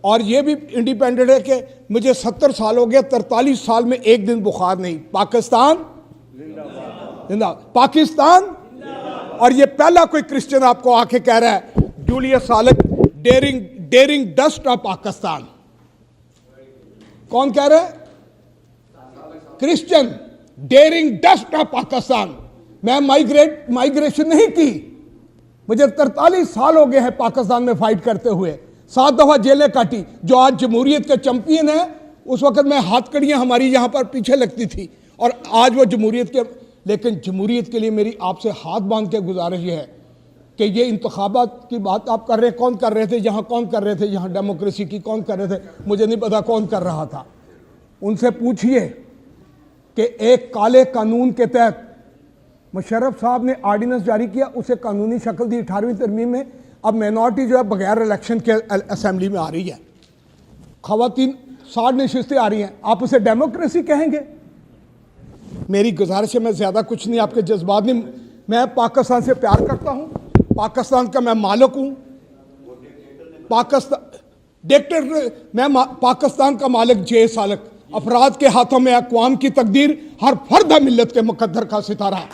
और ये भी इंडिपेंडेंट है कि मुझे 70 साल हो गए, 43 साल में एक दिन बुखार नहीं। पाकिस्तान जिंदाबाद, पाकिस्तान। और ये पहला कोई क्रिश्चियन आपको आके कह रहा है जूलियस सालक डेरिंग डस्ट ऑफ पाकिस्तान। कौन कह रहा है? Christian daring dust of Pakistan. मैं माइग्रेशन नहीं की, मुझे 43 साल हो गए हैं पाकिस्तान में फाइट करते हुए, 7 दफा जेलें काटी। जो आज जमहूरियत के चैंपियन है, उस वक्त में हाथकड़ियां हमारी यहाँ पर पीछे लगती थी, और आज वो जमहूरियत के। लेकिन जमहूरियत के लिए मेरी आपसे हाथ बांध के गुजारिश ये है कि ये इंतखाबात की बात आप कर रहे हैं, कौन कर रहे थे यहाँ, कौन कर रहे थे यहाँ डेमोक्रेसी की, कौन कर रहे थे, मुझे नहीं पता कौन कर रहा था। उनसे पूछिए कि एक काले कानून के तहत मुशर्रफ साहब ने आर्डिनेंस जारी किया, उसे कानूनी शक्ल दी 18वीं तरमीम में। अब माइनॉरिटी जो है बगैर इलेक्शन के असेंबली में आ रही है, खवातीन 60 नशिस्तें आ रही हैं, आप उसे डेमोक्रेसी कहेंगे? मेरी गुजारिश है, मैं ज़्यादा कुछ नहीं, आपके जज्बात नहीं, मैं पाकिस्तान से प्यार करता हूँ, पाकिस्तान का मैं मालिक हूँ। मैं पाकिस्तान का मालिक जे सालक, अफराद के हाथों में अक़वाम की तकदीर, हर फर्द है मिल्लत के मुकद्दर का सितारा।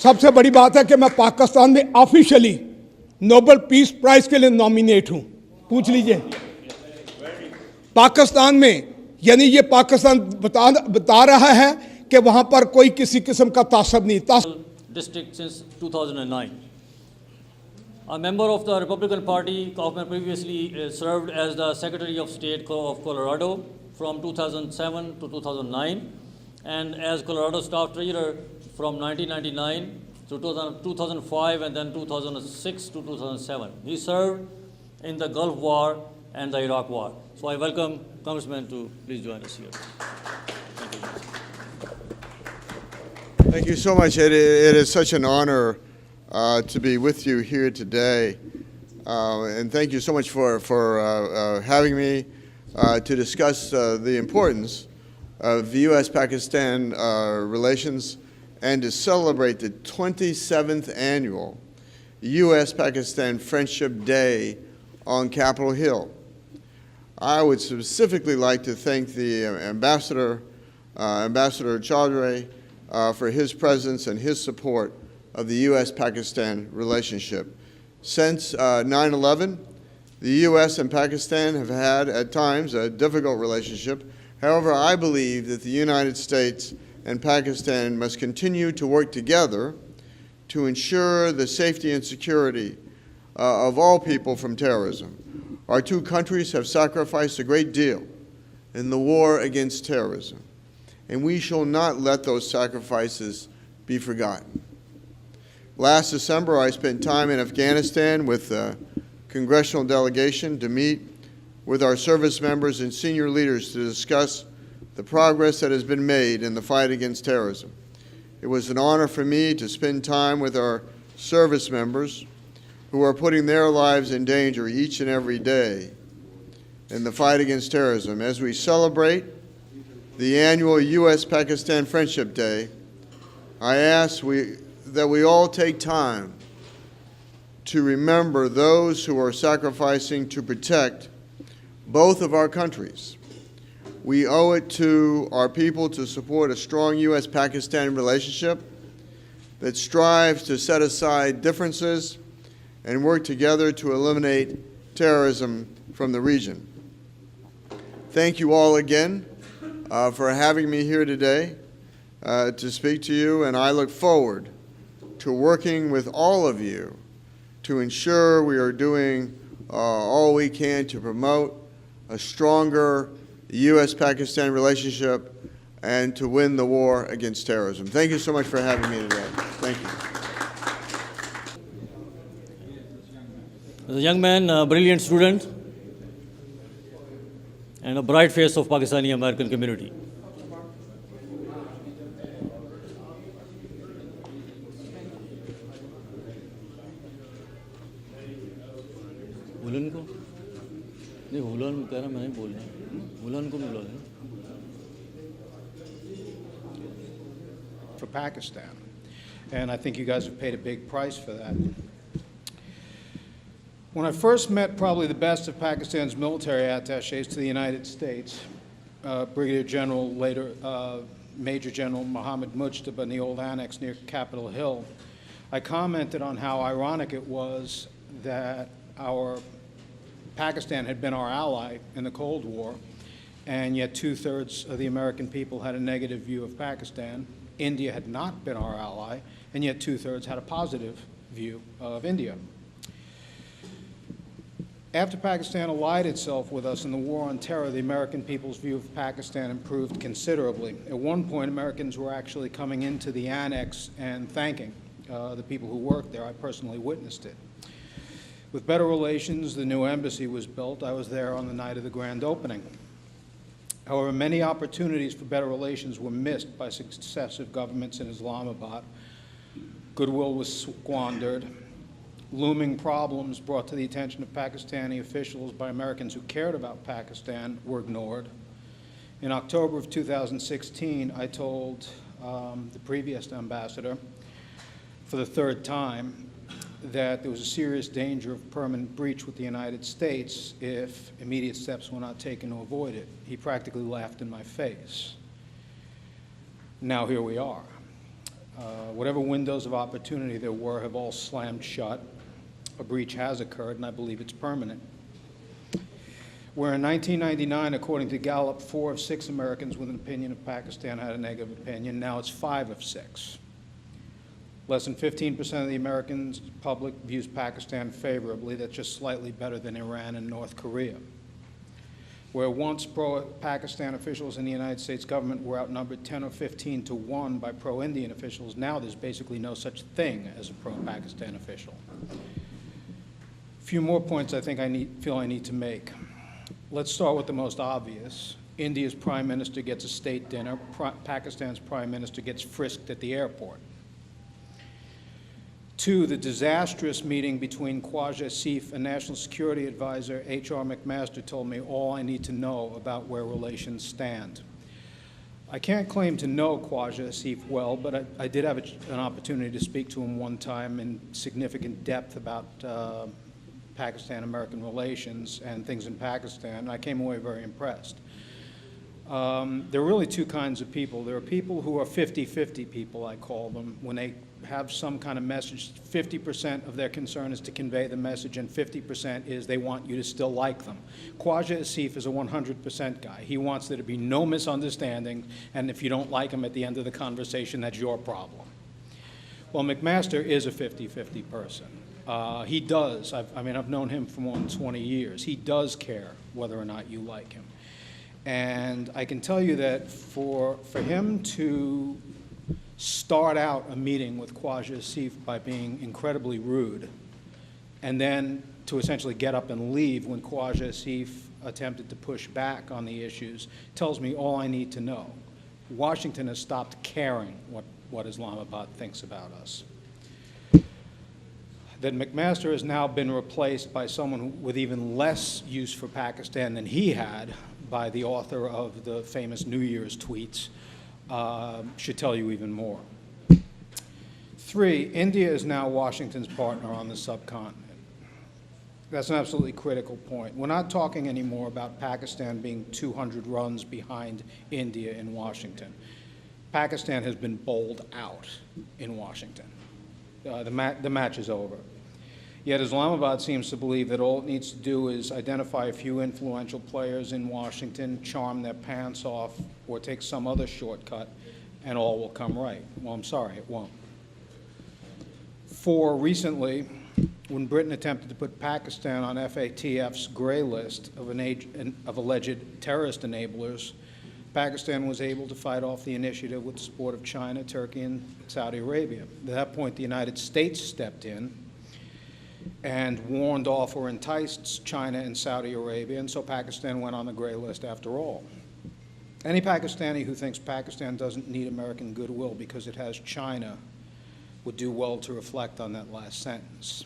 सबसे बड़ी बात है कि मैं पाकिस्तान में ऑफिशियली नोबेल पीस प्राइज के लिए नॉमिनेट हूं, पूछ लीजिए। पाकिस्तान में, यानी ये पाकिस्तान बता रहा है कि वहां पर कोई किसी किस्म का तासब नहीं। District since 2009. A member of the Republican Party, Kaufman previously served as the Secretary of State of Colorado from 2007 to 2009, and as Colorado Staff Treasurer from 1999 to 2005, and then 2006 to 2007. He served in the Gulf War and the Iraq War. So I welcome Congressman to please join us here. Thank you. Thank you so much. It is such an honor to be with you here today. And thank you so much for having me to discuss the importance of U.S.-Pakistan relations and to celebrate the 27th annual U.S.-Pakistan Friendship Day on Capitol Hill. I would specifically like to thank the Ambassador Chaudhry for his presence and his support of the U.S.-Pakistan relationship. Since 9/11, the U.S. and Pakistan have had, at times, a difficult relationship. However, I believe that the United States and Pakistan must continue to work together to ensure the safety and security of all people from terrorism. Our two countries have sacrificed a great deal in the war against terrorism, and we shall not let those sacrifices be forgotten. Last December, I spent time in Afghanistan with a congressional delegation to meet with our service members and senior leaders to discuss the progress that has been made in the fight against terrorism. It was an honor for me to spend time with our service members who are putting their lives in danger each and every day in the fight against terrorism. As we celebrate the annual U.S.-Pakistan Friendship Day, I ask that we all take time to remember those who are sacrificing to protect both of our countries. We owe it to our people to support a strong U.S.-Pakistan relationship that strives to set aside differences and work together to eliminate terrorism from the region. Thank you all again for having me here today to speak to you, and I look forward to working with all of you to ensure we are doing all we can to promote a stronger U.S.-Pakistan relationship and to win the war against terrorism. Thank you so much for having me today. Thank you. As a young man, a brilliant student, and a bright face of Pakistani American community. For Pakistan, and I think you guys have paid a big price for that. When I first met probably the best of Pakistan's military attachés to the United States, Brigadier General, later Major General Mohammed Mujtaba in the old annex near Capitol Hill, I commented on how ironic it was that Pakistan had been our ally in the Cold War, and yet 2/3 of the American people had a negative view of Pakistan. India had not been our ally, and yet 2/3 had a positive view of India. After Pakistan allied itself with us in the war on terror, the American people's view of Pakistan improved considerably. At one point, Americans were actually coming into the annex and thanking the people who worked there. I personally witnessed it. With better relations, the new embassy was built. I was there on the night of the grand opening. However, many opportunities for better relations were missed by successive governments in Islamabad. Goodwill was squandered. Looming problems brought to the attention of Pakistani officials by Americans who cared about Pakistan were ignored. In October of 2016, I told the previous ambassador for the third time that there was a serious danger of permanent breach with the United States if immediate steps were not taken to avoid it. He practically laughed in my face. Now here we are. Whatever windows of opportunity there were have all slammed shut. A breach has occurred, and I believe it's permanent. Where in 1999, according to Gallup, 4 of 6 Americans with an opinion of Pakistan had a negative opinion, now it's 5 of 6. Less than 15% of the American public views Pakistan favorably. That's just slightly better than Iran and North Korea. Where once pro-Pakistan officials in the United States government were outnumbered 10 or 15 to 1 by pro-Indian officials, now there's basically no such thing as a pro-Pakistan official. A few more points I think I feel I need to make. Let's start with the most obvious. India's prime minister gets a state dinner. Pakistan's prime minister gets frisked at the airport. 2, the disastrous meeting between Khwaja Asif and National Security Advisor H.R. McMaster told me all I need to know about where relations stand. I can't claim to know Khwaja Asif well, but I did have an opportunity to speak to him one time in significant depth about Pakistan-American relations and things in Pakistan, and I came away very impressed. There are really 2 kinds of people. There are people who are 50-50 people, I call them. When they have some kind of message, 50% of their concern is to convey the message, and 50% is they want you to still like them. Khwaja Asif is a 100% guy. He wants there to be no misunderstanding, and if you don't like him at the end of the conversation, that's your problem. Well, McMaster is a 50-50 person. He does. I've known him for more than 20 years. He does care whether or not you like him. And I can tell you that for him to start out a meeting with Khwaja Asif by being incredibly rude, and then to essentially get up and leave when Khwaja Asif attempted to push back on the issues, tells me all I need to know. Washington has stopped caring what Islamabad thinks about us. That McMaster has now been replaced by someone with even less use for Pakistan than he had, by the author of the famous New Year's tweets, should tell you even more. 3, India is now Washington's partner on the subcontinent. That's an absolutely critical point. We're not talking anymore about Pakistan being 200 runs behind India in Washington. Pakistan has been bowled out in Washington. The match is over. Yet Islamabad seems to believe that all it needs to do is identify a few influential players in Washington, charm their pants off, or take some other shortcut, and all will come right. Well, I'm sorry, it won't. 4, recently, when Britain attempted to put Pakistan on FATF's gray list of alleged terrorist enablers, Pakistan was able to fight off the initiative with the support of China, Turkey, and Saudi Arabia. At that point, the United States stepped in and warned off or enticed China and Saudi Arabia, and so Pakistan went on the gray list after all. Any Pakistani who thinks Pakistan doesn't need American goodwill because it has China would do well to reflect on that last sentence.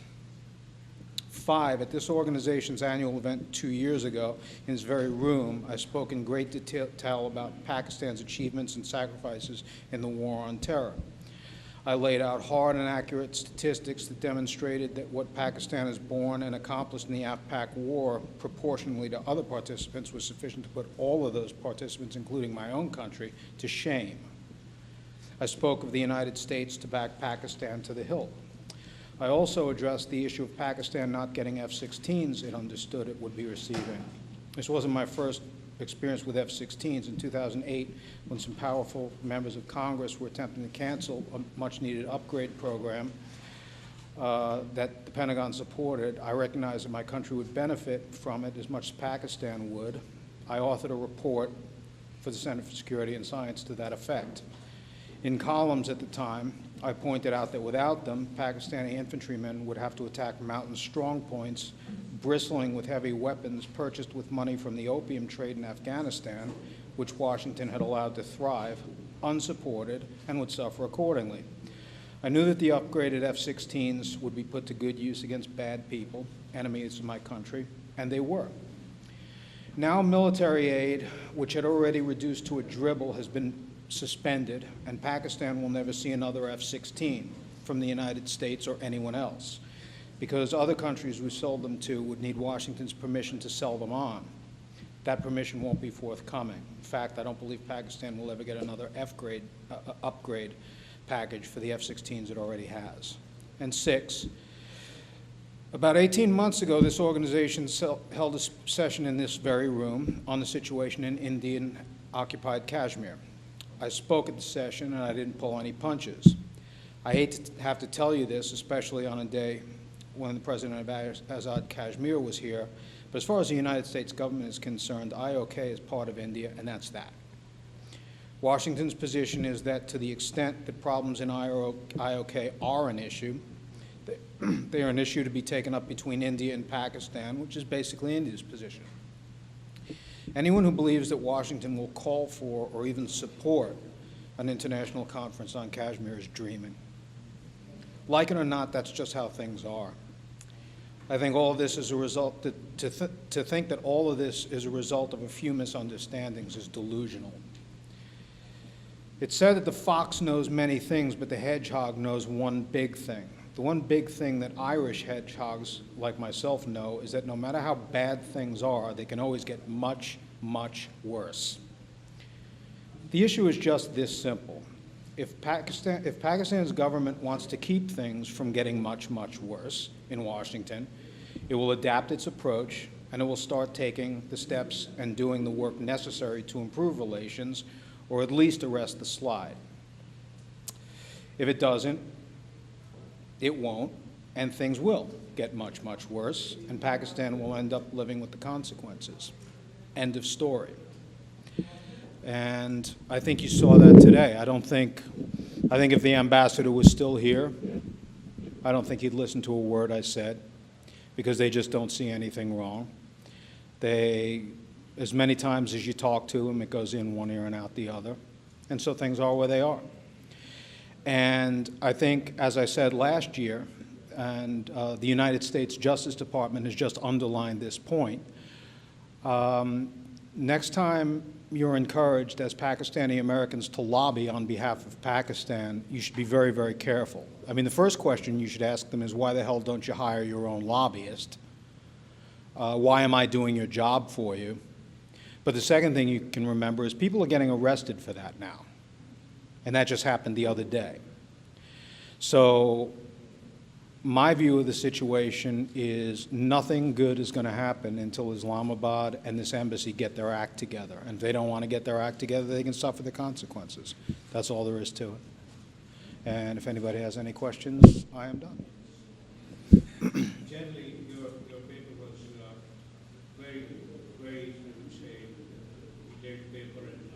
5, at this organization's annual event 2 years ago, in this very room, I spoke in great detail about Pakistan's achievements and sacrifices in the war on terror. I laid out hard and accurate statistics that demonstrated that what Pakistan has borne and accomplished in the PAC war, proportionally to other participants, was sufficient to put all of those participants, including my own country, to shame. I spoke of the United States to back Pakistan to the hilt. I also addressed the issue of Pakistan not getting F-16s it understood it would be receiving. This wasn't my first experience with F-16s. In 2008, when some powerful members of Congress were attempting to cancel a much-needed upgrade program that the Pentagon supported, I recognized that my country would benefit from it as much as Pakistan would. I authored a report for the Center for Security and Science to that effect. In columns at the time, I pointed out that without them, Pakistani infantrymen would have to attack mountain strongpoints bristling with heavy weapons purchased with money from the opium trade in Afghanistan, which Washington had allowed to thrive, unsupported, and would suffer accordingly. I knew that the upgraded F-16s would be put to good use against bad people, enemies of my country, and they were. Now military aid, which had already reduced to a dribble, has been suspended, and Pakistan will never see another F-16 from the United States or anyone else, because other countries we sold them to would need Washington's permission to sell them on. That permission won't be forthcoming. In fact, I don't believe Pakistan will ever get another upgrade package for the F-16s it already has. And 6, about 18 months ago, this organization held a session in this very room on the situation in Indian-occupied Kashmir. I spoke at the session, and I didn't pull any punches. I hate to have to tell you this, especially on a day when the president of Azad Kashmir was here, but as far as the United States government is concerned, IOK is part of India, and that's that. Washington's position is that to the extent that problems in IOK are an issue, they are an issue to be taken up between India and Pakistan, which is basically India's position. Anyone who believes that Washington will call for or even support an international conference on Kashmir is dreaming. Like it or not, that's just how things are. I think all of this is a result, to think that all of this is a result of a few misunderstandings is delusional. It's said that the fox knows many things, but the hedgehog knows one big thing. The one big thing that Irish hedgehogs like myself know is that no matter how bad things are, they can always get much, much worse. The issue is just this simple. If Pakistan's government wants to keep things from getting much, much worse in Washington, it will adapt its approach and it will start taking the steps and doing the work necessary to improve relations or at least arrest the slide. If it doesn't, it won't, and things will get much, much worse, and Pakistan will end up living with the consequences. End of story. And I think you saw that today. I think if the ambassador was still here, I don't think he'd listen to a word I said, because they just don't see anything wrong. As many times as you talk to them, it goes in one ear and out the other. And so things are where they are. And I think, as I said last year, and the United States Justice Department has just underlined this point, next time you're encouraged as Pakistani Americans to lobby on behalf of Pakistan, you should be very, very careful. I mean, the first question you should ask them is, why the hell don't you hire your own lobbyist? Why am I doing your job for you? But the second thing you can remember is people are getting arrested for that now. And that just happened the other day. So my view of the situation is nothing good is going to happen until Islamabad and this embassy get their act together. And if they don't want to get their act together, they can suffer the consequences. That's all there is to it. And if anybody has any questions, I am done. Generally, your paper was very, very, say, detailed paper and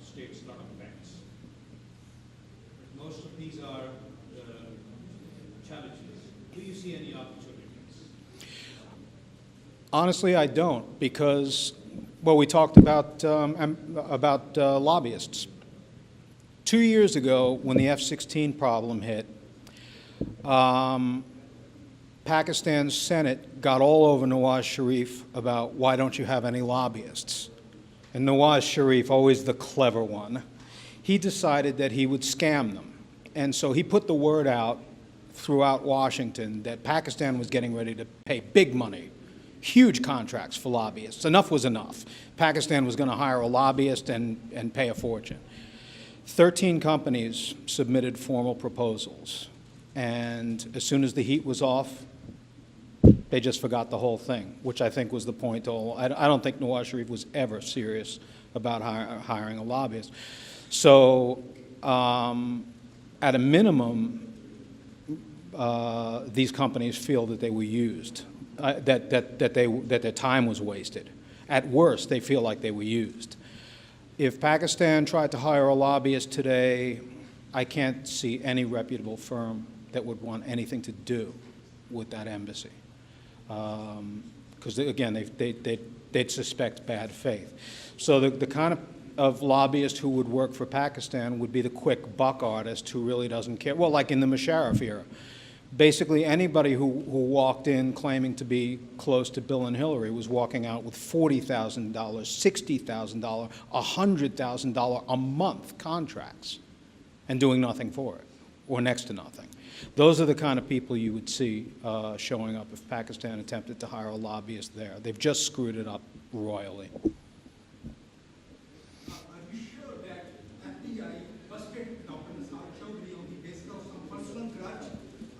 states a lot of facts. But most of these are challenges. Do you see any opportunities? Honestly, I don't, because, well, we talked about lobbyists. 2 years ago, when the F-16 problem hit, Pakistan's Senate got all over Nawaz Sharif about why don't you have any lobbyists? And Nawaz Sharif, always the clever one, he decided that he would scam them. And so he put the word out throughout Washington that Pakistan was getting ready to pay big money, huge contracts for lobbyists. Enough was enough. Pakistan was going to hire a lobbyist and pay a fortune. 13 companies submitted formal proposals. And as soon as the heat was off, they just forgot the whole thing, which I think was the point. I don't think Nawaz Sharif was ever serious about hiring a lobbyist. So at a minimum, these companies feel that they were used, that their time was wasted. At worst, they feel like they were used. If Pakistan tried to hire a lobbyist today, I can't see any reputable firm that would want anything to do with that embassy. Because, again, they'd suspect bad faith. So the kind of lobbyist who would work for Pakistan would be the quick buck artist who really doesn't care. Well, like in the Musharraf era. Basically, anybody who walked in claiming to be close to Bill and Hillary was walking out with $40,000, $60,000, $100,000 a month contracts and doing nothing for it, or next to nothing. Those are the kind of people you would see showing up if Pakistan attempted to hire a lobbyist there. They've just screwed it up royally. Are you sure that FBI busted Dr. Nisar Chaudhry on the basis of some personal grudge?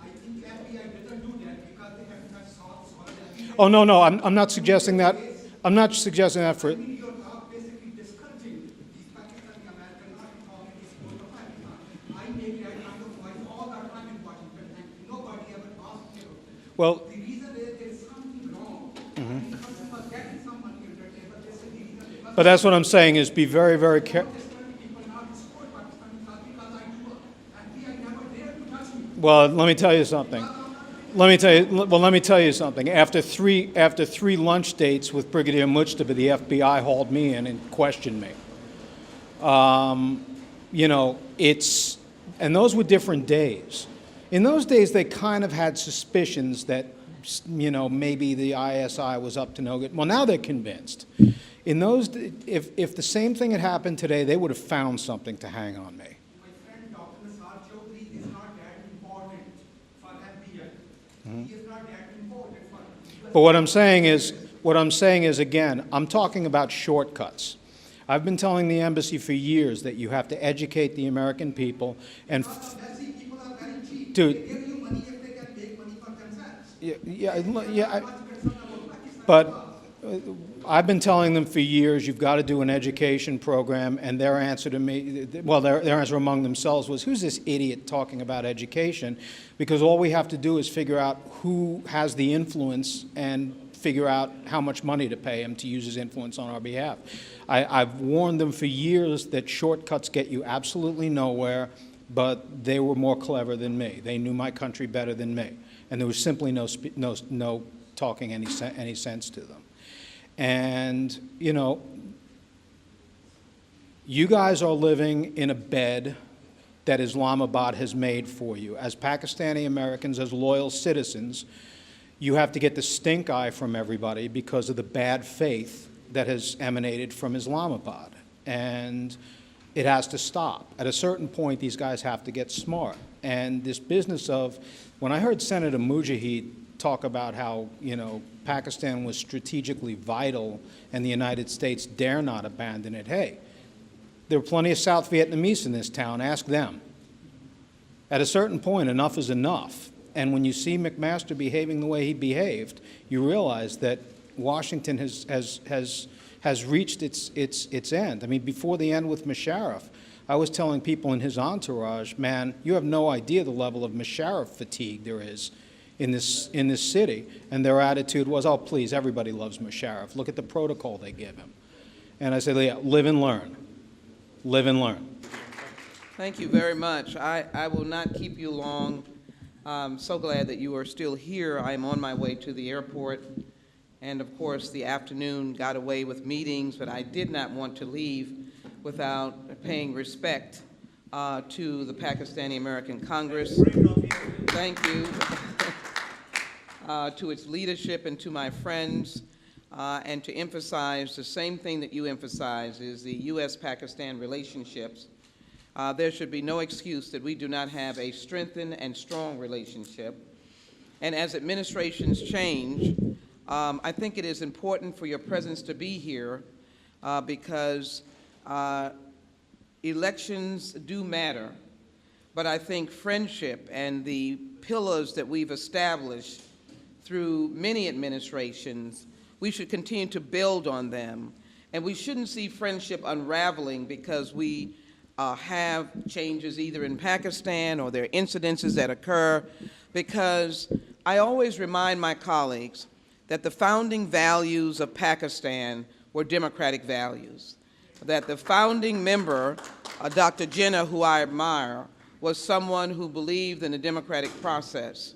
I think FBI doesn't do that because they have to have solid evidence. Oh, no, I'm not suggesting that. I'm not suggesting that for... You're basically discouraging these Pakistani American communities to go to Pakistan. I make that kind of voice all the time in Washington, and nobody ever asked me. Well, the reason is there's something wrong. Mm-hmm. The person was getting some money on the table. They said the reason But that's what I'm saying is be very, very careful. Well, let me tell you something. Let me tell you something. After three lunch dates with Brigadier Mujtaba, the FBI hauled me in and questioned me. You know, and those were different days. In those days, they kind of had suspicions that, you know, maybe the ISI was up to no good. Well, now they're convinced. In those, if the same thing had happened today, they would have found something to hang on me. My friend Dr. Nisar Chaudhry is not that important for FBI. Mm-hmm. He is not that important for... But what I'm saying is, again, I'm talking about shortcuts. I've been telling the embassy for years that you have to educate the American people and... people are very cheap. Dude. They give you money if they can make money for themselves. Yeah, but I've been telling them for years, you've got to do an education program, and their answer to me, well, their answer among themselves was, who's this idiot talking about education? Because all we have to do is figure out who has the influence and figure out how much money to pay him to use his influence on our behalf. I've warned them for years that shortcuts get you absolutely nowhere, but they were more clever than me. They knew my country better than me, and there was simply no talking any sense to them. And, you know, you guys are living in a bed that Islamabad has made for you. As Pakistani Americans, as loyal citizens, you have to get the stink eye from everybody because of the bad faith that has emanated from Islamabad. And it has to stop. At a certain point, these guys have to get smart. And this business of, when I heard Senator Mujahid talk about how, you know, Pakistan was strategically vital and the United States dare not abandon it, hey, there are plenty of South Vietnamese in this town. Ask them. At a certain point, enough is enough. And when you see McMaster behaving the way he behaved, you realize that Washington has reached its end. I mean, before the end with Musharraf, I was telling people in his entourage, man, you have no idea the level of Musharraf fatigue there is in this city. And their attitude was, oh, please, everybody loves Musharraf. Look at the protocol they give him. And I said, yeah, live and learn. Live and learn. Thank you very much. I will not keep you long. I'm so glad that you are still here. I'm on my way to the airport. And of course, the afternoon got away with meetings, but I did not want to leave without paying respect to the Pakistani American Congress. Thank you. To its leadership and to my friends, and to emphasize the same thing that you emphasize is the U.S.-Pakistan relationships. There should be no excuse that we do not have a strengthened and strong relationship. And as administrations change, I think it is important for your presence to be here because elections do matter. But I think friendship and the pillars that we've established through many administrations, we should continue to build on them. And we shouldn't see friendship unraveling because we have changes either in Pakistan or there are incidences that occur, because I always remind my colleagues that the founding values of Pakistan were democratic values, that the founding member, Dr. Jinnah, who I admire, was someone who believed in the democratic process.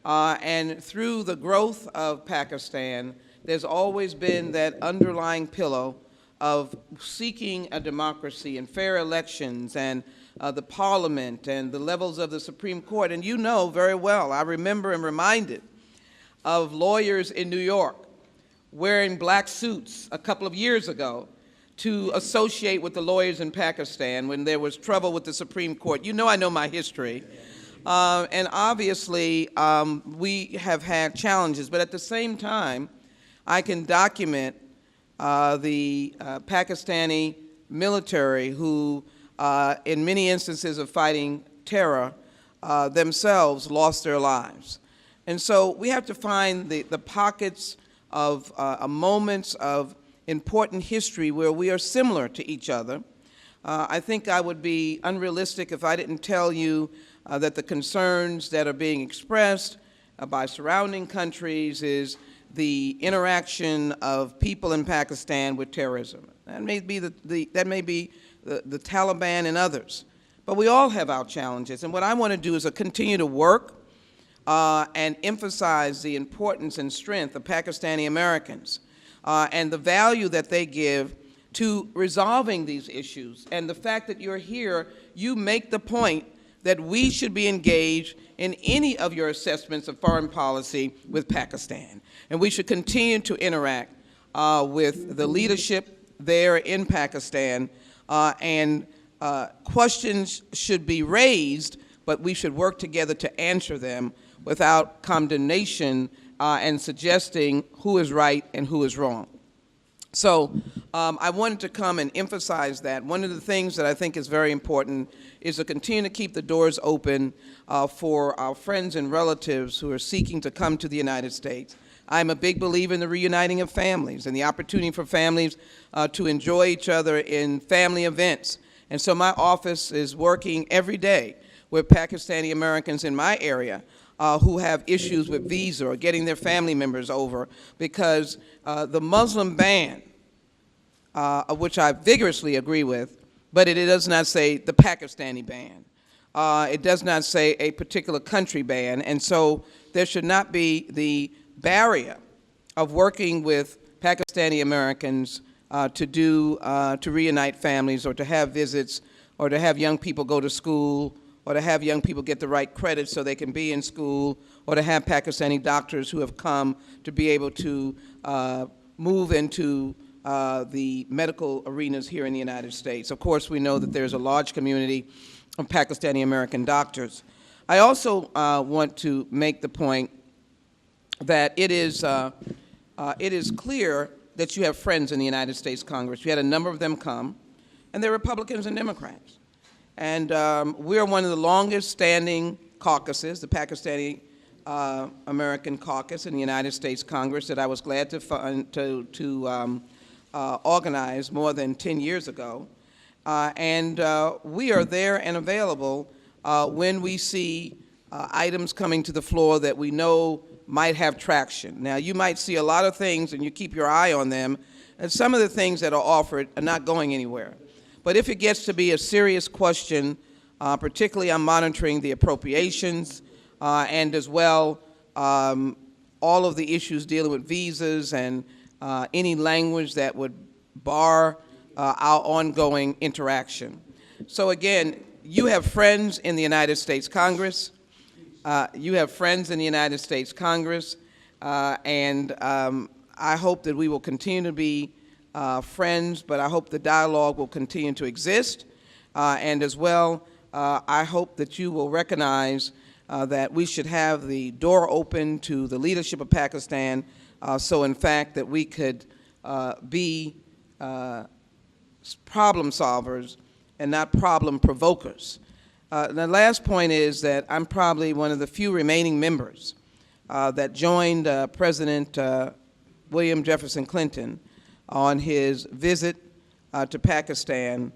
And through the growth of Pakistan, there's always been that underlying pillar of seeking a democracy and fair elections and the parliament and the levels of the Supreme Court. And you know very well, I remember and reminded of lawyers in New York wearing black suits a couple of years ago to associate with the lawyers in Pakistan when there was trouble with the Supreme Court. You know I know my history. And obviously, we have had challenges, but at the same time, I can document the Pakistani military who, in many instances of fighting terror, themselves lost their lives. And so we have to find the pockets of moments of important history where we are similar to each other. I think I would be unrealistic if I didn't tell you that the concerns that are being expressed by surrounding countries is the interaction of people in Pakistan with terrorism. That may be the Taliban and others. But we all have our challenges. And what I want to do is continue to work and emphasize the importance and strength of Pakistani Americans and the value that they give to resolving these issues. And the fact that you're here, you make the point that we should be engaged in any of your assessments of foreign policy with Pakistan. And we should continue to interact with the leadership there in Pakistan, and questions should be raised, but we should work together to answer them without condemnation and suggesting who is right and who is wrong. So I wanted to come and emphasize that. One of the things that I think is very important is to continue to keep the doors open for our friends and relatives who are seeking to come to the United States. I'm a big believer in the reuniting of families and the opportunity for families to enjoy each other in family events. And so my office is working every day with Pakistani Americans in my area who have issues with visa or getting their family members over, because the Muslim ban, which I vigorously agree with, but it does not say the Pakistani ban. It does not say a particular country ban, and so there should not be the barrier of working with Pakistani Americans to reunite families or to have visits or to have young people go to school or to have young people get the right credits so they can be in school, or to have Pakistani doctors who have come to be able to move into the medical arenas here in the United States. Of course, we know that there's a large community of Pakistani American doctors. I also want to make the point that it is clear that you have friends in the United States Congress. We had a number of them come, and they're Republicans and Democrats. And we're one of the longest standing caucuses, the Pakistani American Caucus in the United States Congress, that I was glad to organize more than 10 years ago. and we are there and available when we see items coming to the floor that we know might have traction. Now, you might see a lot of things and you keep your eye on them, and some of the things that are offered are not going anywhere. But if it gets to be a serious question, particularly I'm monitoring the appropriations and as well all of the issues dealing with visas and any language that would bar our ongoing interaction. So again, you have friends in the United States Congress. You have friends in the United States Congress, and I hope that we will continue to be friends, but I hope the dialogue will continue to exist. And as well, I hope that you will recognize that we should have the door open to the leadership of Pakistan, so in fact that we could be problem solvers and not problem provokers. The last point is that I'm probably one of the few remaining members that joined President William Jefferson Clinton on his visit to Pakistan.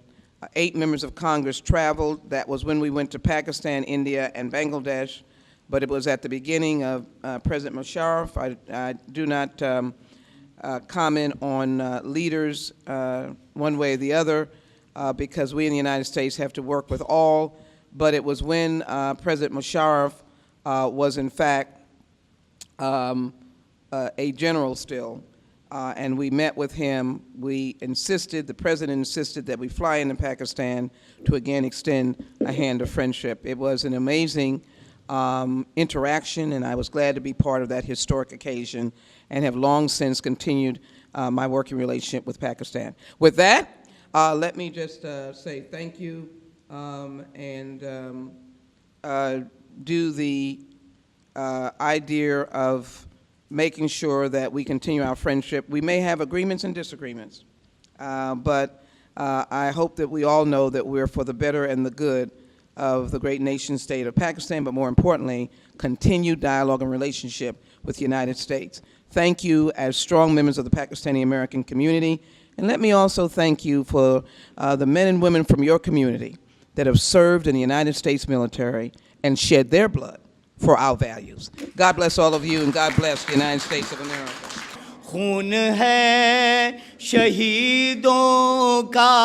8 members of Congress traveled. That was when we went to Pakistan, India, and Bangladesh, but it was at the beginning of President Musharraf. I do not comment on leaders one way or the other because we in the United States have to work with all, but it was when President Musharraf was in fact a general still, and we met with him. We insisted, the President insisted that we fly into Pakistan to again extend a hand of friendship. It was an amazing interaction, and I was glad to be part of that historic occasion and have long since continued my working relationship with Pakistan. With that, let me just say thank you and do the idea of making sure that we continue our friendship. We may have agreements and disagreements, but I hope that we all know that we're for the better and the good of the great nation state of Pakistan, but more importantly, continued dialogue and relationship with the United States. Thank you as strong members of the Pakistani American community, and let me also thank you for the men and women from your community that have served in the United States military and shed their blood for our values. God bless all of you, and God bless the United States of America. खून है शहीदों का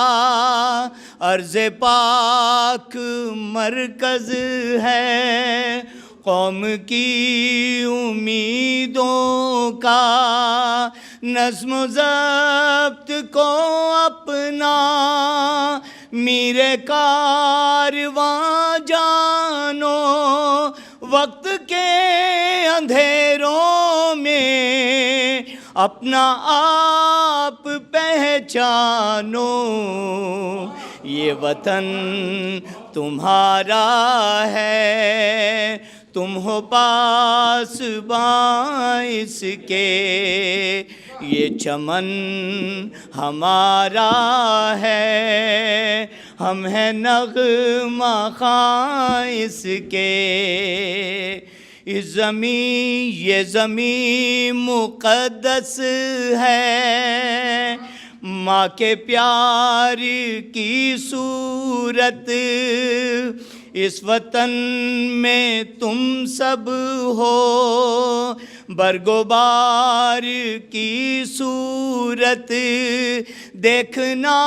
अर्ज़ पाक मरकज़ है कौम की उम्मीदों का नज़्म ज़ब्त को अपना मीरे कारवां जानो वक्त के अंधेरों में अपना आप पहचानो ये वतन तुम्हारा है तुम हो पासबां इसके ये चमन हमारा है हम हैं नग़मा ख़्वां इसके इस ज़मीं ये ज़मीं मुक़द्दस है माँ के प्यार की सूरत इस वतन में तुम सब हो बरगोबार की सूरत देखना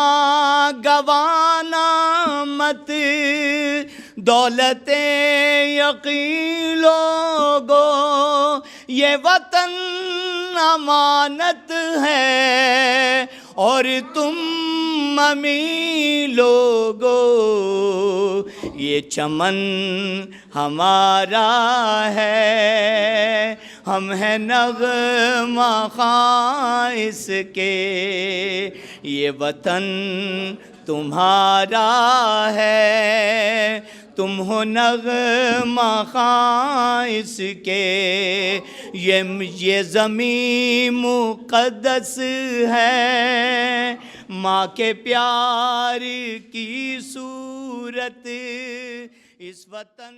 गवाना मत दौलते यकीन लोगो ये वतन अमानत है और तुम ममी लोगो ये चमन हमारा है हम हैं नग़मा ख़्वां इसके ये वतन तुम्हारा है तुम हो नग़मा ख़्वां इसके ये ज़मीं मुक़द्दस है माँ के प्यार की सूरत इस वतन